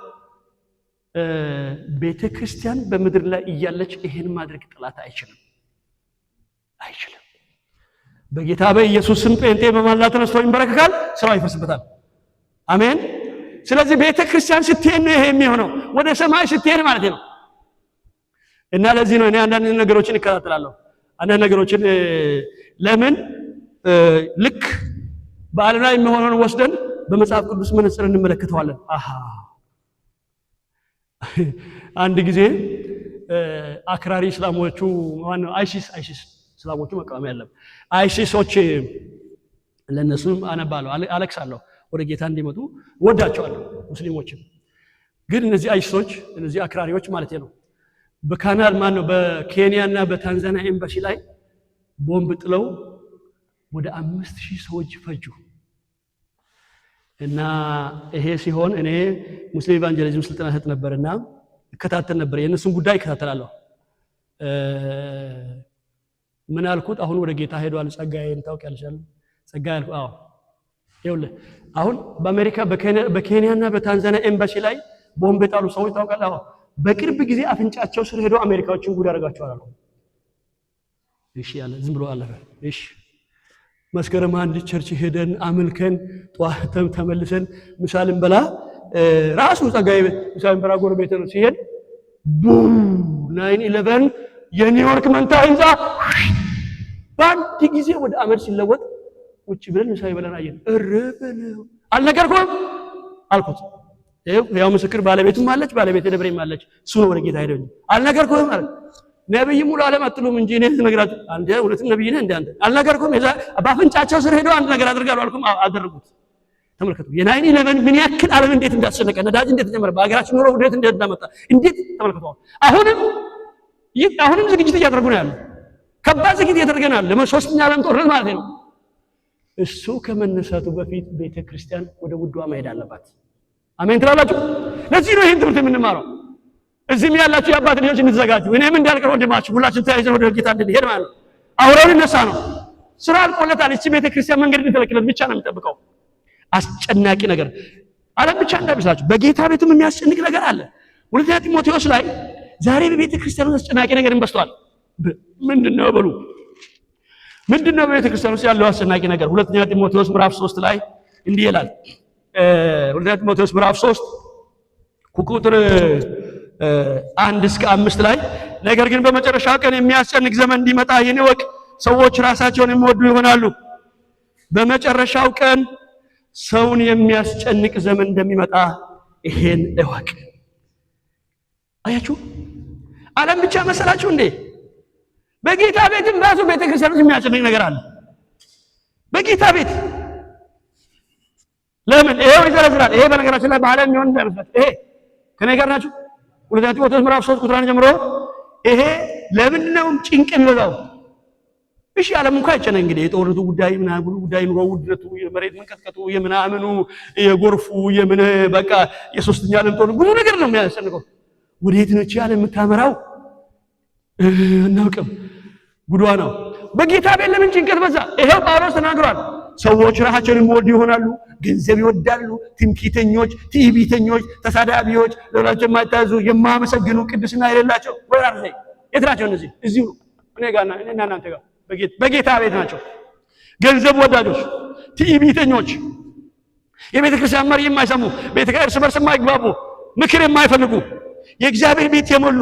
ቤተክርስቲያን በምድር ላይ እያለች ይሄን ማድረግ ጥላት አይችልም። በጌታ በኢየሱስ ስም ጴንጤ በማላ ተነስቶ ይንበረከካል፣ ስራው ይፈስበታል። አሜን። ስለዚህ ቤተክርስቲያን ስትሄድ ነው ይሄ የሚሆነው፣ ወደ ሰማይ ስትሄድ ማለት ነው። እና ለዚህ ነው እኔ አንዳንድ ነገሮችን እከታተላለሁ። አንዳንድ ነገሮችን ለምን ልክ በዓለም ላይ የሚሆነውን ወስደን በመጽሐፍ ቅዱስ መነጽር እንመለከተዋለን። አንድ ጊዜ አክራሪ እስላሞቹ ማነው አይሲስ እስላሞቹ መቃወም ያለም አይሲሶች ለነሱም አነባለሁ አለቅሳለሁ ወደ ጌታ እንዲመጡ ወዳቸዋለሁ ሙስሊሞችን። ግን እነዚህ አይሲሶች እነዚህ አክራሪዎች ማለት ነው በካናል ማነው በኬንያና በታንዛኒያ ኤምባሲ ላይ ቦምብ ጥለው ወደ 5000 ሰዎች ፈጁ። እና ይሄ ሲሆን እኔ ሙስሊም ኢቫንጀሊዝም ስልጠና ሰጥ ነበርና እከታተል ነበር፣ የነሱን ጉዳይ እከታተላለሁ። ምን አልኩት? አሁን ወደ ጌታ ሄዷል ጸጋዬን ታውቂያለሽ? ጸጋዬ አልኩ። አዎ ይኸውልህ አሁን በአሜሪካ በኬንያና በታንዛኒያ ኤምባሲ ላይ ቦምብ የጣሉ ሰዎች ታውቃለህ? አዎ በቅርብ ጊዜ አፍንጫቸው ስር ሄዶ አሜሪካዎችን ጉድ ያደርጋቸዋል አልኩ። እሺ ያለ ዝም ብሎ አለፈ። እሺ መስከረም አንድ ቸርች ሄደን አመልከን ጧተም ተመልሰን ምሳልን በላ ራሱ ጸጋዬ ምሳልን በላ ጎረቤት ነው ሲሄድ ቡም 9/11 የኒውዮርክ መንታ ህንጻ በአንድ ጊዜ ወደ አመድ ሲለወጥ ውጭ ብለን ምሳይ በለን አየን። እረበለው አልነገርኩም አልኩት። ያው ምስክር ባለቤቱም አለች ባለቤቴ ደብሬም አለች። እሱ ነው ወደ ጌታ ሄደው አልነገርኩም ማለት ነብይ ሙሉ ዓለም አጥሉም እንጂ እኔ ነግራችሁ አንተ እውነትም ነብይ ነህ እንደ አንተ አልነገርኩም። የዛ ባፍንጫቸው ስር ሄደው አንድ ነገር አድርጋሉ አልኩም። አደረጉት። ተመልከቱ የ9/11 ምን ያክል ዓለም እንዴት እንዳስጨነቀ ነዳጅ እንዴት ተጀመረ በአገራችን ኑሮ እንዴት እንዳመጣ እንዴት ተመልከቱ። አሁንም ዝግጅት እያደረጉ ነው ያለው። ከባድ ዝግጅት እያደረገ ነው ያለው ለሶስተኛ ዓለም ጦርነት ማለት ነው። እሱ ከመነሳቱ በፊት ቤተክርስቲያን ወደ ውዷ መሄድ አለባት። አሜን ትላላችሁ? ለዚህ ነው ይሄን ትምህርት የምንማረው። እዚህም ያላችሁ የአባት ልጆች እንዘጋጁ። እኔም እንዳልቀር ወንድማችሁ ሁላችን ተያይዘን ወደ ጌታ እንድንሄድ ማለት ነው። አውሬው ሊነሳ ነው። ስራ አልቆለታል። እቺ ቤተክርስቲያን መንገድ እንድትለቅለት ብቻ ነው የሚጠብቀው። አስጨናቂ ነገር ዓለም ብቻ እንዳይመስላችሁ በጌታ ቤትም የሚያስጨንቅ ነገር አለ። ሁለተኛ ጢሞቴዎስ ላይ ዛሬ በቤተክርስቲያን ውስጥ አስጨናቂ ነገር እንበስቷል። ምንድነው በሉ? ምንድነው በቤተክርስቲያን ውስጥ ያለው አስጨናቂ ነገር? ሁለተኛ ጢሞቴዎስ ምዕራፍ 3 ላይ እንዲህ ይላል። ሁለተኛ ጢሞቴዎስ ምዕራፍ 3 ቁጥር 1-5 ላይ ነገር ግን በመጨረሻ ቀን የሚያስጨንቅ ዘመን እንዲመጣ ይህን እወቅ። ሰዎች ራሳቸውን የሚወዱ ይሆናሉ። በመጨረሻው ቀን ሰውን የሚያስጨንቅ ዘመን እንደሚመጣ ይሄን እወቅ። አያችሁ ዓለም ብቻ መሰላችሁ እንዴ? በጌታ ቤትም ራሱ ቤተክርስቲያን ውስጥ የሚያስጨንቅ ነገር አለ። በጌታ ቤት ለምን ይሄው ይዘረዝራል። ይሄ በነገራችን ላይ በዓለም የሚሆን እንዳይመስላችሁ። ይሄ ከኔ ጋር ናችሁ? ሁለተኛ ጢሞቴዎስ ምዕራፍ 3 ቁጥር 1 ጀምሮ ይሄ ለምንድን ነው ጭንቅ የሚበዛው? እሺ ዓለም እንኳን አይጨነቅ እንግዲህ የጦርነቱ ጉዳይ ምናምን ጉዳይ ኑሮ ውድነቱ የመሬት መንቀጥቀጡ የምናምኑ የጎርፉ የምን በቃ የሶስተኛ ዓለም ጦርነት ብዙ ነገር ነው የሚያስጨንቀው። ወዴት ነው ዓለም የምታመራው? እናውቅም። ጉዷ ነው። በጌታ ቤት ለምን ጭንቀት በዛ? ይሄው ጳውሎስ ተናግሯል። ሰዎች ራሳቸውን የሚወዱ ይሆናሉ፣ ገንዘብ ይወዳሉ፣ ትምክህተኞች፣ ትዕቢተኞች፣ ተሳዳቢዎች፣ ለወላጆች የማይታዘዙ፣ የማያመሰግኑ፣ ቅድስና የሌላቸው ወራር ላይ የት ናቸው እነዚህ? እዚሁ እኔ ጋርና እኔና እናንተ ጋር በጌታ ቤት ናቸው። ገንዘብ ወዳጆች፣ ትዕቢተኞች፣ የቤተ ክርስቲያን መሪ የማይሰሙ፣ ቤተ ክርስቲያን እርስ በርስ የማይግባቡ፣ ምክር የማይፈልጉ፣ የእግዚአብሔር ቤት የሞሉ፣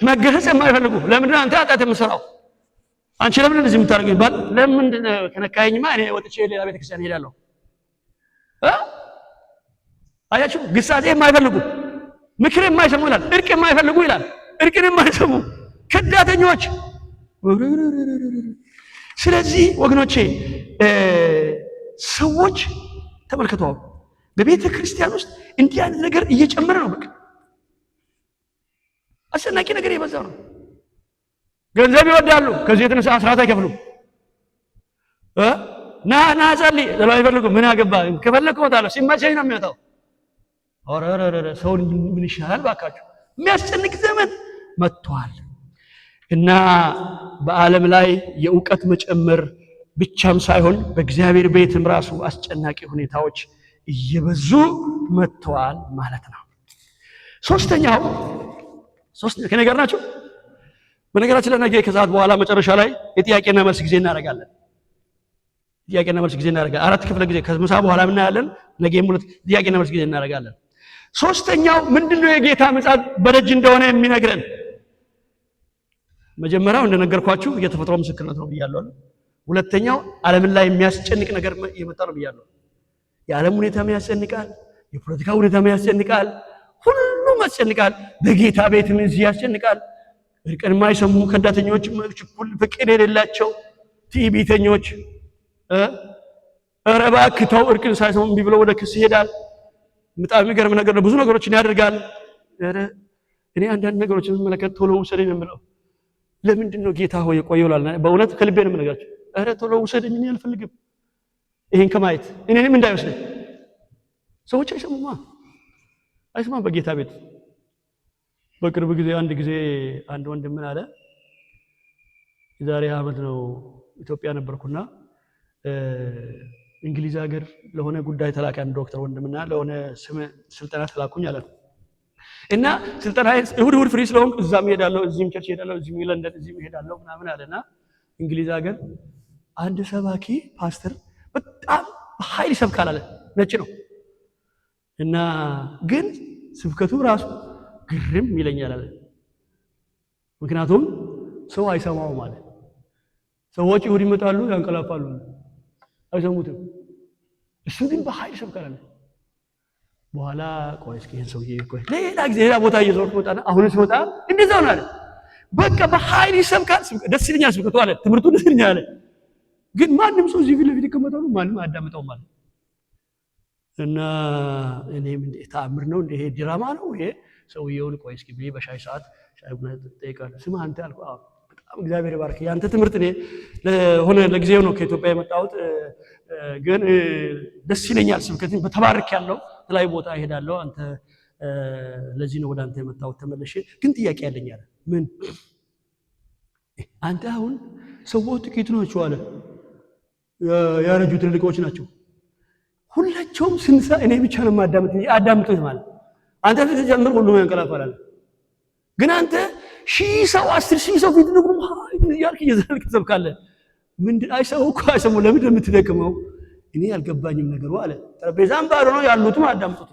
መገሰጽ የማይፈልጉ። ለምንድን አንተ ኃጢአት የምትሰራው? አንቺ ለምን እንደዚህ የምታደርገው ይባል? ለምን ከነካኝማ እኔ ወጥቼ ሌላ ቤተ ክርስቲያን ሄዳለሁ። አያችሁ ግሳጼ የማይፈልጉ፣ ምክር የማይሰሙ ይላል። እርቅ የማይፈልጉ ይላል። እርቅን የማይሰሙ ከዳተኞች። ስለዚህ ወገኖቼ ሰዎች ተመልከቱ፣ በቤተ ክርስቲያን ውስጥ እንዲህ አይነት ነገር እየጨመረ ነው። በቃ አስጨናቂ ነገር እየበዛ ነው። ገንዘብ ይወዳሉ፣ ከዚህ የተነሳ አስራት አይከፍሉም። ና ጸልይ አይፈልጉም። ምን አገባ ከፈለክ እወጣለሁ ሲመቸኝ ነው የሚወጣው። ኧረ ሰውን ምን ይሻላል ባካችሁ። የሚያስጨንቅ ዘመን መጥቷል እና በዓለም ላይ የእውቀት መጨመር ብቻም ሳይሆን በእግዚአብሔር ቤትም ራሱ አስጨናቂ ሁኔታዎች እየበዙ መጥተዋል ማለት ነው። ሶስተኛው ከኔ ጋር ናቸው። በነገራችን ላይ ነገ ከሰዓት በኋላ መጨረሻ ላይ የጥያቄና መልስ ጊዜ እናደርጋለን። ጥያቄና መልስ ጊዜ እናደርጋለን። 4 ክፍለ ጊዜ ከምሳ በኋላ ምን እናያለን? ነገ ሙሉ ጥያቄና መልስ ጊዜ እናደርጋለን። ሶስተኛው ምንድነው? የጌታ ምጽአት በደጅ እንደሆነ የሚነግረን መጀመሪያው እንደነገርኳችሁ የተፈጥሮ ምስክርነት ነው ብያለሁ። ሁለተኛው ዓለምን ላይ የሚያስጨንቅ ነገር እየመጣ ነው ብያለሁ። የዓለም ሁኔታም ያስጨንቃል፣ የፖለቲካ ሁኔታም ያስጨንቃል፣ ሁሉም ያስጨንቃል። በጌታ ቤትም እዚህ ያስጨንቃል። እርቅን የማይሰሙ ከዳተኞች፣ ችኩል፣ ፍቅር የሌላቸው፣ ትዕቢተኞች ኧረ እባክህ ተው እርቅን ሳይሰሙ እምቢ ብለው ወደ ክስ ይሄዳል። በጣም የሚገርም ነገር ነው። ብዙ ነገሮችን ያደርጋል። ኧረ እኔ አንዳንድ ነገሮችን መለከት ቶሎ ውሰደኝ ነው የምለው። ለምንድን ነው ጌታ ሆይ የቆየው ላልና በእውነት ከልቤ ነው የምነግራችሁ። ኧረ ቶሎ ውሰደኝ እኔ አልፈልግም ይሄን ከማየት እኔንም እንዳይወስደኝ። ሰዎች አይሰማም በጌታ ቤት። በቅርብ ጊዜ አንድ ወንድም ምን አለ፣ የዛሬ ዓመት ነው ኢትዮጵያ ነበርኩና እንግሊዝ ሀገር ለሆነ ጉዳይ ተላከ አንድ ዶክተር ወንድምና ለሆነ ስልጠና ተላኩኝ አለ እና ስልጠና እሁድ ፍሪ ስለሆንኩ እዛም ሄዳለሁ፣ እዚህም ቸርች ሄዳለሁ፣ እዚህም ለንደን እዚህም ሄዳለሁ ምናምን አለና እንግሊዝ ሀገር አንድ ሰባኪ ፓስተር በጣም በኃይል ይሰብካል አለ። ነጭ ነው እና ግን ስብከቱ ራሱ ግርም ይለኛል አለ። ምክንያቱም ሰው አይሰማውም አለ። ሰዎች እሁድ ይመጣሉ ያንቀላፋሉ፣ አይሰሙትም። እሱ ግን በኃይል ይሰብካል አለ። በኋላ ቆይ እስኪ ይሄን ሰውዬ ቆይ ሌላ ጊዜ ሌላ ቦታ እየዞርኩ ወጣና አሁን ሲወጣ እንደዛው ነው አለ። በቃ በኃይል ይሰብካል። ደስ ይለኛል ስብከቱ አለ፣ ትምህርቱ ደስ ይለኛል አለ። ግን ማንም ሰው እዚህ ፊት ለፊት ይቀመጣሉ፣ ማንም አያዳምጠውም አለ። እና እኔም እንደ ተአምር ነው እንደ ይሄ ድራማ ነው ይሄ ሰውዬውን ቆይ እስኪ ብዬ በሻይ ሰዓት ሻይ ቡና ጠይቃለሁ። ስማ አንተ አልኩ። በጣም እግዚአብሔር ይባርክ። ያንተ ትምህርት እኔ ለሆነ ለጊዜው ነው ከኢትዮጵያ የመጣሁት፣ ግን ደስ ይለኛል ስብከትን በተባረክ ያለው ተላይ ቦታ እሄዳለሁ። አንተ ለዚህ ነው ወደ አንተ የመጣሁት ተመለሽ። ግን ጥያቄ ያለኝ አለ። ምን አንተ አሁን ሰዎች ጥቂት ናቸው አለ፣ ያረጁ ትልልቆች ናቸው። ሁላቸውም ስንሳ እኔ ብቻ ነው ማዳመጥ እንጂ አዳምጡኝ ማለት አንተ ተጀምር ሁሉም ያንቀላፋል አለ። ግን አንተ 1000 ሰው 10,000 ሰው ፊት ነው ያልክ እየዘልክ ትሰብካለህ። ምንድን አይሰው እኮ አይሰሙ። ለምን የምትደክመው? እኔ ያልገባኝም ነገሩ አለ። ጠረጴዛም ባዶ ነው ያሉትም አዳምጡት።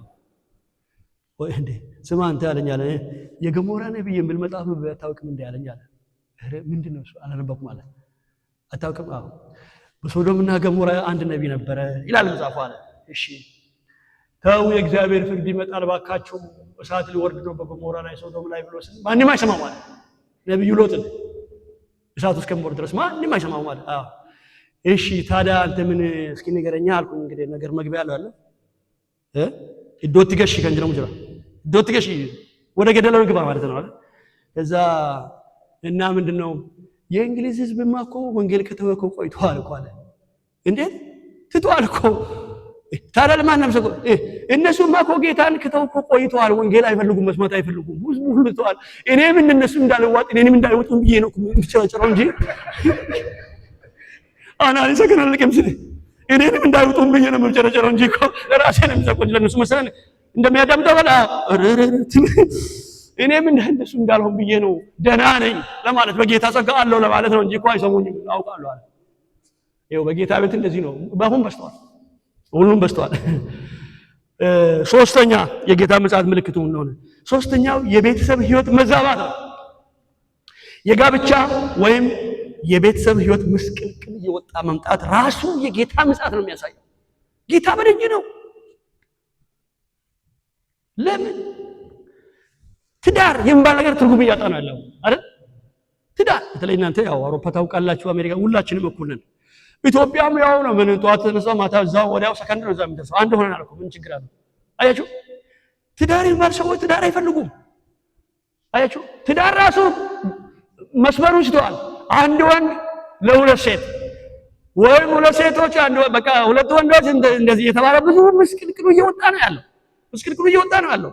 ወይ እንዴ ስማ አንተ ያለኝ አለ የገሞራ ነብይ የሚል መጽሐፍ አታውቅም እንዴ ያለኝ አለ። ኧረ ምንድነው እሱ? አላነበብኩም አለ። አታውቅም? አዎ በሶዶምና ገሞራ አንድ ነብይ ነበረ ይላል መጽሐፉ አለ። እሺ ተው የእግዚአብሔር ፍርድ ይመጣል ባካችሁ እሳት ሊወርድ ነው በገሞራ ላይ ሶዶም ላይ ብሎ ማንም አይሰማው ማለት ነብዩ ሎጥ እሳቱ እስከሚወርድ ድረስ ማንም አይሰማው ማለት እሺ ታዲያ አንተ ምን እስኪ ንገረኛ አልኩኝ እንግዲህ ነገር መግቢያ አለው አይደል እዶት ገሽ ከንጀራ ሙጅራ እዶት ገሽ ወደ ገደለው ግባ ማለት ነው አይደል ከዛ እና ምንድነው የእንግሊዝ ህዝብማ እኮ ወንጌል ከተወከው ቆይቷል እኮ አለ እንዴት ትቷል እኮ ታዲያ ለማንም ሰው እነሱማ እኮ ጌታን ከተወከው ቆይቷል ወንጌል አይፈልጉም መስማት አይፈልጉም ህዝቡ ሁሉ ተዋል እኔም እነሱ እንዳልዋጥ እኔንም እንዳይወጡም ብዬ ነው ምትጨረጨረው እንጂ አናሪ ሰከናል ከመሰለ እኔንም እንዳይወጡም ብዬ ነው ምትጨረጨረው እንጂ እኮ ለራሴንም ሰቆኝ ለነሱ መሰለን እንደሚያዳምጠው በላ እኔም እንደነሱ እንዳልሆን ብዬ ነው ደና ነኝ ለማለት በጌታ ጸጋ አለው ለማለት ነው እንጂ እኮ አይሰሙኝም አውቃለሁ አለ ይኸው በጌታ ቤት እንደዚህ ነው ባሁን በስተዋል ሁሉም በስተዋል ሶስተኛ የጌታ ምጽአት ምልክቱ ነው ሶስተኛው የቤተሰብ ህይወት መዛባት ነው የጋብቻ ወይም የቤተሰብ ህይወት ምስቅልቅል እየወጣ መምጣት ራሱ የጌታ ምጽአት ነው የሚያሳየው ጌታ በደጅ ነው ለምን ትዳር የሚባል ነገር ትርጉም እያጣ ነው ያለው አይደል ትዳር በተለይ እናንተ ያው አውሮፓ ታውቃላችሁ አሜሪካ ሁላችንም እኩል ነን ኢትዮጵያም ያው ነው ምን ጧት ተነሳ ማታ እዛው ወዲያው ሰከንድ ነው እዛ የሚደርሰው አንድ ሆነን አልኩ ምን ችግር አለ አያችሁ ትዳር የሚባል ሰዎች ትዳር አይፈልጉም አያችሁ ትዳር ራሱ መስመሩ ይስተዋል አንድ ወንድ ለሁለት ሴት ወይም ሁለት ሴቶች አንድ በቃ ሁለት ወንዶች እንደዚህ የተባለ ብዙ ምስቅልቅሉ እየወጣ ነው ያለው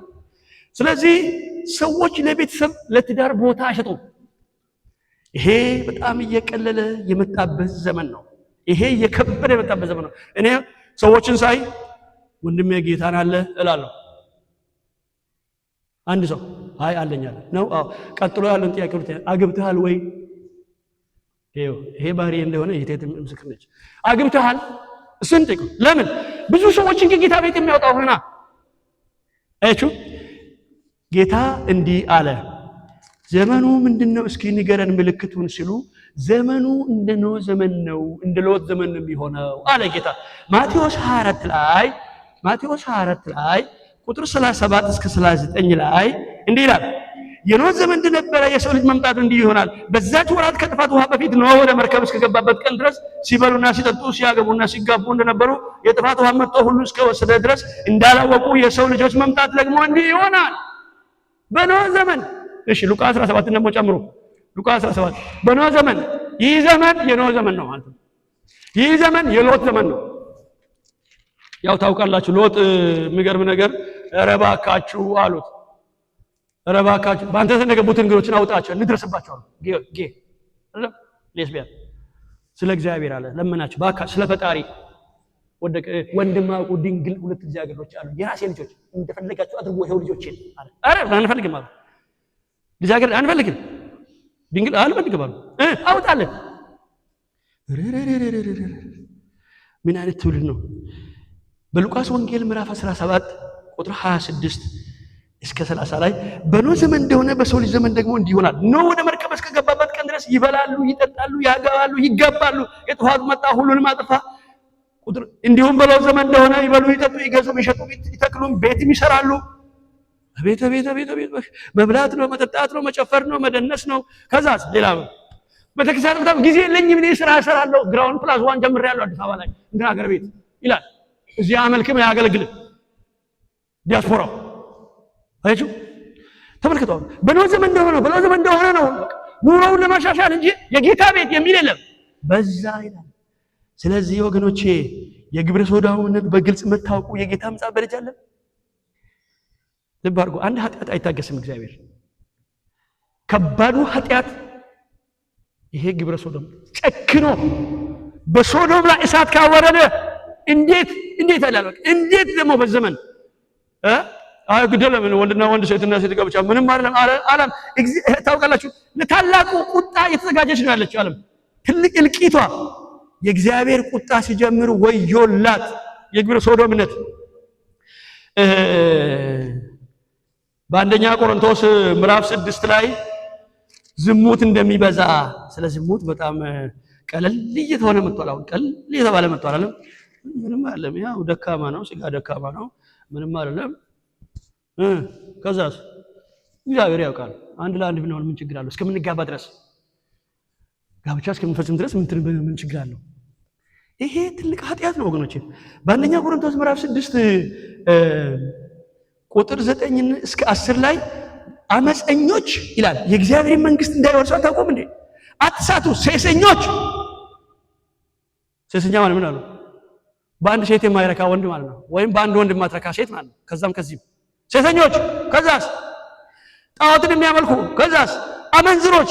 ስለዚህ ሰዎች ለቤተሰብ ለትዳር ቦታ አይሰጡም ይሄ በጣም እየቀለለ የመጣበት ዘመን ነው ይሄ እየከበደ የመጣበት ዘመን ነው እኔ ሰዎችን ሳይ ወንድሜ ጌታን አለ እላለሁ አንድ ሰው አይ አለኛል ነው ቀጥሎ ያለን ጥያቄ አግብተሃል ወይ ይሄ ባህሪ እንደሆነ የቴት ምስክር ነች አግብተሃል ስንጥቅ ለምን ብዙ ሰዎችን ከጌታ ቤት የሚያወጣው ሆና አይቹ ጌታ እንዲህ አለ ዘመኑ ምንድነው እስኪ ንገረን ምልክቱን ሲሉ ዘመኑ እንደ ኖህ ዘመን ነው እንደ ሎጥ ዘመን ነው የሚሆነው አለ ጌታ ማቴዎስ 24 ላይ ቁጥር 37 እስከ 39 ላይ እንዲህ ይላል የኖህ ዘመን እንደነበረ የሰው ልጅ መምጣቱ እንዲህ ይሆናል በዛች ወራት ከጥፋት ውሃ በፊት ኖህ ወደ መርከብ እስከገባበት ቀን ድረስ ሲበሉና ሲጠጡ ሲያገቡና ሲጋቡ እንደነበሩ የጥፋት ውሃ መጥቶ ሁሉ እስከወሰደ ድረስ እንዳላወቁ የሰው ልጆች መምጣት ደግሞ እንዲህ ይሆናል በኖህ ዘመን እሺ ሉቃስ 17 ደግሞ ጨምሩ ሉቃስ 17 በኖህ ዘመን ይህ ዘመን የኖህ ዘመን ነው ማለት ነው ይህ ዘመን የሎጥ ዘመን ነው ያው ታውቃላችሁ ሎጥ የሚገርም ነገር ረባካችሁ አሉት ረባካችሁ ባንተ ተነገቡት እንግዶችን አውጣቸው እንድረስባቸው ጌ ሌስቢያን ስለ እግዚአብሔር አለ ለምናችሁ ባካ ስለ ፈጣሪ ወንድማው ድንግል ሁለት ልጃገረዶች አሉ የራሴ ልጆች እንደፈለጋችሁ አድርጎ ይሄው ልጆችን አለ አረ አንፈልግም አሉ ልጃገረድ አንፈልግም ድንግል አንፈልግም አሉ አውጣለን ምን አይነት ትውልድ ነው በሉቃስ ወንጌል ምዕራፍ 17 ቁጥር 26 እስከ 30 ላይ በኖህ ዘመን እንደሆነ በሰው ልጅ ዘመን ደግሞ እንዲህ ይሆናል ኖህ ወደ መርከብ እስከገባበት ቀን ድረስ ይበላሉ ይጠጣሉ ያገባሉ ይጋባሉ የጥፋት መጣ ሁሉንም አጥፋ ቁጥር እንዲሁም በሎጥ ዘመን እንደሆነ ይበሉ ይጠጡ ይገዙ ይሸጡ ይተክሉም ቤትም ይሰራሉ ቤት መብላት ነው መጠጣት ነው መጨፈር ነው መደነስ ነው ከዛስ ሌላ በተከሳተ በጣም ጊዜ የለኝም እኔ ስራ እሰራለሁ ግራውንድ ፕላስ 1 ጀምሬያለሁ አዲስ አበባ ላይ እንደ ሀገር ቤት ይላል እዚህ አመልክም ያገለግል ዲያስፖራው አይጁ ተመልከቱ በኖህ ዘመን እንደሆነ ነው ኑሮውን ለማሻሻል እንጂ የጌታ ቤት የሚል የለም በዛ ይላል ስለዚህ ወገኖቼ የግብረ ሶዶማዊነት በግልጽ መታወቁ የጌታ ምጽአት በደጅ አለ ልብ አድርጉ አንድ ኃጢአት አይታገስም እግዚአብሔር ከባዱ ኃጢአት ይሄ ግብረ ሶዶም ጨክኖ በሶዶም ላይ እሳት ካወረደ እንዴት አላለ እንዴት ደግሞ በዘመን ግደለም ወንድና ወንድ ሴትና ሴት ጋብቻ ምንም አይደለም ዓለም ታውቃላችሁ ለታላቁ ቁጣ የተዘጋጀች ነው ያለችው ዓለም ትልቅ እልቂቷ የእግዚአብሔር ቁጣ ሲጀምር ወዮላት የግብረ ሶዶምነት በአንደኛ ቆሮንቶስ ምዕራፍ 6 ላይ ዝሙት እንደሚበዛ ስለ ዝሙት በጣም ቀለል እየተሆነ መጥቷል አሁን ቀለል እየተባለ መጥቷል ምንም አይደለም ያው ደካማ ነው ስጋ ደካማ ነው ምንም አይደለም። ከዛስ እግዚአብሔር ያውቃል። አንድ ለአንድ ብንሆን ምን ችግር አለው? እስከምንጋባ ድረስ ጋብቻ እስከምንፈጽም ድረስ ምን ችግር አለው? ይሄ ትልቅ ኃጢአት ነው ወገኖቼ። በአንደኛ ቆሮንቶስ ምዕራፍ 6 ቁጥር 9 እስከ 10 ላይ አመፀኞች ይላል የእግዚአብሔር መንግስት እንዳይወርሱ አታውቁም እንዴ? አትሳቱ፣ ሴሰኞች። ሴሰኛ ማለት ምን አለው? በአንድ ሴት የማይረካ ወንድ ማለት ነው። ወይም በአንድ ወንድ የማትረካ ሴት ማለት ነው። ከዛም ከዚህም ሴሰኞች፣ ከዛስ ጣዖትን የሚያመልኩ፣ ከዛስ አመንዝሮች፣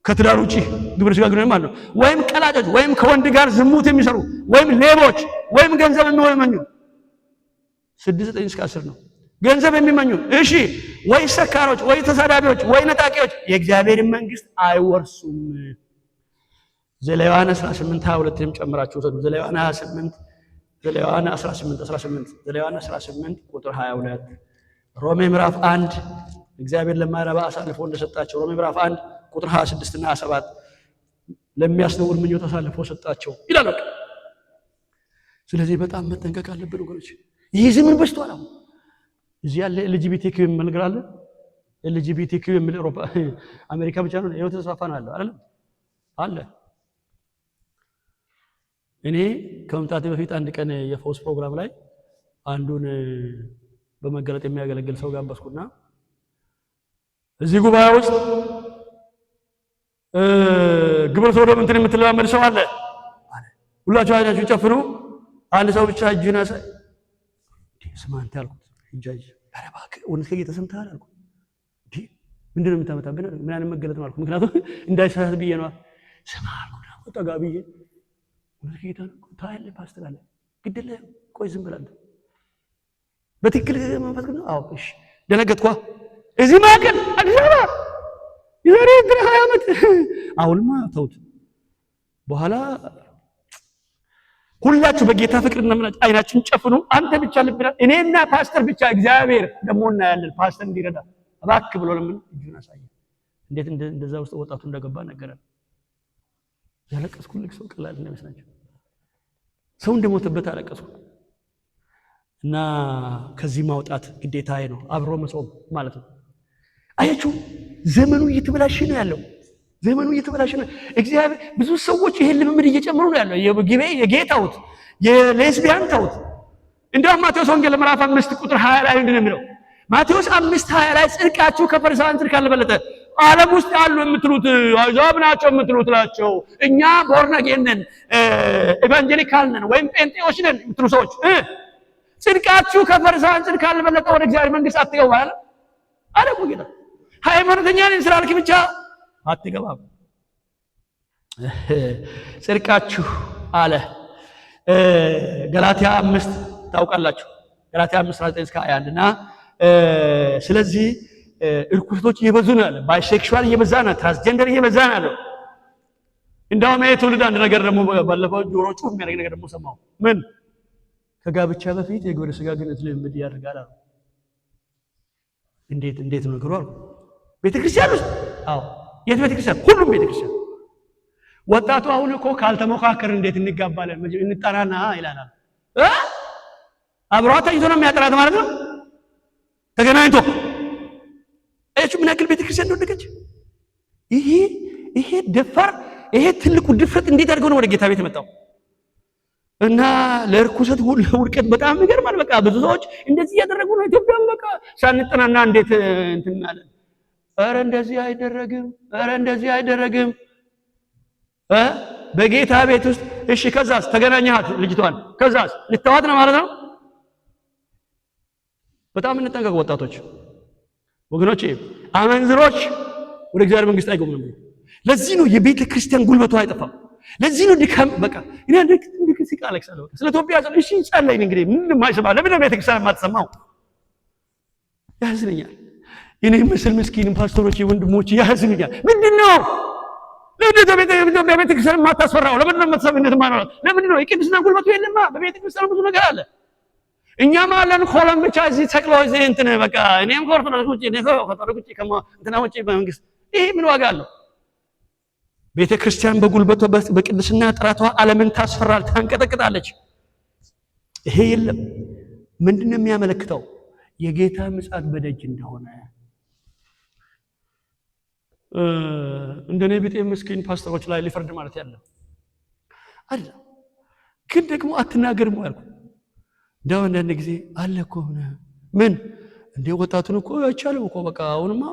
ከትዳር ውጪ ግብረ ሥጋ ግንኙነት ማለት ነው። ወይም ቀላጮች፣ ወይም ከወንድ ጋር ዝሙት የሚሰሩ፣ ወይም ሌቦች፣ ወይም ገንዘብ የሚመኙ 6-9 እስከ 10 ነው። ገንዘብ የሚመኙ እሺ፣ ወይ ሰካሮች፣ ወይ ተሳዳቢዎች፣ ወይ ነጣቂዎች የእግዚአብሔርን መንግስት አይወርሱም። ዘሌዋውያን 18:22ም ጨምራችሁ ወሰዱ። ዘሌዋውያን 18 ዘሌዋውያን 18 ቁጥር 22 ሮሜ ምዕራፍ 1 እግዚአብሔር ለማይረባ አሳልፎ እንደሰጣቸው ሮሜ ምዕራፍ 1 ቁጥር 26 እና 27 ለሚያስነውር ምኞት አሳልፎ ሰጣቸው ይላል። ስለዚህ በጣም መጠንቀቅ አለብን ወገኖች። ይህ ዘመን በስቷል። አሁን እዚህ ያለ ኤልጂቢቲኪ መልግራ አለ። ኤልጂቢቲኪ የሚል አውሮፓ አሜሪካ ብቻ ነው ይኸው ተስፋፋ ነው አይደለም አለ። እኔ ከመምጣቴ በፊት አንድ ቀን የፈውስ ፕሮግራም ላይ አንዱን በመገለጥ የሚያገለግል ሰው ጋበዝኩና እዚህ ጉባኤ ውስጥ ግብረ ሰዶም እንትን የምትለማመድ ሰው አለ። ሁላችሁ አይናችሁ ጨፍኑ። አንድ ሰው ብቻ እጁን ያሳይ። ስማ አንተ አልኩት፣ እጃጅ ኧረ እባክህ እውነት ከጌታ ሰምተሃል አልኩት። ምንድን ነው የምታመጣብን? ምን አይነት መገለጥ ነው አልኩት። ምክንያቱም እንዳይሳሳት ብዬ ነው። ስማ አልኩት፣ ጠጋ ብዬ እውነት ከጌታ ነው ታያለህ ፓስተር አለ። ግድ የለህም ቆይ ዝም ብለህ በትክክል መንፈስ ቅዱስ። አዎ እሺ ደነገጥኳ። እዚህ ማዕከል አዲስ አበባ የዛሬ 20 ዓመት አሁንማ ተውት። በኋላ ሁላችሁ በጌታ ፍቅርና ምናጭ አይናችን ጨፍኑ። አንተ ብቻ ልብና እኔና ፓስተር ብቻ እግዚአብሔር ደግሞ እናያለን። ፓስተር እንዲረዳ እባክህ ብሎ ለምን እጁን አሳየ። እንዴት እንደዛ ውስጥ ወጣቱ እንደገባ ነገረን። ያለቀስኩ ልክ ሰው ቀላል እንደመስላችሁ ሰው እንደሞተበት አለቀስኩ። እና ከዚህ ማውጣት ግዴታዬ ነው። አብሮ መጾም ማለት ነው። አያችሁ ዘመኑ እየተበላሸ ነው ያለው። ዘመኑ እየተበላሸ ነው። እግዚአብሔር ብዙ ሰዎች ይሄን ልምምድ እየጨመሩ ነው ያለው። የጌታውት የሌስቢያን ተውት። እንደውም ማቴዎስ ወንጌል ምዕራፍ 5 ቁጥር 20 ላይ ምንድን ነው የሚለው? ማቴዎስ 5:20 ላይ ጽድቃችሁ ከፈሪሳውያን ጽድቅ ካልበለጠ ዓለም ውስጥ ያሉ የምትሉት አሕዛብ ናቸው የምትሉት ናቸው። እኛ ቦርን አጌን ነን ኤቫንጀሊካል ነን ወይም ጴንጤዎች ነን የምትሉ ሰዎች ጽድቃችሁ ከፈሪሳውያን ጽድቅ ካልበለጠ ወደ እግዚአብሔር መንግስት አትገቡም አለ እኮ ጌታ። ሃይማኖተኛ ነን ስላልክ ብቻ አትገባም። ጽድቃችሁ አለ። ገላትያ 5 ታውቃላችሁ። ገላትያ 5:19-21 እና ስለዚህ እርኩሰቶች እየበዙ ነው ያለ። ባይሴክሹዋል እየበዛ ነው፣ ትራንስጀንደር እየበዛ ነው ያለው። እንደውም ይሄ ትውልድ አንድ ነገር ደግሞ ባለፈው ጆሮ ጩህ የሚያደርግ ነገር ደግሞ ሰማሁ። ምን ከጋብቻ በፊት የግብረ ሥጋ ግንኙነት ልምምድ ያደርጋል አሉ። እንዴት ነው ነገሩ አሉ። ቤተክርስቲያን ውስጥ አዎ፣ የት ቤተክርስቲያን? ሁሉም ቤተክርስቲያን። ወጣቱ አሁን እኮ ካልተሞካከር እንዴት እንጋባለን እንጠራና ይላል። አብሯት ተኝቶ ነው የሚያጠራት ማለት ነው። ተገናኝቶ እቺ ምን ያክል ቤተክርስቲያን እንደወደቀች። ይሄ ደፋር፣ ይሄ ትልቁ ድፍረት እንዴት አድርገው ነው ወደ ጌታ ቤት የመጣው? እና ለርኩሰት ሁሉ ውድቀት በጣም ይገርማል። በቃ ብዙ ሰዎች እንደዚህ ያደረጉ ነው። ኢትዮጵያም በቃ ሳንጠናና እንዴት እንትናለን። ኧረ እንደዚህ አይደረግም፣ ኧረ እንደዚህ አይደረግም። በጌታ ቤት ውስጥ እሺ፣ ከዛስ ተገናኛት ልጅቷን፣ ከዛስ ልታዋት ነው ማለት ነው። በጣም እንጠንቀቅ ወጣቶች ወገኖቼ። አመንዝሮች ወደ እግዚአብሔር መንግስት አይገቡም። ለዚህ ነው የቤተ ክርስቲያን ጉልበቱ አይጠፋም። ለዚህ ነው ድካም። በቃ እኔ አንድ ሲቃል አለቅሳለሁ ስለ ኢትዮጵያ ጸል እሺ ጸለይ እንግዲህ ምንም ማይሰማ ለምን ነው ቤተ ክርስቲያን የማትሰማው? ያዝንኛል። እኔ ምስል ምስኪን ፓስተሮች ወንድሞች ያዝንኛል። ምንድነው ለምን ነው ቤተ ክርስቲያን የማታስፈራው? ለምን ነው የማትሰማው ማለት? ለምን ነው የቅድስና ጉልበቱ የለማ? በቤተ ክርስቲያን ብዙ ነገር አለ። እኛም አለን ኮለም ብቻ እዚህ ተክለው እዚህ እንትን በቃ እኔም ኮርቶዶክስ ውጪ ነው ኮርቶዶክስ ውጪ እንትና ውጪ በመንግስት ይሄ ምን ዋጋ አለው? ቤተ ክርስቲያን በጉልበቷ በቅድስና ጥራቷ ዓለምን ታስፈራል፣ ታንቀጠቅጣለች። ይሄ የለም። ምንድነው የሚያመለክተው? የጌታ ምጽአት በደጅ እንደሆነ። እንደኔ ቢጤ ምስኪን ፓስተሮች ላይ ሊፈርድ ማለት ያለ አለ። ግን ደግሞ አትናገርም አልኩ። እንደው አንዳንድ ጊዜ አለ እኮ ምን እንደ ወጣቱን እኮ አይቻልም እኮ በቃ አሁንማ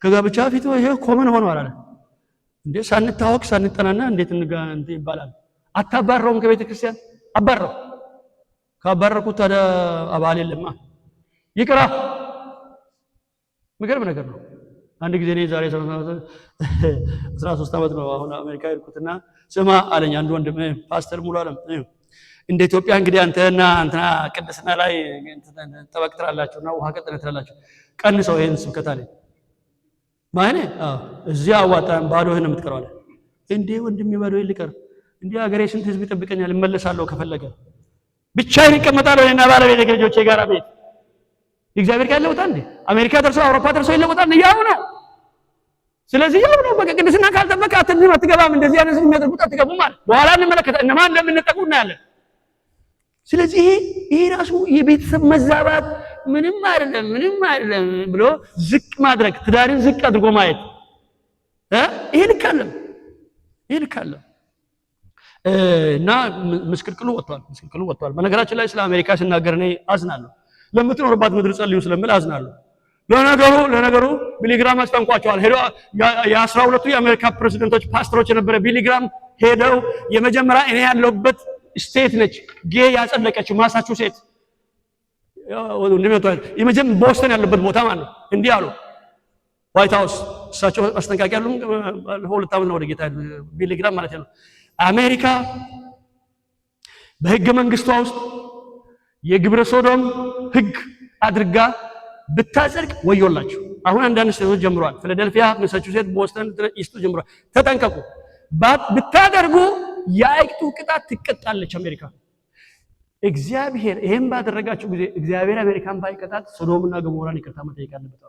ከጋብቻ ፊት ይሄ ኮመን ሆኗል አለ። እንዴ ሳንታወቅ ሳንጠናና እንዴት እንት ይባላል? አታባረውም ከቤተ ክርስቲያን አባረው። ካባረኩት ታዲያ አባል የለማ ይቅራ። ምገርም ነገር ነው። አንድ ጊዜ እኔ ዛሬ 13 ዓመት ነው አሁን አሜሪካ ሄድኩትና ስማ አለኝ አንድ ወንድም ፓስተር ሙሉ ዓለም እንደ ኢትዮጵያ እንግዲህ አንተና ቅድስና ላይ ተበክትራላችሁና ውሃ ቀጥነ ትላላችሁ ቀንሰው ይሄን ስብከት አለኝ። ማይኔ እዚያ አዋጣን ባዶ ይሄን የምትቀረው አለ። እንዴ ወንድሜ ባዶ ይልቀር እንዴ ሀገሬ ስንት ህዝብ ይጠብቀኛል እመለሳለሁ ከፈለገ ብቻዬን እቀመጣለሁ እኔና ባለቤቴ ከልጆቼ ጋር ቤት እግዚአብሔር ካለ ወጣ እንዴ አሜሪካ ደርሶ አውሮፓ ደርሶ ይለወጣል ያው ነው። ስለዚህ ያው ነው በቃ ቅድስና ካልጠበቀ አትገባም። እንደዚህ አይነት የሚያደርጉት አትገቡም ማለት በኋላ እንመለከተ እነማን እንደምንጠቁ እናያለን። ስለዚህ ይሄ ራሱ የቤተሰብ መዛባት ምንም አይደለም ብሎ ዝቅ ማድረግ ትዳርን ዝቅ አድርጎ ማየት ይሄ ልክ አለ እና ምስቅልቅሉ ወጥቷል። በነገራችን ላይ ስለ አሜሪካ ሲናገር እኔ አዝናለሁ። ለምትኖርባት ምድር ጸልዩ ስለምል አዝናለሁ። ለነገሩ ቢሊግራም አስጠንቋቸዋል። ሄዶ የ12ቱ የአሜሪካ ፕሬዝዳንቶች ፓስተሮች የነበረ ቢሊግራም ሄደው የመጀመሪያ እኔ ያለሁበት ስቴት ነች ጌ ያጸደቀችው ማሳቹሴት የመጀመሪያ ቦስተን ያለበት ቦታ ማለት ነው። እንዲህ አሉ ዋይት ሃውስ እሳቸው አስጠንቃቂ ያሉ 2 ዓመት ነው ወደ ጌታ ቢሊግራም ማለት ነው። አሜሪካ በህገ መንግስቷ ውስጥ የግብረ ሶዶም ህግ አድርጋ ብታጸድቅ ወዮላችሁ። አሁን አንዳንድ ስቴቶች ጀምረዋል። ፊላዴልፊያ፣ ማሳቹሴት፣ ቦስተን ኢስቱ ጀምረዋል። ተጠንቀቁ። ብታደርጉ የአይቅጡ ቅጣት ትቀጣለች አሜሪካ። እግዚአብሔር ይሄን ባደረጋችሁ ጊዜ እግዚአብሔር አሜሪካን ባይቀጣት ሶዶምና ገሞራን ይቅርታ መጠየቅ አለበት።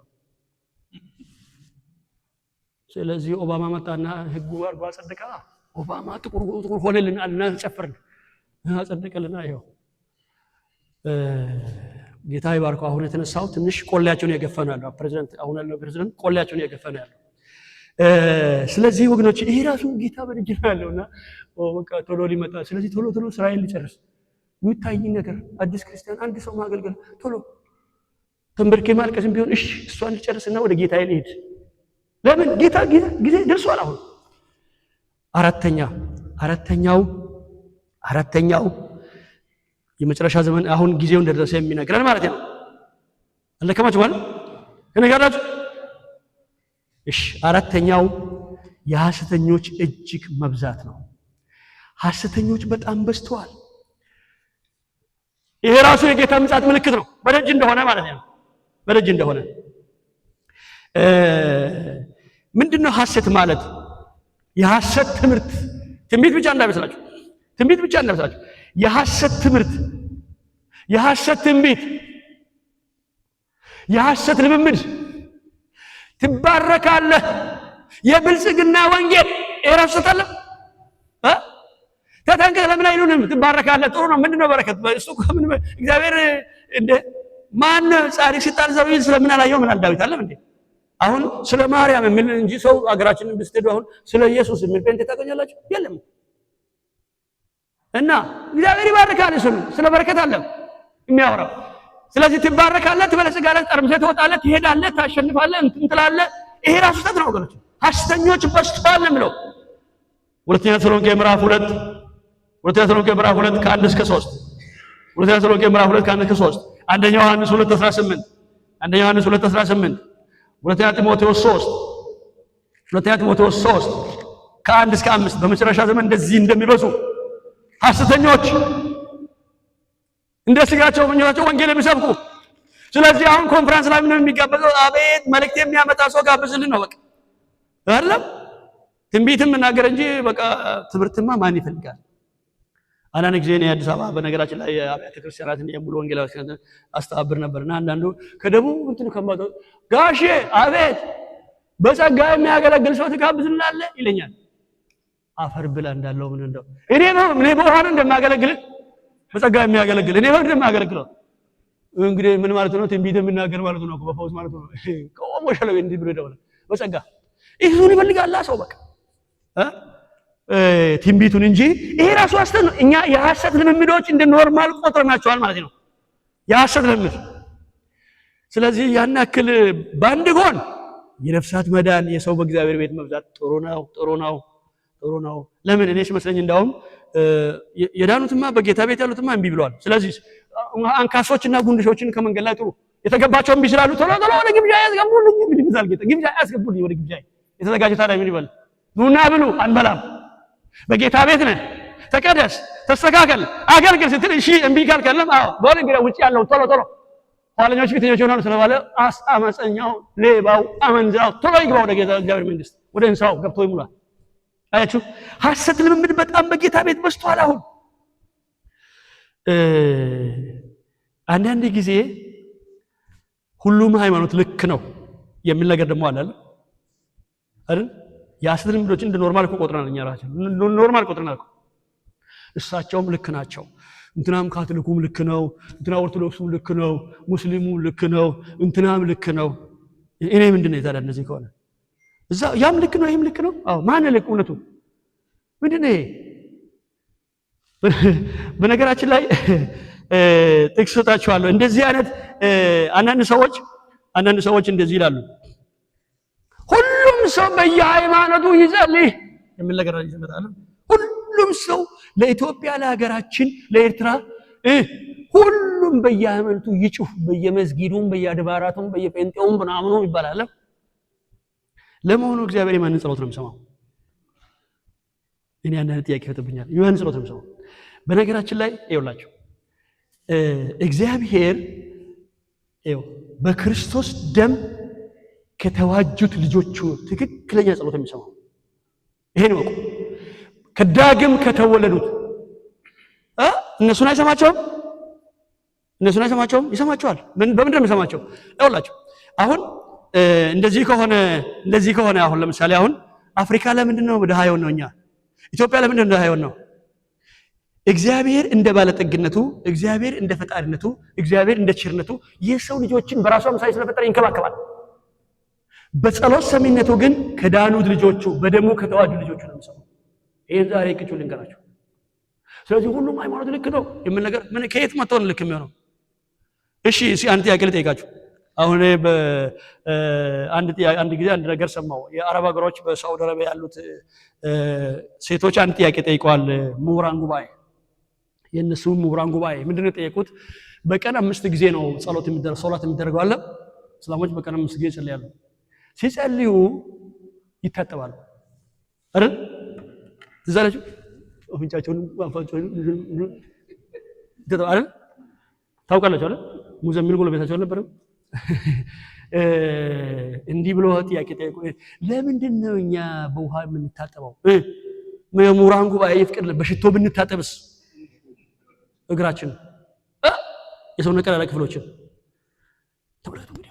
ስለዚህ ኦባማ መጣና ህጉ አርጓ አጸደቀ። ኦባማ ጥቁር ሆነልናልና ጨፈርን አጸደቀልና ይሄው ጌታ ይባርካው። አሁን የተነሳው ትንሽ ቆሌያቸውን ያገፈናል። ፕሬዝዳንት አሁን ያለው ፕሬዝዳንት ቆሌያቸውን ያገፈናል። ስለዚህ ወገኖች ይሄ ራሱ ጌታ በደጅ ያለውና በቃ ቶሎ ሊመጣ ስለዚህ ቶሎ ስራዬን ልጨርስ የሚታይ ነገር አዲስ ክርስቲያን አንድ ሰው ማገልገል ቶሎ ተንበርኬ ማልቀስም ቢሆን እሺ እሷን ልጨርስና ወደ ጌታ ልሄድ። ለምን ጌታ ጊዜ ደርሷል። አሁን አራተኛው የመጨረሻ ዘመን አሁን ጊዜው እንደደረሰ የሚነግረን ማለት ነው። አለከማችሁ ማለት ከነጋራችሁ እሺ አራተኛው የሐሰተኞች እጅግ መብዛት ነው። ሐሰተኞች በጣም በዝተዋል። ይሄ ራሱ የጌታ ምጽአት ምልክት ነው። በደጅ እንደሆነ ማለት ነው። በደጅ እንደሆነ ምንድነው ሐሰት ማለት? የሐሰት ትንቢት ብቻ እንዳይመስላችሁ። የሐሰት ትምህርት፣ የሐሰት ትንቢት፣ የሐሰት ልምምድ ትባረካለህ። የብልጽግና ወንጌል እረፍሰታለ ተጠንቀቅ። ለምን አይሉንም? ትባረካለህ። ጥሩ ነው። ምንድነው በረከት? እሱ ከምን እግዚአብሔር እንደ ማን ጻድቅ ሲጣል ዘበይ ስለምን አላየው? ምን አልዳዊት አለም እንዴ? አሁን ስለ ማርያም ምን እንጂ ሰው አገራችንን ብትሄዱ አሁን ስለ ኢየሱስ ምን ፔንት ታገኛላችሁ? የለም። እና እግዚአብሔር ይባርካል። እሱ ስለ በረከት አለ የሚያወራው። ስለዚህ ትባረካለህ፣ ትበለጽጋለህ፣ ጠርምሰህ ትወጣለህ፣ ትሄዳለህ፣ ታሸንፋለህ፣ እንትን ትላለህ። ይሄ ራሱ ሰጥ ነው ወገኖች። ሐሰተኞች በዝተዋል ነው የሚለው ሁለተኛ ተሰሎንቄ ምዕራፍ 2 ከ1 እስከ 3 ሁለተኛ ተሰሎንቄ ምዕራፍ 2 ከ1 እስከ 3 አንደኛ ዮሐንስ 2:18 ሁለተኛ ጢሞቴዎስ 3 ከ1 እስከ 5 በመጨረሻ ዘመን እንደዚህ እንደሚበዙ ሐሰተኞች እንደ ስጋቸው ምኞታቸው ወንጌል የሚሰብኩ። ስለዚህ አሁን ኮንፈረንስ ላይ ምን የሚጋበዘው? አቤት መልእክት የሚያመጣ ሰው ጋብዝልን ነው በቃ አይደለም። ትንቢትም እናገር እንጂ በቃ ትምህርትማ ማን ይፈልጋል? አንዳንድ ጊዜ እኔ አዲስ አበባ በነገራችን ላይ አብያተ ክርስቲያናትን የሙሉ ወንጌላውያን አስተባብር ነበርና አንዳንዱ ከደቡብ እንትን ከማቶ ጋሼ አቤት በጸጋ የሚያገለግል ሰው ትጋብዝልናለህ ይለኛል። አፈር ብላ እንዳለው ምን እንደው እኔ በውሃን እንደማገለግል በጸጋ የሚያገለግል እኔ እንደማገለግለው እንግዲህ ምን ማለት ነው? ትንቢት የሚናገር ማለት ነው። በፈውስ ማለት ነው። ቆሞ ሸለው እንዲህ ብሎ ደውለ በጸጋ ይሁን ይፈልጋል ሰው በቃ ትንቢቱን እንጂ ይሄ ራሱ ሐሰት ነው። እኛ የሐሰት ልምምዶች እንደ ኖርማል ቆጥረናቸዋል ማለት ነው። የሐሰት ልምምድ። ስለዚህ ያን ያክል ባንድ ጎን የነፍሳት መዳን የሰው በእግዚአብሔር ቤት መብዛት ጥሩ ነው። ለምን እኔ ሲመስለኝ እንዳውም የዳኑትማ በጌታ ቤት ያሉትማ እምቢ ብለዋል። ስለዚህ አንካሶችና ጉንድሾችን ከመንገድ ላይ ጥሩ የተገባቸው እምቢ ስላሉ ቶሎ ወደ ግብዣ ያስገቡልኝ ይላል ጌታ። ግብዣ ያስገቡልኝ ወደ ግብዣ የተዘጋጀ ታዲያ ምን ይበል? ኑና ብሉ አንበላም። በጌታ ቤት ነህ፣ ተቀደስ፣ ተስተካከል፣ አገልግል ስትል እሺ እምቢ ካልከለም በወደ ግራ ውጪ ያለው ቶሎ ኋለኞች ፊተኞች ሆነው ስለባለ አመፀኛው፣ ሌባው፣ አመንዛው ቶሎ ይግባ ወደ ጌታ እግዚአብሔር መንግስት፣ ወደ እንሳው ገብቶ ይሙላ። አያችሁ ሐሰት ልምምድ በጣም በጌታ ቤት በዝቷል። አሁን አንዳንድ ጊዜ ሁሉም ሃይማኖት ልክ ነው የሚል ነገር ደግሞ አለ አይደል? የሐሰት ልምምዶችን እንደ ኖርማል ቆጥረናል። እኛ ራሳችን ኖርማል ቆጥረናል። እሳቸውም ልክ ናቸው፣ እንትናም ካቶሊኩም ልክ ነው፣ እንትና ኦርቶዶክሱም ልክ ነው፣ ሙስሊሙም ልክ ነው፣ እንትናም ልክ ነው። እኔ ምንድነው የታዲያ እንደዚህ ከሆነ እዛ ያም ልክ ነው ይሄም ልክ ነው? ማን ልክ? እውነቱ ምንድነው? በነገራችን ላይ ጥቅስ ሰጣችኋለሁ። እንደዚህ አይነት አንዳንድ ሰዎች እንደዚህ ይላሉ፣ ሁሉም ሰው በየሃይማኖቱ ይጸልይ የሚል ነገር ይዘመታል። ሁሉም ሰው ለኢትዮጵያ፣ ለሀገራችን፣ ለኤርትራ ሁሉም በየሃይማኖቱ ይጩህ፣ በየመስጊዱም፣ በየአድባራቱም፣ በየጴንጤውም ምናምኑ ይባላል። ለመሆኑ እግዚአብሔር የማንን ጸሎት ነው የሚሰማው? እኔ አንዳንድ ጥያቄ ይፈጥብኛል። የማንን ጸሎት ነው የሚሰማው? በነገራችን ላይ ይኸውላችሁ እግዚአብሔር በክርስቶስ ደም ከተዋጁት ልጆቹ ትክክለኛ ጸሎት የሚሰማው ይሄን ወቁ። ከዳግም ከተወለዱት እነሱን አይሰማቸውም? ይሰማቸዋል። በምንድን ነው የሚሰማቸው? ይኸውላችሁ አሁን እንደዚህ ከሆነ አሁን ለምሳሌ አሁን አፍሪካ ለምንድን ነው ድሃ የሆነው? እኛ ኢትዮጵያ ለምንድን ነው ድሃ የሆነው? እግዚአብሔር እንደ ባለጠግነቱ፣ እግዚአብሔር እንደ ፈጣሪነቱ፣ እግዚአብሔር እንደ ቸርነቱ የሰው ልጆችን በራሱ አምሳል ስለፈጠረ ይንከባከባል። በጸሎት ሰሚነቱ ግን ከዳኑት ልጆቹ በደሙ ከተዋጁ ልጆቹ ነው የሚሰማው። ይሄን ዛሬ ቅጩ ልንገራችሁ። ስለዚህ ሁሉም ሃይማኖት ልክ ነው የምን ነገር ምን ከየት መጥቶ ነው ልክ የሚሆነው? እሺ አንድ ጥያቄ ልጠይቃችሁ። አሁን አንድ ጊዜ አንድ ነገር ሰማው። የአረብ ሀገሮች በሳውዲ አረቢያ ያሉት ሴቶች አንድ ጥያቄ ጠይቀዋል። ምሁራን ጉባኤ የነሱ ምሁራን ጉባኤ ምንድነው የጠየቁት? በቀን 5 ጊዜ ነው ጸሎት የሚደረገው አለ። እስላሞች በቀን 5 ጊዜ ይጸልያሉ። ሲጸልዩ ይታጠባሉ አይደል? ትዛላችሁ አፍንጫቸውን አፋቸውን አይደል? ታውቃላችሁ አይደል? ሙዘሚል ጎረቤታቸው አልነበረም? እንዲህ ብሎ ጥያቄ ጠይቁ። ለምንድን ነው እኛ በውሃ የምንታጠበው? ምሁራን ጉባኤ ይፍቀድልን። በሽቶ ብንታጠብስ እግራችን የሰውነት ቀዳዳ ክፍሎችን ተብለቱ እንግዲህ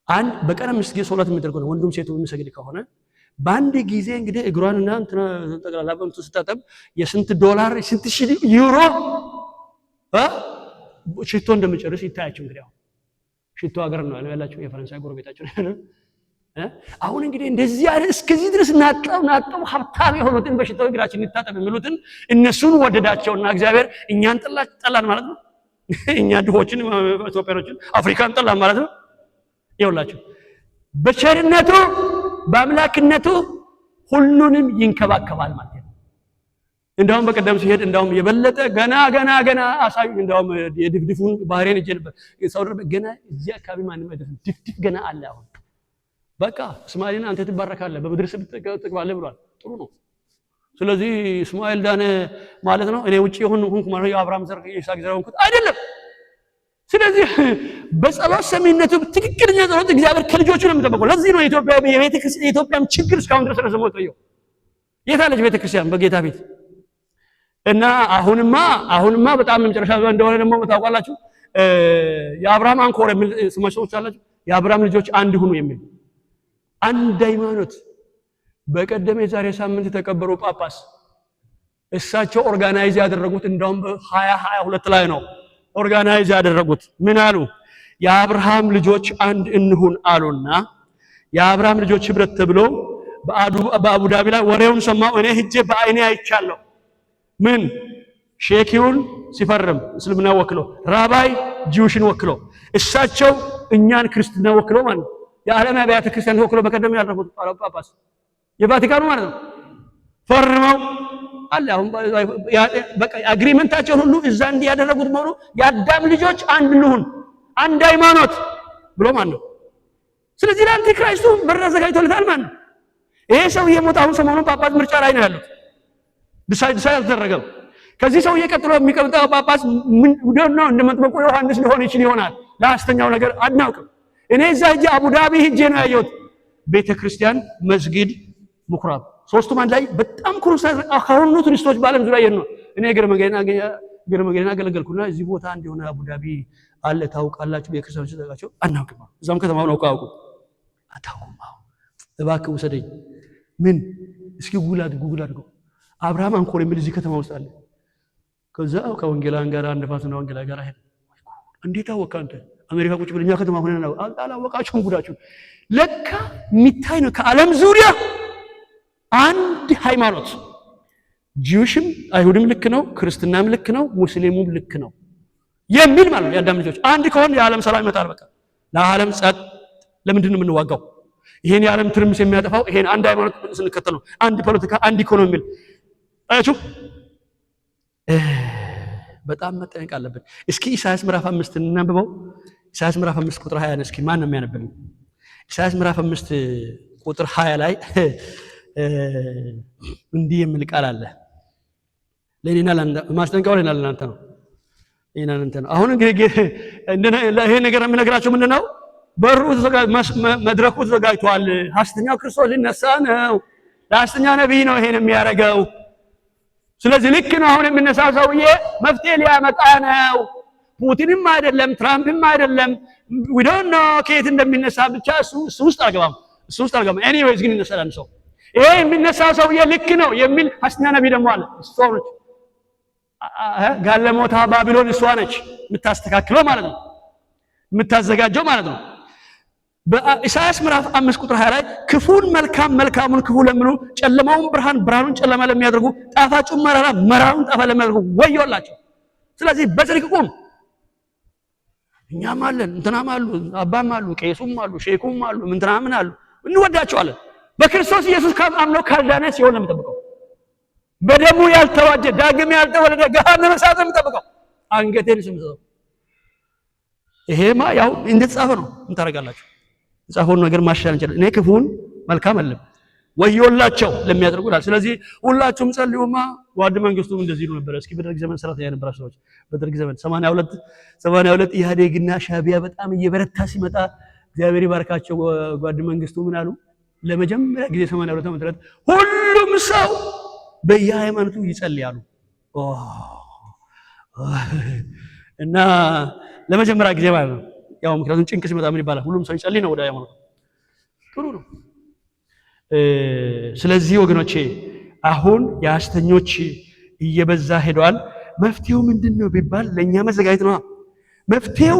አንድ በቀን 5 ጊዜ ሶላት የሚደረገው ነው። ወንዱም ሴቱ የሚሰግድ ከሆነ በአንድ ጊዜ እንግዲህ እግሯንና ጠቅላላ በምቱ ስታጠብ የስንት ዶላር የስንት ሺህ ዩሮ ሽቶ እንደሚጨርስ ይታያችሁ። እንግዲህ ሽቶ ሀገር ነው ያላችሁ የፈረንሳይ ጎረቤታችሁ ነው። አሁን እንግዲህ እንደዚህ አይነት እስከዚህ ድረስ ናጠው ሀብታም የሆኑትን በሽታው እግራችን ይታጠብ የሚሉትን እነሱን ወደዳቸውና እግዚአብሔር እኛን ጠላን ማለት ነው። እኛ ድሆችን ኢትዮጵያኖችን አፍሪካን ጠላን ማለት ነው። ይኸውላችሁ በቸርነቱ በአምላክነቱ ሁሉንም ይንከባከባል ማለት ነው። እንደውም በቀደም ሲሄድ እንደውም የበለጠ ገና አሳዩ። እንደውም የድፍድፉን ባህሬን ይጀልበት ሳውዲ ገና እዚህ አካባቢ ማንም አይደለም። ድፍድፍ ገና አለ። አሁን በቃ እስማኤልን አንተ ትባረካለህ በምድር ስም ትቀባለህ ብሏል። ጥሩ ነው። ስለዚህ እስማኤል ዳነ ማለት ነው። እኔ ውጪ ሆንኩ ማለት ነው። የአብርሃም ዘር የይስሐቅ ዘር ሆንኩት አይደለም። ስለዚህ በጸሎት ሰሚነቱ ትክክለኛ ጸሎት እግዚአብሔር ከልጆቹ ነው የሚጠብቀው። ለዚህ ነው የኢትዮጵያም ችግር እስካሁን ድረስ ረዘሞ ቆየው። የታለች ቤተክርስቲያን በጌታ ቤት እና አሁንማ በጣም መጨረሻ እንደሆነ ደግሞ ታውቃላችሁ። የአብርሃም አንኮር የሚል ስማቸውች አላችሁ። የአብርሃም ልጆች አንድ ሁኑ የሚል አንድ ሃይማኖት። በቀደም የዛሬ ሳምንት የተቀበሩ ጳጳስ እሳቸው ኦርጋናይዝ ያደረጉት እንደውም በ2022 ላይ ነው ኦርጋናይዝ ያደረጉት። ምን አሉ? የአብርሃም ልጆች አንድ እንሁን አሉና የአብርሃም ልጆች ህብረት ተብሎ በአቡዳቢ ላይ ወሬውን ሰማው። እኔ ሄጄ በአይኔ አይቻለሁ። ምን ሼኪውን ሲፈርም እስልምና ወክሎ፣ ራባይ ጂውሽን ወክሎ፣ እሳቸው እኛን ክርስትና ወክሎ ማለት ነው። የዓለም አብያተ ክርስቲያን ወክሎ በቀደም ያደረጉት ጳጳስ የቫቲካኑ ማለት ነው ፈርመው አለ። አሁን በቃ አግሪመንታቸውን ሁሉ እዛ እንዲያደረጉት መሆኑ የአዳም ልጆች አንድ እንሁን አንድ ሃይማኖት ብሎ ማለት ነው። ስለዚህ ለአንቲክራይስቱ በር አዘጋጅቶለታል ማለት ነው። ይሄ ሰውዬ ሞት አሁን ሰሞኑን ጳጳስ ምርጫ ላይ ነው ያሉት። ዲሳይድ አልተደረገም። ከዚህ ሰውዬ ቀጥሎ የሚቀመጠው ጳጳስ ምን ነው? እንደመጥምቁ ዮሐንስ ሊሆን ይችል ይሆናል። ለአስተኛው ነገር አናውቅም። እኔ እዛ ሄጄ አቡዳቢ ሄጄ ነው ያየሁት። ቤተክርስቲያን፣ መስጊድ፣ ምኩራብ ሶስቱም አንድ ላይ በጣም ክርስቲያን ከሆኑ ቱሪስቶች በዓለም ዙሪያ ነው። እኔ ገረ መገና አገለገልኩና እዚህ ቦታ እንደሆነ አቡዳቢ አለ ታውቃላችሁ? ቤተክርስቲያኖች ተዘጋቸው አናውቅም። እዛም ከተማው ነው አውቁ አታውቁም። እባክህ ውሰደኝ። ምን እስኪ ጉግል አድርገው አብርሃም አንኮር የሚል እዚህ ከተማ ውስጥ አለ። ከዛ ከወንጌላን ጋር አንደፋትና ወንጌላ ጋር ሄደ። እንዴት አወቃ አንተ? አሜሪካ ቁጭ ብለኛ ከተማ ሆነና አላወቃችሁም ጉዳችሁ። ለካ የሚታይ ነው ከዓለም ዙሪያ አንድ ሃይማኖት፣ ጂውሽም አይሁድም ልክ ነው፣ ክርስትናም ልክ ነው፣ ሙስሊሙም ልክ ነው የሚል ማለት ነው። የአዳም ልጆች አንድ ከሆነ የዓለም ሰላም ይመጣል። በቃ ለዓለም ጸጥ። ለምንድን ነው የምንዋጋው? ይሄን የዓለም ትርምስ የሚያጠፋው ይሄን አንድ ሃይማኖት ስንከተል ነው። አንድ ፖለቲካ፣ አንድ ኢኮኖሚ የሚል አያችሁ። በጣም መጠንቀቅ አለብን። እስኪ ኢሳይያስ ምዕራፍ 5 እናንብበው። ኢሳይያስ ምዕራፍ 5 ቁጥር 20 እስኪ ማን ነው የሚያነብልኝ? ኢሳይያስ ምዕራፍ 5 ቁጥር 20 ላይ እንዲህ የሚል ቃል አለ። ለኔና ማስጠንቀቂያው ለኔና ለእናንተ ነው። ለኔና ለእናንተ ነው። አሁን እንግዲህ ይሄ ነገር የምነግራችሁ ምንድነው? በሩ መድረኩ ተዘጋጅቷል። ሐሰተኛው ክርስቶስ ሊነሳ ነው። ለሐሰተኛ ነብይ ነው ይሄን የሚያደርገው። ስለዚህ ልክ ነው። አሁን የሚነሳው ሰውዬ መፍትሄ ሊያመጣ ነው። ፑቲንም አይደለም ትራምፕም አይደለም። we don't know ከየት እንደሚነሳ ብቻ እሱ ውስጥ አልገባም። ኤኒዌይስ ግን ይነሳል ሰው። ይሄ የሚነሳው ሰውዬ ልክ ነው የሚል ሐሰተኛ ነብይ ደግሞ አለ። እሷ ነች ጋለሞታ ባቢሎን፣ እሷ ነች የምታስተካክለው ማለት ነው፣ የምታዘጋጀው ማለት ነው። በኢሳይያስ ምዕራፍ 5 ቁጥር 20 ላይ ክፉን መልካም መልካሙን ክፉ ለሚሉ ጨለማውን ብርሃን ብርሃኑን ጨለማ ለሚያደርጉ ጣፋጩን መራራ መራሩን ጣፋጭ ለሚያደርጉ ወዮላቸው። ስለዚህ በጽድቅ ቁም። እኛም አለን እንትናም አሉ አባም አሉ ቄሱም አሉ ሼኩም አሉ ምንትናምን አሉ እንወዳቸዋለን። በክርስቶስ ኢየሱስ አምነው ካልዳነ ሲሆን ነው የምጠብቀው። በደሙ ያልተዋጀ ዳግም ያልተወለደ ገሃነመ እሳት ነው የምጠብቀው። አንገቴን ስምሰው ይሄማ ያው እንደተጻፈ ነው። ምን ታረጋላችሁ? የጻፈውን ነገር ማሻሻል እንችላለን። እኔ ክፉን መልካም አለም ወዮላቸው ለሚያደርጉላል። ስለዚህ ሁላችሁም ጸልዩማ። ጓድ መንግስቱም እንደዚህ ነው ነበር። እስኪ በደርግ ዘመን ሰራተኛ የነበረ ሰዎች በደርግ ዘመን 82 ኢህአዴግና ሻቢያ በጣም እየበረታ ሲመጣ እግዚአብሔር ይባርካቸው ጓድ መንግስቱ ምን አሉ? ለመጀመሪያ ጊዜ 82 ዓመት ድረስ ሁሉም ሰው በየሃይማኖቱ ይጸልያሉ። እና ለመጀመሪያ ጊዜ ማለት ነው። ያው ምክንያቱም ጭንቅ ሲመጣ ምን ይባላል? ሁሉም ሰው ይጸልይ ነው ወደ ሃይማኖቱ። ጥሩ ነው። ስለዚህ ወገኖቼ አሁን የሐሰተኞች እየበዛ ሄደዋል። መፍትሄው ምንድነው ቢባል ለኛ መዘጋጀት ነው። መፍትሄው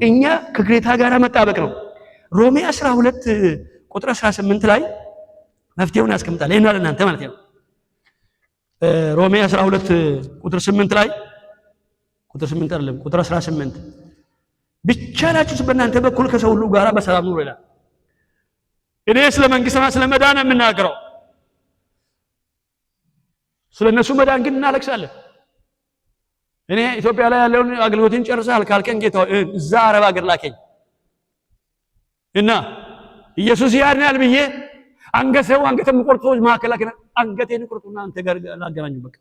እኛ ከጌታ ጋር መጣበቅ ነው። ሮሜ 12 ቁጥር 18 ላይ መፍትሄውን ያስቀምጣል። ይሄን አለ እናንተ ማለት ነው። ሮሜ 12 ቁጥር 8 ላይ ቁጥር 8 አይደለም ቁጥር 18 ቢቻላችሁ በእናንተ በኩል ከሰው ሁሉ ጋር በሰላም ኑሩ ይላል። እኔ ስለ መንግስትና ስለ መዳን የምናገረው ስለ እነሱ መዳን ግን እናለቅሳለን። እኔ ኢትዮጵያ ላይ ያለውን አገልግሎትን ጨርሰሃል ካልከኝ ጌታው እዛ አረብ ሀገር ላከኝ እና ኢየሱስ ያድናል ብዬ አንገቴን ቆርጦ ማከላከና አንገቴን ቆርጦና አንተ ጋር ላገናኙ በቃ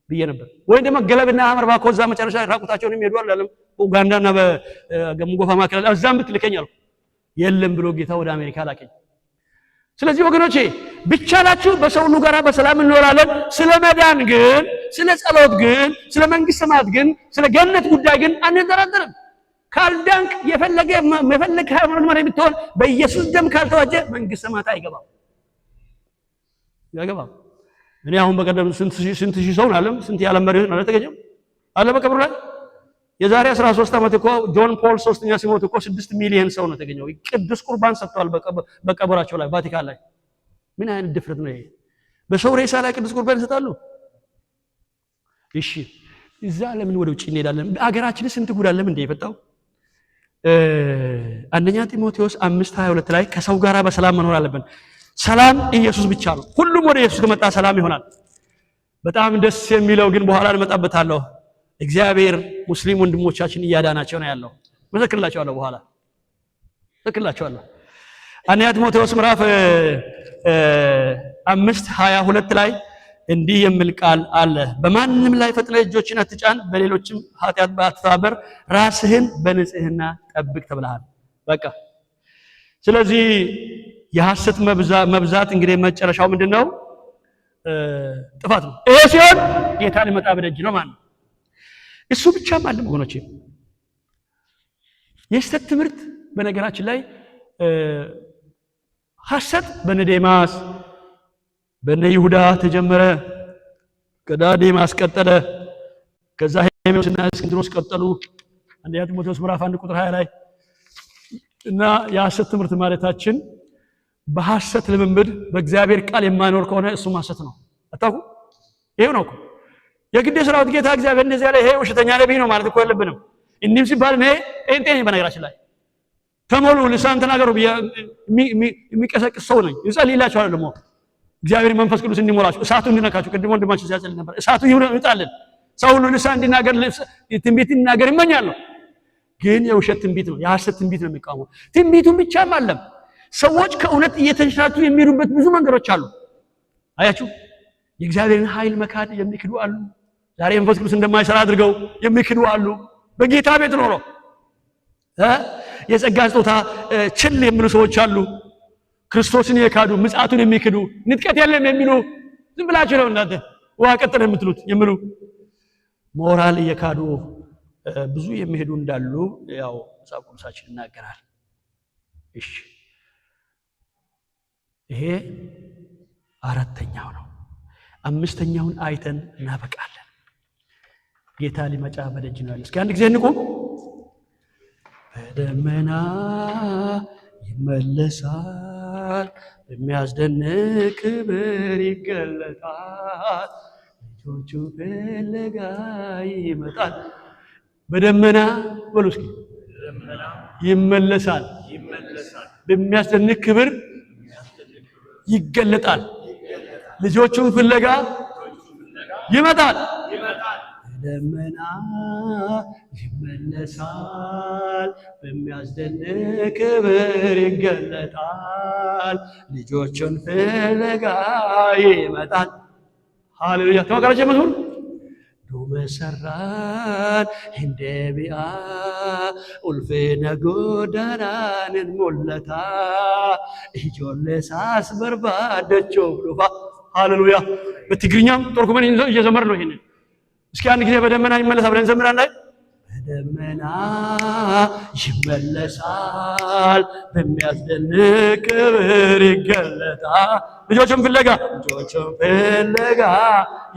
ብዬ ነበር። ወይ ደግሞ ገለብና አመር ባኮ እዛ መጨረሻ ራቁታቸውን የሚሄዱ አለም ኡጋንዳና በገምጎፋ ማከላከል እዛም ብትልከኝ አልኩ። የለም ብሎ ጌታ ወደ አሜሪካ ላከኝ። ስለዚህ ወገኖቼ ቢቻላችሁ በሰው ሁሉ ጋር በሰላም እንኖራለን። ስለ መዳን ግን ስለ ጸሎት ግን ስለ መንግስት ሰማያት ግን ስለ ገነት ጉዳይ ግን አንደራደርም። ካልዳንክ የፈለገ ሃይማኖት ማለት ብትሆን በኢየሱስ ደም ካልተዋጀ መንግስት ሰማያት አይገባም። እኔ አሁን በቀደም ስንት ሺህ ሰው አለም ስንት ያለም መሪዎች ማለት ተገኘው አለ በቀብሩ ላይ የዛሬ 13 ዓመት እኮ ጆን ፖል ሶስተኛ ሲሞት እኮ 6 ሚሊዮን ሰው ነው ተገኘው። ቅዱስ ቁርባን ሰጥተዋል በቀበራቸው ላይ ቫቲካን ላይ። ምን አይነት ድፍረት ነው ይሄ? በሰው ሬሳ ላይ ቅዱስ ቁርባን ይሰጣሉ? እሺ እዛ ለምን ወደ ውጭ እንሄዳለን? አገራችን ስንት ጉድ አለ እንደ የፈጣው። አንደኛ ጢሞቴዎስ 5:22 ላይ ከሰው ጋር በሰላም መኖር አለብን። ሰላም ኢየሱስ ብቻ ነው። ሁሉም ወደ ኢየሱስ ከመጣ ሰላም ይሆናል። በጣም ደስ የሚለው ግን በኋላ እንመጣበታለሁ፣ እግዚአብሔር ሙስሊም ወንድሞቻችን እያዳናቸው ነው ያለው። መሰክርላቸዋለሁ፣ በኋላ መሰክርላቸዋለሁ። አንደኛ ጢሞቴዎስ ምዕራፍ 5:22 ላይ እንዲህ የሚል ቃል አለ። በማንም ላይ ፈጥነህ እጆችን አትጫን፣ በሌሎችም ኃጢአት አትተባበር፣ ራስህን በንጽህና ጠብቅ ተብለሃል። በቃ ስለዚህ የሐሰት መብዛት እንግዲህ መጨረሻው ምንድነው? ጥፋት ነው። ይሄ ሲሆን ጌታ ሊመጣ በደጅ ነው ማለት ነው። እሱ ብቻም አይደለም ወገኖቼ፣ የሐሰት ትምህርት በነገራችን ላይ ሐሰት በነዴማስ በነ ይሁዳ ተጀመረ፣ ከዛ ዴማስ ቀጠለ፣ ከዛ ሄሜዎስና እስክንድሮስ ቀጠሉ። አንደኛ ጢሞቴዎስ ምዕራፍ 1 ቁጥር 20 ላይ እና የሐሰት ትምህርት ማለታችን በሐሰት ልምምድ በእግዚአብሔር ቃል የማይኖር ከሆነ እሱም ሐሰት ነው። አታውቁ? ይሄው ነው እኮ የግድ የሰራዊት ጌታ እግዚአብሔር እንደዚህ ያለ ይሄ ውሸተኛ ነብይ ነው ማለት እኮ የለብንም። እንዲም ሲባል እኔ ጴንጤ ነኝ በነገራችን ላይ ተሞሉ ልሳን ተናገሩ የሚቀሰቅስ ሰው ነኝ። እንጸልይላችኋለሁ ደግሞ እግዚአብሔር መንፈስ ቅዱስ እንዲሞላችሁ እሳቱ እንዲነካችሁ። ቅድም ወንድማችን ሲያጸልይ ነበር፣ እሳቱ ይውጣልን፣ ሰው ሁሉ ልሳን እንዲናገር ትንቢት እንዲናገር ይመኛለሁ። ግን የውሸት ትንቢት ነው፣ የሐሰት ትንቢት ነው የሚቃወመው። ትንቢቱን ብቻም አለም ሰዎች ከእውነት እየተንሸራቱ የሚሄዱበት ብዙ መንገዶች አሉ። አያችሁ፣ የእግዚአብሔርን ኃይል መካድ የሚክዱ አሉ። ዛሬ መንፈስ ቅዱስ እንደማይሰራ አድርገው የሚክዱ አሉ። በጌታ ቤት ኖሮ የጸጋ ስጦታ ችል የሚሉ ሰዎች አሉ። ክርስቶስን የካዱ ምጽአቱን የሚክዱ ንጥቀት የለም የሚሉ ዝም ብላችሁ ነው እናንተ ውሃ ቀጥል የምትሉት የሚሉ ሞራል እየካዱ ብዙ የሚሄዱ እንዳሉ ያው መጽሐፍ ቅዱሳችን ይናገራል። እሺ ይሄ አራተኛው ነው። አምስተኛውን አይተን እናበቃለን። ጌታ ሊመጣ በደጅ ነው ያለ። እስኪ አንድ ጊዜ እንቁም። በደመና ይመለሳል፣ በሚያስደንቅ ክብር ይገለጣል፣ ልጆቹ ፍለጋ ይመጣል። በደመና በሉ እስኪ ይመለሳል፣ በሚያስደንቅ ክብር ይገለጣል፣ ልጆቹን ፍለጋ ይመጣል። በደመና ይመለሳል፣ በሚያስደንቅ ክብር ይገለጣል፣ ልጆቹን ፍለጋ ይመጣል። ሃሌሉያ። ተመካረጀ መዝሙር ዱመሰራን እንደቢያ ኡልፌነ ጎዳናንን ሞለታ ኢጆሌሳስ በርባደቸው ሉፋ። ሃሌሉያ። በትግርኛም ጦርኩመን እየዘመር ነው ይሄንን። እስኪ አንድ ጊዜ በደመና ይመለሳል ብለን ዘምራለን። በደመና ይመለሳል፣ በሚያስደንቅ ክብር ይገለጣል፣ ልጆቹን ፍለጋ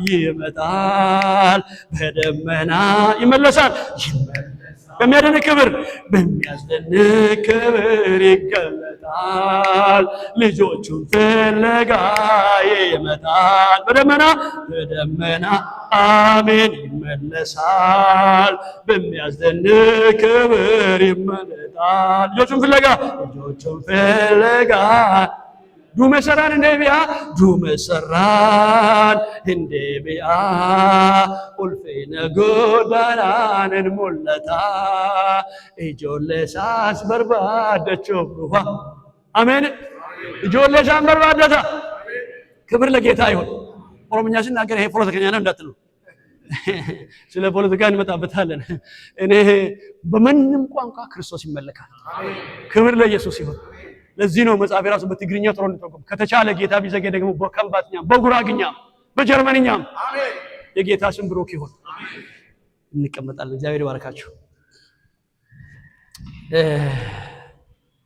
ይመጣል። በደመና ይመለሳል፣ በሚያስደንቅ ክብር ይገለጣል፣ ልጆቹን ፍለጋ ይመጣል። በደመና አሜን ይመለሳል፣ በሚያስደንቅ ክብር ይመለጣል፣ ልጆቹን ፍለጋ ዱመሰራን እንደቢያ ኡልፌነ ጎዳናንን ሞለታ ኢጆሌሳስ በርባደቸው ሩፋ። አሜን። ኢጆሌሳን በርባደታ። ክብር ለጌታ ይሁን። ኦሮምኛ ሲናገር ይሄ ፖለቲከኛ ነው እንዳትሉ፣ ስለ ፖለቲካ እንመጣበታለን። እኔ በማንም ቋንቋ ክርስቶስ ይመለካል። ክብር ለኢየሱስ ይሁን። ለዚህ ነው መጽሐፍ የራሱ በትግርኛ ጥሩ እንድትጠቀሙ ከተቻለ ጌታ ቢዘገይ ደግሞ በከምባትኛም በጉራግኛም በጀርመንኛም አሜን። የጌታ ስም ብሩክ ይሁን። እንቀመጣለን። እግዚአብሔር ይባርካችሁ።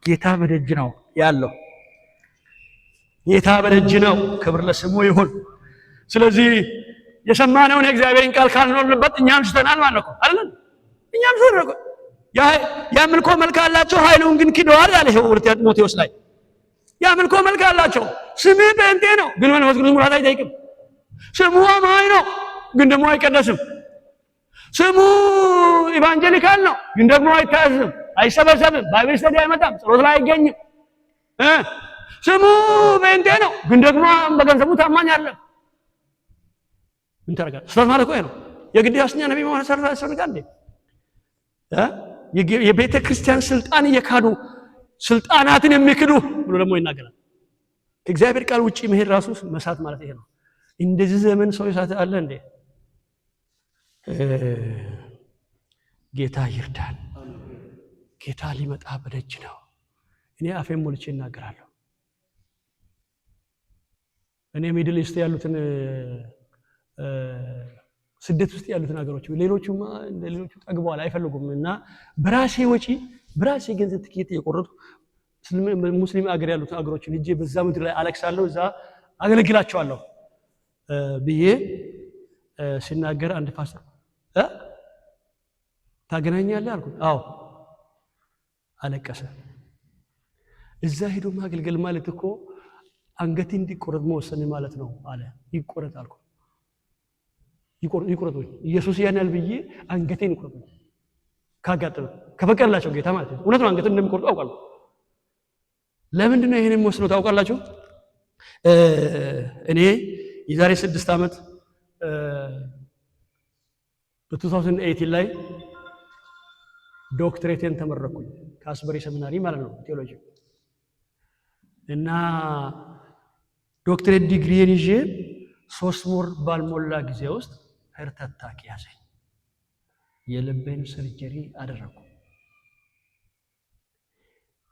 ጌታ በደጅ ነው ያለው። ጌታ በደጅ ነው። ክብር ለስሙ ይሁን። ስለዚህ የሰማነውን የእግዚአብሔርን ቃል ካልኖርንበት እኛ አንስተናል ማለት ነው አይደል? እኛም ዞር ነው ያምልኮ መልክ አላቸው ኃይሉን ግን ክደዋል አለ ሁለተኛ ጢሞቴዎስ ላይ ያምልኮ መልክ አላቸው ስምህ ጴንጤ ነው ግን መንፈስ ቅዱስ ሙላት አይጠይቅም ስሙ አማኝ ነው ግን ደግሞ አይቀደስም ስሙ ኢቫንጀሊካል ነው ግን ደግሞ አይታዘዝም አይሰበሰብም ባይብል ስተዲ አይመጣም ጸሎት ላይ አይገኝም ስሙ ጴንጤ ነው ግን ደግሞ በገንዘቡ ታማኝ አይደለም ምን ታረጋለህ ስለዚህ ማለት ነው የግድ ያስኛ ነብይ መሆን ያስፈልጋል እንዴ የቤተ ክርስቲያን ስልጣን እየካዱ ስልጣናትን የሚክዱ ብሎ ደግሞ ይናገራል እግዚአብሔር ቃል ውጪ መሄድ ራሱ መሳት ማለት ይሄ ነው እንደዚህ ዘመን ሰው ይሳት አለ እንዴ ጌታ ይርዳን ጌታ ሊመጣ በደጅ ነው እኔ አፌን ሞልቼ እናገራለሁ እኔ ሚድል ኢስት ያሉትን ስደት ውስጥ ያሉትን ሀገሮች ሌሎቹማ እንደ ሌሎቹ ጠግበዋል አይፈልጉምና በራሴ ወጪ በራሴ ገንዘብ ትኬት እየቆረጡ ሙስሊም ሀገር ያሉትን ሀገሮችን እጄ በዛ ምድር ላይ አለክሳለሁ እዛ አገለግላቸዋለሁ ብዬ ሲናገር አንድ ፓስተር ታገናኛለህ አልኩት አዎ አለቀሰ እዛ ሄዶ ማገልገል ማለት እኮ አንገቴ እንዲቆረጥ መወሰን ማለት ነው አለ ይቆረጥ አልኩ ይቆረጥ ኢየሱስ ያናል ብዬ አንገቴን ይቆረጥ ካጋጠመ ከፈቀደላቸው ጌታ ማለት ነው እውነት ነው አንገቴን እንደሚቆርጡ አውቃለሁ ለምንድን ነው ይሄንን ወስነው ታውቃላችሁ እኔ የዛሬ 6 ዓመት በ2018 ላይ ዶክትሬቴን ተመረኩኝ ከአስበሪ ሰሚናሪ ማለት ነው ቴዎሎጂ እና ዶክትሬት ዲግሪዬን ይዤ 3 ወር ባልሞላ ጊዜ ውስጥ ሄርት አታክ ያዘኝ የልቤን ሰርጀሪ አደረኩ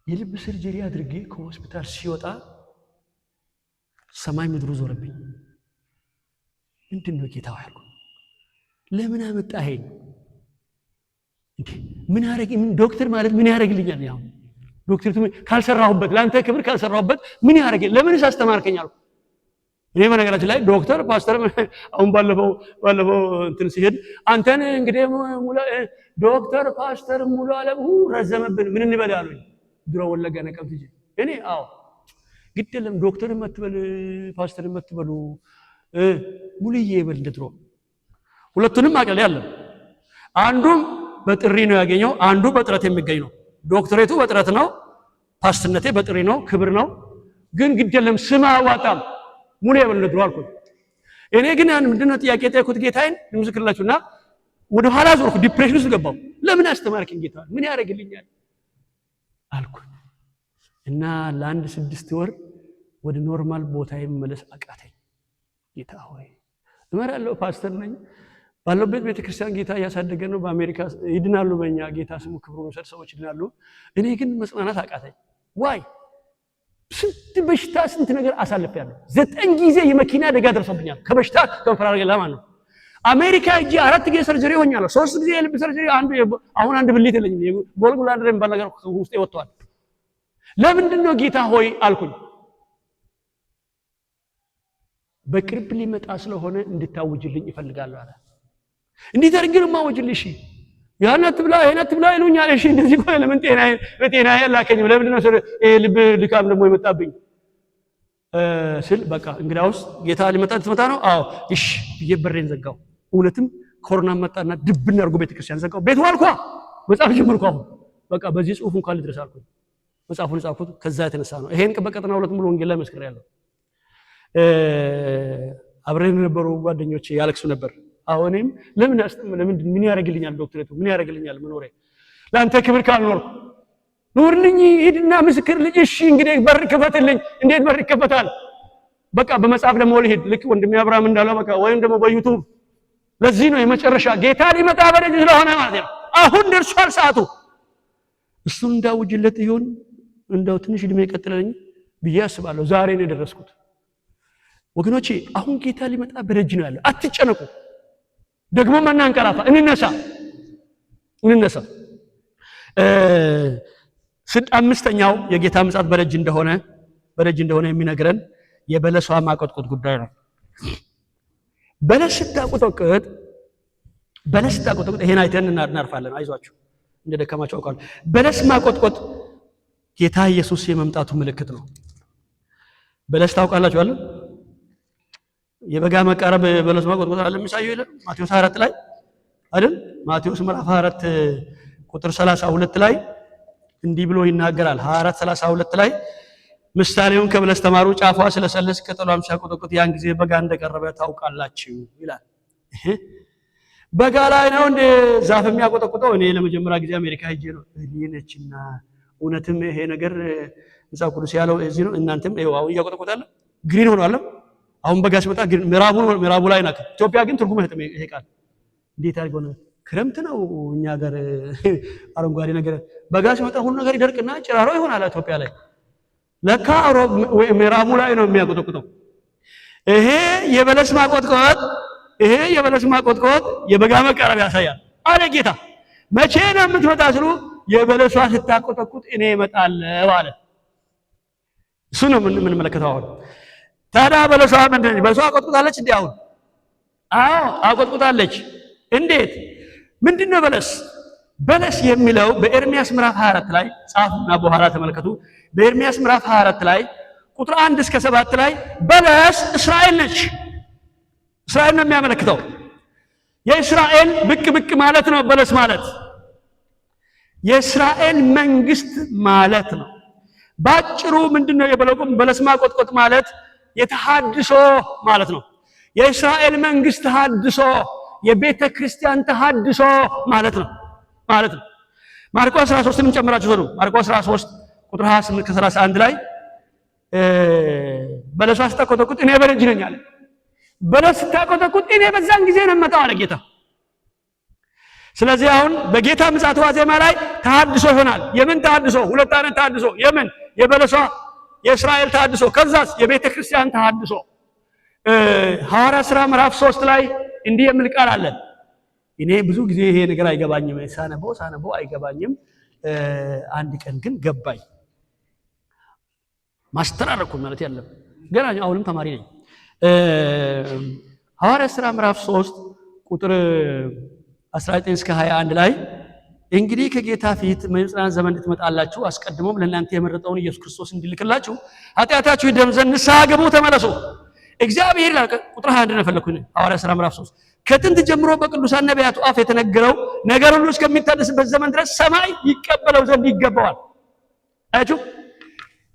የልብ ሰርጀሪ አድርጌ ከሆስፒታል ሲወጣ ሰማይ ምድሩ ዞረብኝ ምንድነው ጌታው ያልኩ ለምን አመጣኸኝ እንዴ ምን ያረግ ምን ዶክተር ማለት ምን ያረግልኛል ያው ዶክተር ካልሰራሁበት ላንተ ክብር ካልሰራሁበት ምን ያረግ ለምንስ አስተማርከኝ አልኩ እኔ በነገራችን ላይ ዶክተር ፓስተር አሁን ባለፈው እንትን ሲሄድ አንተን እንግዲህ ዶክተር ፓስተር ሙሉ ዓለም ረዘመብን ምን እንበል ያሉኝ ድሮ ወለጋ ነቀምት እንጂ እኔ አዎ ግድለም ዶክተር መትበል ፓስተር መትበሉ ሙሉዬ ይበል እንደድሮ ሁለቱንም አቀል ያለ አንዱም በጥሪ ነው ያገኘው አንዱ በጥረት የሚገኝ ነው ዶክተሬቱ በጥረት ነው ፓስተርነቴ በጥሪ ነው ክብር ነው ግን ግድለም ስማ አዋጣም ሙሉ ይበል እንደድሮ አልኩ እኔ ግን ምንድነው ጥያቄ ጠይቁት ጌታዬን ልምስክርላችሁና ወደ ኋላ ዞርኩ ዲፕሬሽን ውስጥ ገባው ለምን አስተማርከኝ ጌታ ምን ያረግልኛል አልኩ እና ለአንድ 6 ወር ወደ ኖርማል ቦታዬ መመለስ አቃተኝ ጌታ ሆይ እመራለሁ ፓስተር ነኝ ባለበት ቤተክርስቲያን ጌታ ያሳደገ ነው በአሜሪካ ይድናሉ በእኛ ጌታ ስሙ ክብሩን ይሰጥ ሰዎች ይድናሉ እኔ ግን መጽናናት አቃተኝ ዋይ ስንት በሽታ ስንት ነገር አሳልፌያለሁ 9 ጊዜ የመኪና አደጋ ደርሶብኛል ከበሽታ ከንፈራር ገላማ ነው አሜሪካ እጂ 4 ጊዜ ሰርጀሪ ሆኛለሁ 3 ጊዜ የልብ ሰርጀሪ አሁን አንድ ብልት የለኝም ጎልጎላድር የሚባል ነገር ውስጥ ይወጣዋል ለምንድን ነው ጌታ ሆይ አልኩኝ በቅርብ ሊመጣ ስለሆነ እንድታውጅልኝ ይፈልጋል አለ እንዴት አድርገን ማውጅልሽ ያናት ብላ ይሉኛል እሺ እንደዚህ ቆይ ለምን ጤና ያላከኝ ለምንድን ነው ልብ ድካም ደግሞ የመጣብኝ ስል በቃ እንግዲያውስ ጌታ ሊመጣ ትመጣ ነው አዎ እሺ በየበሬን ዘጋው እውነትም ኮሮና መጣና ድብና አርጎ ቤተክርስቲያን ዘጋው ቤት ዋልኳ መጻፍ ጀመርኩ አሁን በቃ በዚህ ጽሁፍ እንኳን ልድረስ አልኩኝ መጻፉን ጻፍኩት ከዛ የተነሳ ነው ይሄን በቀጥና ሁለት ሙሉ ወንጌል ላይ መስከረ ያለው አብረን የነበሩ ጓደኞቼ ያለቅሱ ነበር አሁንም ለምን ምን ያረግልኛል ዶክተሬቱ ምን ያረግልኛል መኖሬ ላንተ ክብር ካልኖርኩ ኑርልኝ ሂድና ምስክር ልጅ እሺ እንግዲህ በር ከፈትልኝ እንዴት በር ይከፈታል በቃ በመጽሐፍ ደግሞ ልሂድ ልክ ወንድሜ አብርሃም እንዳለው በቃ ወይም ደግሞ በዩቲዩብ ለዚህ ነው የመጨረሻ ጌታ ሊመጣ በደጅ ስለሆነ ማለት ነው አሁን ደርሷል ሰዓቱ እሱን እንዳውጅለት ይሁን እንደው ትንሽ እድሜ ይቀጥለኝ ብዬ አስባለሁ ዛሬ ነው የደረስኩት ወገኖቼ አሁን ጌታ ሊመጣ በደጅ ነው ያለው አትጨነቁ ደግሞ ማናንቀላፋ እንነሳ አምስተኛው የጌታ ምጽአት በደጅ እንደሆነ የሚነግረን የበለሷ ማቆጥቆጥ ጉዳይ ነው በለስ ስታቆጠቁጥ በለስ ታቆጥቁጥ ይሄን አይተን እናርፋለን አይዟችሁ እንደደከማችሁ አውቃለሁ በለስ ማቆጥቆጥ ጌታ ኢየሱስ የመምጣቱ ምልክት ነው በለስ ታውቃላችሁ አይደል የበጋ መቃረብ በለስ ማቆጥቆጥ አለ የሚሳየው ይላል ማቴዎስ 4 ላይ አይደል ማቴዎስ ምዕራፍ 4 ቁጥር 32 ላይ እንዲህ ብሎ ይናገራል 24:32 ላይ ምሳሌውን ከበለስ ተማሩ ጫፏ ስለሰለስ ቅጠሏም ሲያቆጠቁጥ ያን ጊዜ በጋ እንደቀረበ ታውቃላችሁ ይላል በጋ ላይ ነው እንደ ዛፍ የሚያቆጠቁጠው እኔ ለመጀመሪያ ጊዜ አሜሪካ ሄጄ ነው እኔነችና እውነትም ይሄ ነገር መጽሐፍ ቅዱስ ያለው እዚህ ነው እናንተም ይሄው ያቆጠቁጣል ግሪን ሆኗል አሁን በጋ ሲመጣ ግን ምዕራቡ ላይ ናት ኢትዮጵያ ግን ትርጉም ይሄ ቃል እንዴት አድርጎ ነው ክረምት ነው እኛ ጋር አረንጓዴ ነገር በጋ ሲመጣ ሁሉ ነገር ይደርቅና ጭራሮ ይሆናል ኢትዮጵያ ላይ ለካ ምዕራቡ ላይ ነው የሚያቆጠቁጠው ይሄ የበለስ ማቆጥቆጥ የበጋ መቃረብ ያሳያል አለ ጌታ መቼ ነው የምትመጣ ስሉ የበለሷ ስታቆጠቁጥ እኔ እመጣለሁ አለ እሱ ነው ምን መለከታው አሁን ታዲያ በለሷ ምንድነው በለሷ አቆጥቁጣለች እንዴ አሁን አዎ አቆጥቁጣለች እንዴት ምንድነው በለስ የሚለው በኤርሚያስ ምዕራፍ 24 ላይ ጻፉና በኋላ ተመልከቱ በኤርሚያስ ምዕራፍ 24 ላይ ቁጥር 1 እስከ 7 ላይ በለስ እስራኤል ነች እስራኤል ነው የሚያመለክተው የእስራኤል ብቅ ማለት ነው በለስ ማለት የእስራኤል መንግስት ማለት ነው ባጭሩ ምንድነው የበለቁም በለስ ማቆጥቆጥ ማለት የተሐድሶ ማለት ነው የእስራኤል መንግስት ተሐድሶ የቤተ ክርስቲያን ተሐድሶ ማለት ነው ማርቆስ 13 ምን ጨምራችሁ ነው ማርቆስ 13 ቁጥር 28 ከ31 ላይ በለሷ ስታቆጠቁጥ እኔ በደጅ ነኝ አለ በለስ ስታቆጠቁጥ እኔ በዛን ጊዜ ነው መጣው አለ ጌታ ስለዚህ አሁን በጌታ ምጽአት ዋዜማ ላይ ተሐድሶ ይሆናል የምን ተሐድሶ ሁለት አይነት ተሐድሶ የምን የበለሷ የእስራኤል ተሐድሶ ከዛስ የቤተ ክርስቲያን ተሐድሶ ሐዋርያት ሥራ ምዕራፍ 3 ላይ እንዲህ የሚል ቃል አለ እኔ ብዙ ጊዜ ይሄ ነገር አይገባኝም ሳነበው አይገባኝም አንድ ቀን ግን ገባኝ ማስተራረኩ ማለት ያለም ገና አሁንም ተማሪ ነኝ ሐዋርያት ሥራ ምዕራፍ 3 ቁጥር 19 እስከ 21 ላይ እንግዲህ ከጌታ ፊት መጽናን ዘመን እንድትመጣላችሁ አስቀድሞም ለእናንተ የመረጠውን ኢየሱስ ክርስቶስ እንዲልክላችሁ ኃጢአታችሁ ይደም ዘንድ ንስሐ ግቡ ተመለሱ እግዚአብሔር ቁጥር 21 ነው ፈለኩኝ ሐዋርያት ሥራ ምዕራፍ 3 ከጥንት ጀምሮ በቅዱሳን ነቢያቱ አፍ የተነገረው ነገር ሁሉ እስከሚታደስበት ዘመን ድረስ ሰማይ ይቀበለው ዘንድ ይገባዋል አያችሁ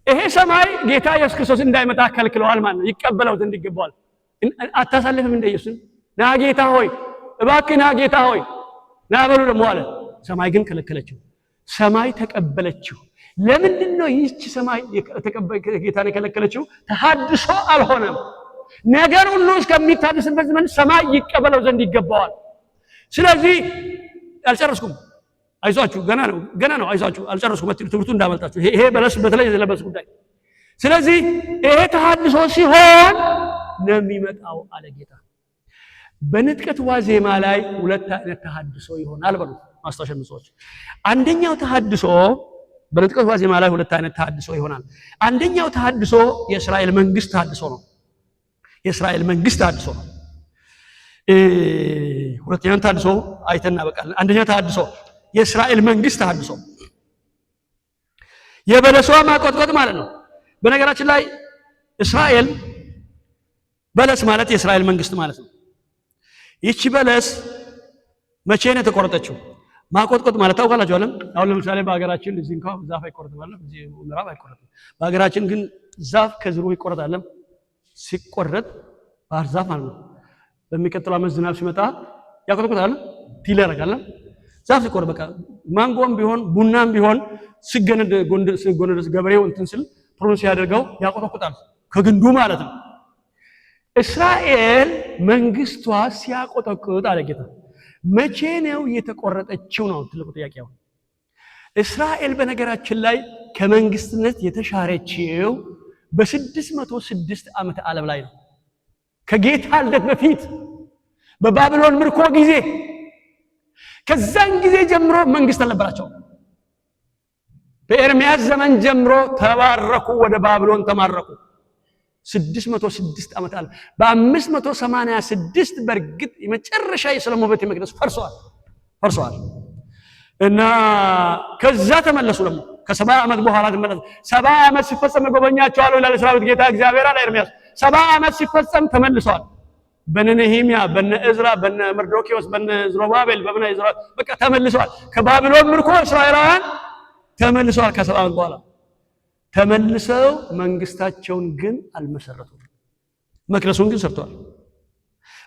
ይሄ ሰማይ ጌታ ኢየሱስ ክርስቶስ እንዳይመጣ ከልክለዋል ማለት ነው ይቀበለው ዘንድ ይገባዋል አታሳልፍም እንደ ኢየሱስ ና ጌታ ሆይ እባክህ ና ጌታ ሆይ ና በሉ ደሞ አለ ሰማይ ግን ከለከለችው ሰማይ ተቀበለችው ለምንድን ነው ይህች ሰማይ ጌታን የከለከለችው ተሐድሶ አልሆነም ነገር ሁሉ እስከሚታደስበት ዘመን ሰማይ ይቀበለው ዘንድ ይገባዋል ስለዚህ አልጨረስኩም አይዟችሁ ገና ነው አይዟችሁ አልጨረስኩም ትምህርቱ እንዳመልጣችሁ ይሄ በለስ በተለይ የለበስ ጉዳይ ስለዚህ ይሄ ተሐድሶ ሲሆን ነው የሚመጣው አለ ጌታ በንጥቀት ዋዜማ ላይ ሁለት አይነት ተሐድሶ ይሆናል በሉ ማስተዋወሻ ምጽዎች አንደኛው ተሐድሶ በንጥቀት ዋዜማ ላይ ሁለት አይነት ተሐድሶ ይሆናል አንደኛው ተሐድሶ የእስራኤል መንግስት ተሐድሶ ነው የእስራኤል መንግስት ተሐድሶ ነው ሁለተኛው ተሐድሶ አይተና በቃል አንደኛው ተሐድሶ የእስራኤል መንግስት ተሐድሶ የበለሷ ማቆጥቆጥ ማለት ነው በነገራችን ላይ እስራኤል በለስ ማለት የእስራኤል መንግስት ማለት ነው ይቺ በለስ መቼ ነው የተቆረጠችው ማቆጥቆጥ ማለት ታውቃላችሁ አይደል አሁን ለምሳሌ በአገራችን እዚህ እንኳን ዛፍ አይቆረጥም አይደል እዚህ ምዕራብ አይቆረጥም በአገራችን ግን ዛፍ ከዝሩ ይቆረጣል ሲቆረጥ ባህር ዛፍ ማለት ነው በሚቀጥለው ዓመት ዝናብ ሲመጣ ያቆጥቁጣል ፒል ያደርጋል ዛፍ ሲቆረጥ በቃ ማንጎም ቢሆን ቡናም ቢሆን ሲገነድ ጎንደስ ገበሬው እንትን ስል ፕሮሰስ ያደርገው ያቆጥቁጣል ከግንዱ ማለት ነው እስራኤል መንግስቷ ሲያቆጠቁጥ አለ ጌታ መቼ ነው የተቆረጠችው ነው ትልቁ ጥያቄው እስራኤል በነገራችን ላይ ከመንግስትነት የተሻረችው በ606 ዓመተ ዓለም ላይ ነው ከጌታ ልደት በፊት በባቢሎን ምርኮ ጊዜ ከዛን ጊዜ ጀምሮ መንግስት አልነበራቸው በኤርሚያስ ዘመን ጀምሮ ተባረኩ ወደ ባቢሎን ተማረኩ 606 ዓመት አለ። በ586 በርግጥ የመጨረሻ የሰሎሞን ቤተ መቅደስ ፈርሷል። እና ከዛ ተመለሱ። ደግሞ ከ70 ዓመት በኋላ ተመለሱ። 70 ዓመት ሲፈጸም ጎበኛቸዋለሁ ይላል የሠራዊት ጌታ እግዚአብሔር አለ ኤርምያስ። 70 ዓመት ሲፈጸም ተመልሰዋል። በነ ነህምያ፣ በነ እዝራ፣ በነ መርዶክዮስ፣ በነ ዝሩባቤል፣ በነ እዝራ በቃ ተመልሰዋል። ከባቢሎን ምርኮ እስራኤላውያን ተመልሰዋል። ከ70 ዓመት በኋላ ተመልሰው መንግስታቸውን ግን አልመሰረቱም። መቅደሱን ግን ሰርተዋል።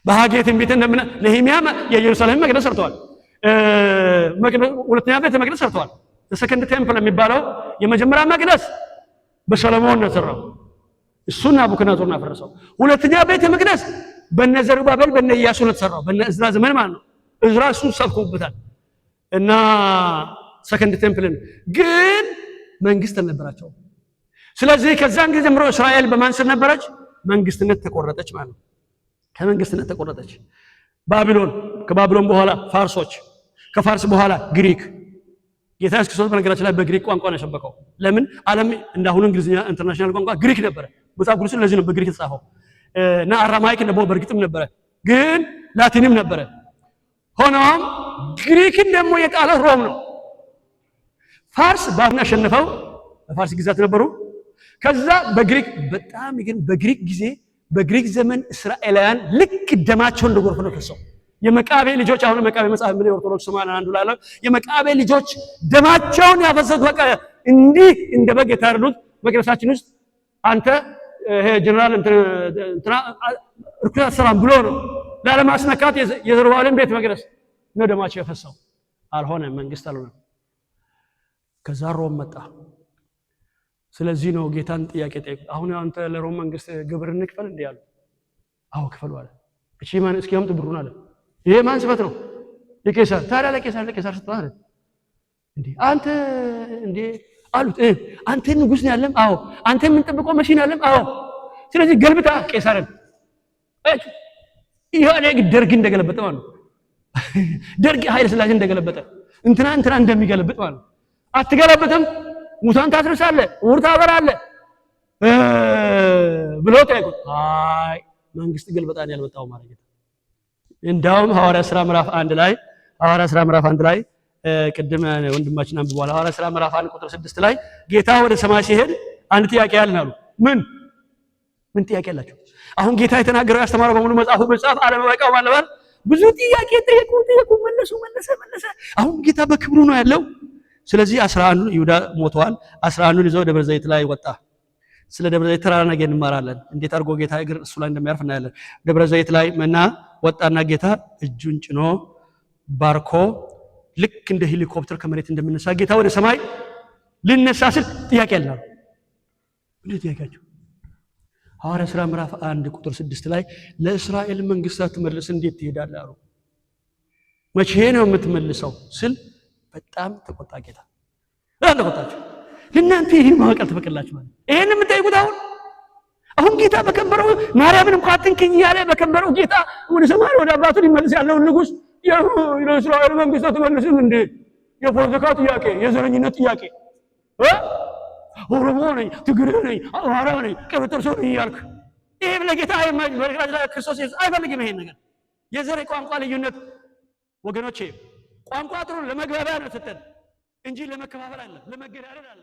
በሐጌ ትንቢት እንደምን ነህምያ የኢየሩሳሌም መቅደስ ሰርተዋል። ሁለተኛ ቤተ መቅደስ ሰርተዋል። ሰከንድ ቴምፕል የሚባለው የመጀመሪያ መቅደስ በሰሎሞን ነው ተሰራው። እሱን ናቡከደነፆር አፈረሰው። ሁለተኛ ቤተ መቅደስ በነ ዘሩባቤል በነ ኢያሱ ነው ተሰራው። በነ እዝራ ዘመን ማለት ነው። እዝራ እሱ ሰብኮበታል። እና ሰከንድ ቴምፕልን ግን መንግስት አልነበራቸውም። ስለዚህ ከዛን ጊዜ ጀምሮ እስራኤል በማን ስር ነበረች? መንግስትነት ተቆረጠች ማለት ነው። ከመንግስትነት ተቆረጠች። ባቢሎን፣ ከባቢሎን በኋላ ፋርሶች፣ ከፋርስ በኋላ ግሪክ። ጌታ ኢየሱስ ክርስቶስ በነገራችን ላይ በግሪክ ቋንቋ ነው የሰበከው። ለምን? ዓለም እንዳሁኑ እንግሊዝኛ ኢንተርናሽናል ቋንቋ ግሪክ ነበረ። መጽሐፍ ቅዱስ ለዚህ ነው በግሪክ የተጻፈው። እና አራማይክ ደግሞ በእርግጥም ነበረ፣ ግን ላቲንም ነበረ። ሆኖም ግሪክን ደግሞ የጣለው ሮም ነው። ፋርስ ባቢሎን አሸነፈው። በፋርስ ግዛት ነበሩ። ከዛ በግሪክ በጣም ግን በግሪክ ጊዜ በግሪክ ዘመን እስራኤላውያን ልክ ደማቸው እንደ ጎርፍ ነው ፈሰው። የመቃቤ ልጆች አሁን መቃቤ መጽሐፍ ምን ኦርቶዶክስ ማለት አንዱ ላለው የመቃቤ ልጆች ደማቸውን ያፈሰሱት በቃ እንዲህ እንደ በግ የታረዱት መቅደሳችን ውስጥ አንተ ጀነራል እንትና ርኩሰት ሰራም ብሎ ነው ላለማስነካት የዘሩባቤልን ቤተ መቅደስ ነው ደማቸው ያፈሰው። አልሆነም፣ መንግስት አልሆነም። ከዛ ሮም መጣ። ስለዚህ ነው ጌታን ጥያቄ ጠየቁ። አሁን አንተ ለሮም መንግስት ግብር እንክፈል እንዴ ያሉ? አዎ ክፈሉ አለ። እሺ ማን እስኪ አምጡ ብሩን አለ። ይሄ ማን ስበት ነው? የቄሳር። ታዲያ ለቄሳር ስትባል አለ እንዴ አንተ እንዴ አሉት። አንተ ንጉስ ነው ያለም? አዎ። አንተ ምን ጠብቀው መሽን ያለም? አዎ። ስለዚህ ገልብጣ ቄሳርን ይሄ ደርግ እንደገለበጠ ማለት ነው። ደርግ ኃይለ ሥላሴ እንደገለበጠ እንትና እንደሚገለብጥ ማለት ነው። አትገለብጥም፣ ሙታን ታስነሳለህ፣ ዕውር ታበራለህ ብለው ጠየቁት። አይ መንግስት ገልበጣን ያልመጣው ማለት ነው። እንዳውም ሐዋርያ ሥራ ምዕራፍ 1 ላይ ቅድም ወንድማችን አንብቧል። ሐዋርያ ሥራ ምዕራፍ 1 ቁጥር 6 ላይ ጌታ ወደ ሰማይ ሲሄድ አንድ ጥያቄ ያልናሉ። ምን ጥያቄ አላችሁ? አሁን ጌታ የተናገረው ያስተማረው በሙሉ መጽሐፉ በጻፍ አለመበቃው ማለት ብዙ ጥያቄ ጠየቁ፣ መለሰ። አሁን ጌታ በክብሩ ነው ያለው። ስለዚህ 11 ይሁዳ ሞተዋል። 11 ይዘው ደብረ ዘይት ላይ ወጣ። ስለ ደብረ ዘይት ተራራ ነገ እንማራለን። እንዴት አድርጎ ጌታ እግር እሱ ላይ እንደሚያርፍ እናያለን። ደብረ ዘይት ላይ መና ወጣና ጌታ እጁን ጭኖ ባርኮ ልክ እንደ ሄሊኮፕተር ከመሬት እንደምነሳ ጌታ ወደ ሰማይ ልነሳ ሲል ጥያቄ አለው። እንዴት ጥያቄያቸው? ሐዋርያ ሥራ ምዕራፍ 1 ቁጥር 6 ላይ ለእስራኤል መንግስታት ትመልስ እንዴት ትሄዳለህ አሉ። መቼ ነው የምትመልሰው ስል በጣም ተቆጣ ጌታ። ተቆጣቸው። ለእናንተ ይህን ማወቅ አልተፈቀደላችሁ ማለት ይሄን የምትጠይቁት አሁን ጌታ በከበረው ማርያምን እንኳን አትንኪኝ ያለ በከበረው ጌታ ወደ ሰማይ ወደ አባቱ ሊመልስ ያለውን ንጉስ የእስራኤል መንግስታት ትመልስም እንዴ? የፖለቲካ ጥያቄ፣ የዘረኝነት ጥያቄ ኦሮሞ ነኝ፣ ትግሬ ነኝ፣ አማራ ነኝ፣ ቀበጠር ሰው ነኝ ያልክ ይሄ ለጌታ ክርስቶስ አይፈልግም። ይሄን ነገር የዘር ቋንቋ ልዩነት ወገኖቼ ቋንቋ ጥሩ ለመግባቢያ ነው ስትል እንጂ ለመከፋፈል አለ ለመገዳደል አለ።